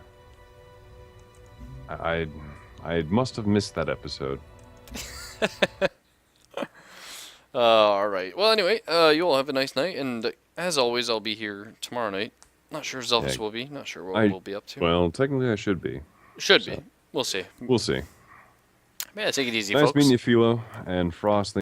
I must have missed that episode. Alright. Well, anyway, you all have a nice night, and as always, I'll be here tomorrow night Not sure Zelfus Yeah. will be. Not sure what I- we'll be up to. Well, technically I should be. Should be. We'll see. We'll see. Yeah, take it easy, Nice folks. meeting you, Philo and Frost.